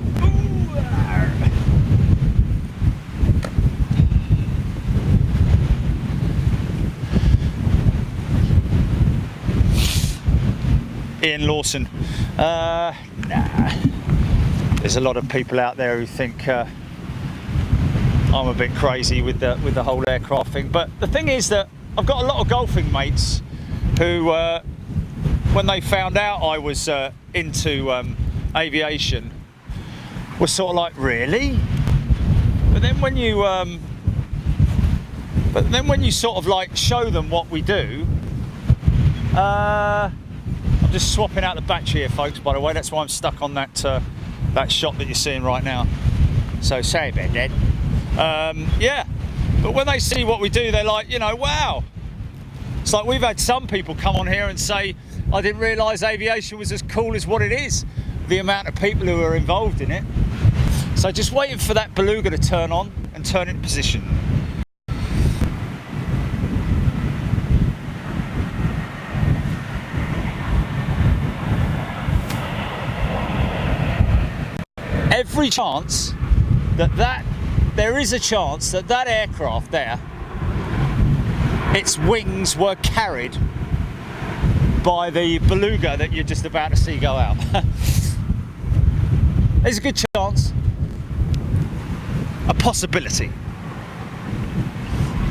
Ian Lawson. Nah. There's a lot of people out there who think I'm a bit crazy with the whole aircraft thing. But the thing is that I've got a lot of golfing mates who, when they found out I was into aviation, were sort of like, really? But then when you sort of like show them what we do, I'm just swapping out the battery here, folks, by the way. That's why I'm stuck on that that shot that you're seeing right now. So sorry about that. Yeah, but when they see what we do, they're like, you know, wow. It's like we've had some people come on here and say, I didn't realise aviation was as cool as what it is. The amount of people who are involved in it. So just waiting for that beluga to turn on and turn into position. Every chance there is a chance that aircraft there, its wings were carried by the beluga that you're just about to see go out. There's a good chance, a possibility.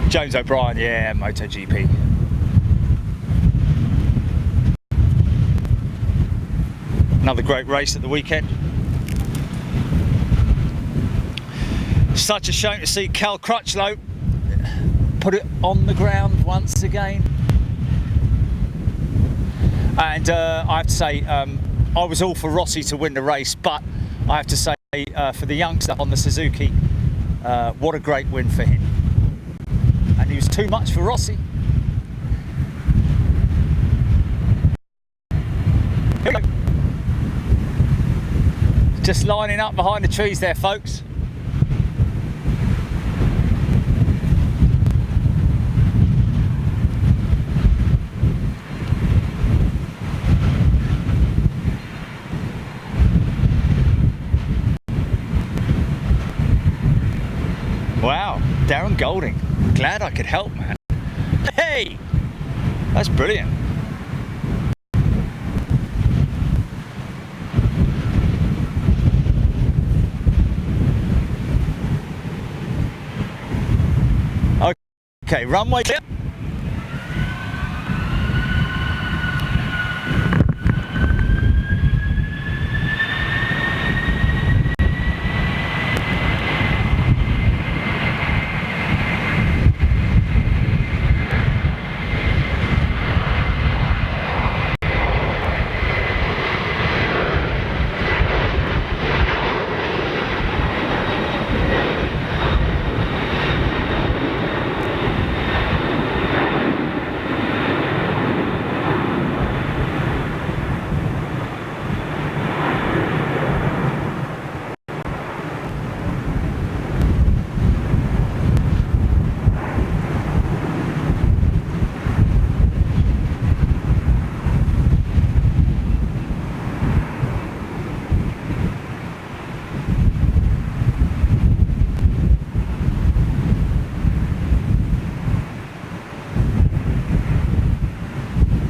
James O'Brien, yeah, MotoGP. Another great race at the weekend. Such a shame to see Cal Crutchlow put it on the ground once again. And I have to say, I was all for Rossi to win the race, but I have to say, for the youngster on the Suzuki, what a great win for him. And he was too much for Rossi. Here we go. Just lining up behind the trees there, folks. Wow, Darren Golding. Glad I could help, man. Hey! That's brilliant. Okay, runway clear.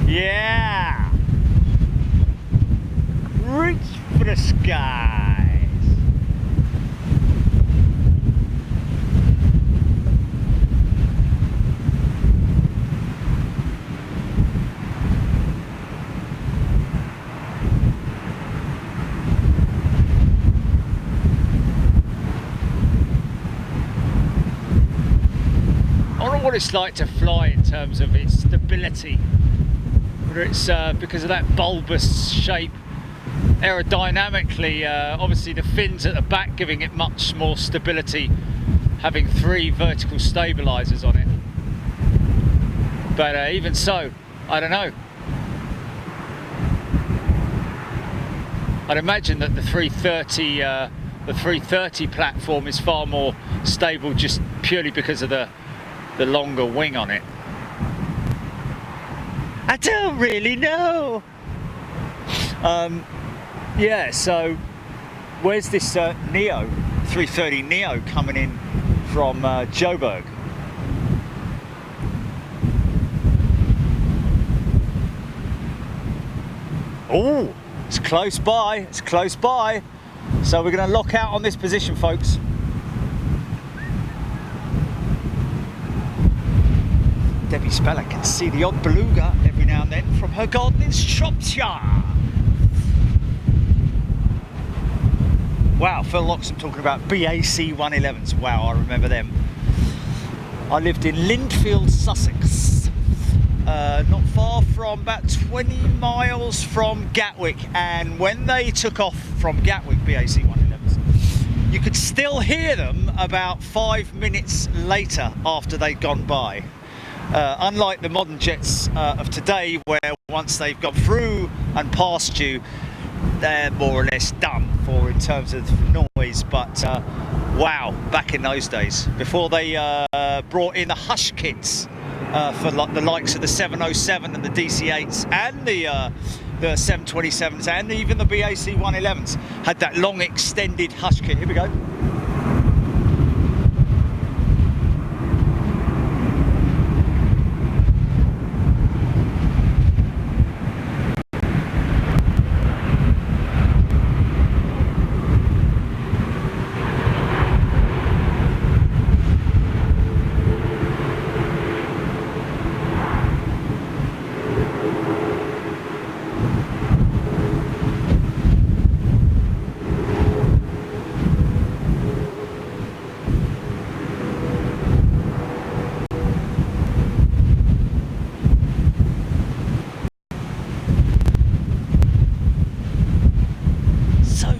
Yeah! Reach for the skies! I don't know what it's like to fly in terms of its stability, whether it's because of that bulbous shape. Aerodynamically, obviously the fins at the back giving it much more stability, having 3 vertical stabilizers on it. But even so, I don't know. I'd imagine that the 330 platform is far more stable just purely because of the longer wing on it. I don't really know. Yeah, so where's this Neo, 330 Neo coming in from Joburg? Oh, it's close by, it's close by. So we're going to lock out on this position, folks. Debbie Speller can see the odd beluga every now and then from her garden in Shropshire. Wow, Phil Loxham talking about BAC 111s. Wow, I remember them. I lived in Lindfield, Sussex, not far from, about 20 miles from Gatwick, and when they took off from Gatwick, BAC 111s, you could still hear them about 5 minutes later after they'd gone by. Unlike the modern jets of today, where once they've gone through and past you, they're more or less done for in terms of noise. But wow, back in those days, before they brought in the hush kits for the likes of the 707 and the DC-8s and the 727s and even the BAC 111s, had that long extended hush kit. Here we go.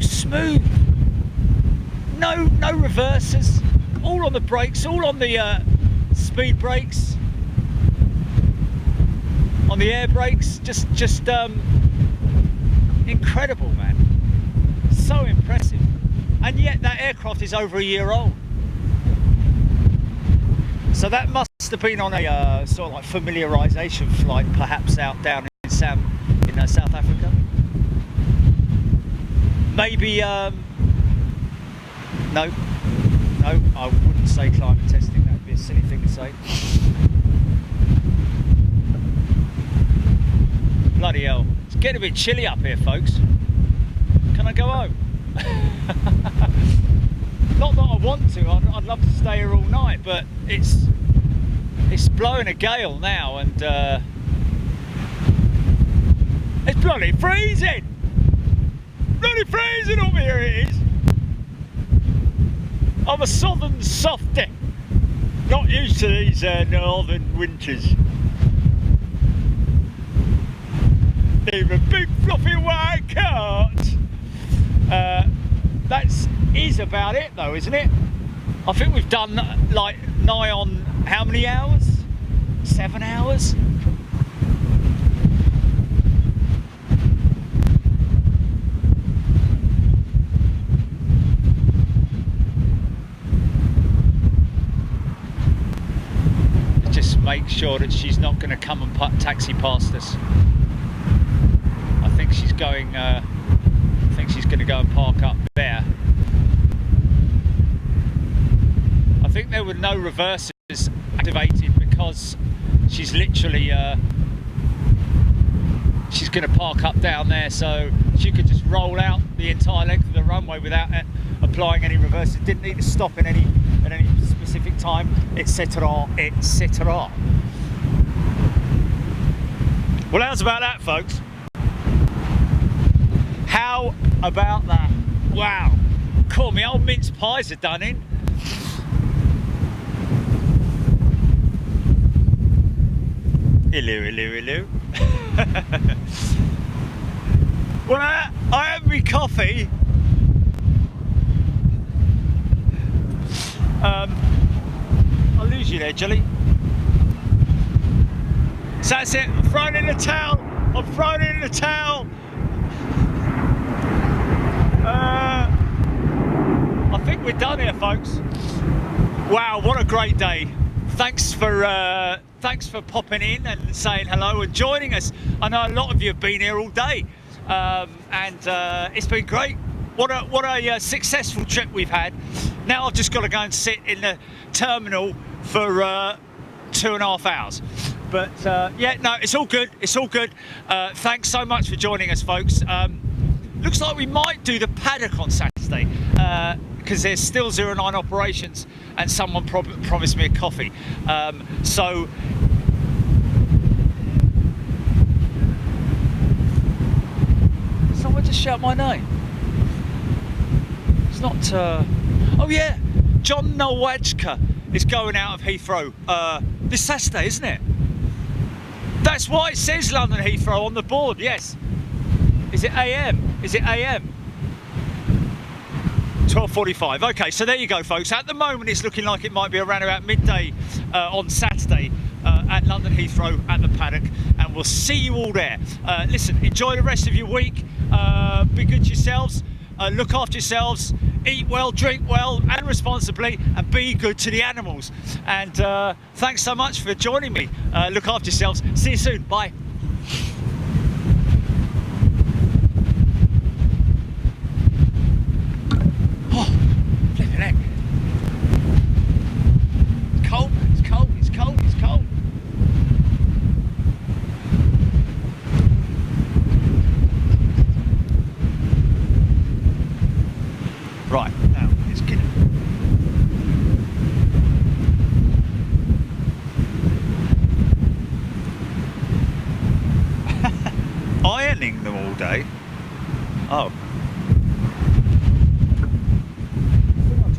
Smooth, no reversers, all on the brakes, all on the speed brakes, on the air brakes, just incredible, man, so impressive. And yet that aircraft is over a year old, so that must have been on a sort of like familiarization flight, perhaps out down in South Africa. Maybe, no, I wouldn't say climate testing, that would be a silly thing to say. Bloody hell, it's getting a bit chilly up here, folks. Can I go home? Not that I want to, I'd love to stay here all night, but it's blowing a gale now, and it's bloody freezing! Bloody freezing up here it is. I'm a southern softy, not used to these northern winters. Leave a big fluffy white coat. That is about it though, isn't it? I think we've done like nigh on how many hours? 7 hours? Make sure that she's not going to come and taxi past us. I think she's going. I think she's going to go and park up there. I think there were no reversers activated because she's literally going to park up down there so she could just roll out the entire length of the runway without applying any reverses. Didn't need to stop at any specific time, etc, etc. Well, how's about that, folks? How about that? Wow, cool. My old mince pies are done in. Hello, hello, hello. Well, I had my coffee. I'll lose you there, Jelly. So that's it. I'm throwing in the towel. I'm throwing in the towel. I think we're done here, folks. Wow, what a great day. Thanks for popping in and saying hello and joining us. I know a lot of you have been here all day, and it's been great. What a successful trip we've had. Now I've just got to go and sit in the terminal for 2.5 hours. But yeah, no, it's all good. It's all good. Thanks so much for joining us, folks. Looks like we might do the paddock on Saturday because there's still 09 operations, and someone promised me a coffee. So someone just shout my name. It's not. Oh yeah, John Nowajka is going out of Heathrow this Saturday, isn't it? That's why it says London Heathrow on the board. Yes. Is it AM? Is it AM? 12:45. Okay, so there you go, folks. At the moment, it's looking like it might be around about midday on Saturday at London Heathrow at the paddock, and we'll see you all there. Listen, enjoy the rest of your week. Be good to yourselves. Look after yourselves. Eat well, drink well, and responsibly, and be good to the animals. And thanks so much for joining me. Look after yourselves. See you soon. Bye. Flipping heck. It's cold, it's cold, it's cold, it's cold. Right, now let's get it. Ironing them all day. Oh.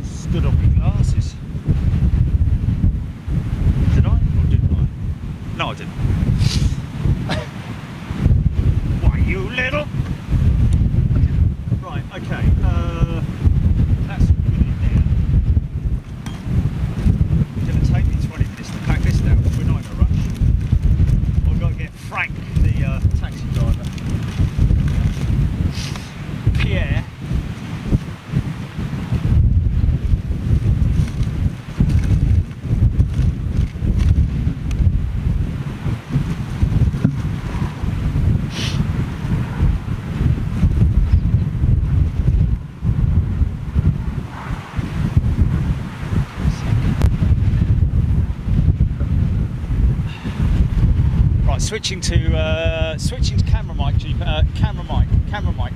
Stood on my glasses. Did I? Or didn't I? No, I didn't. Why, you little? Right, okay. That's good in there. It's going to take me 20 minutes to pack this down. We're not in a rush. I've got to get Frank, the taxi driver. Pierre. Switching to camera mic, camera mic.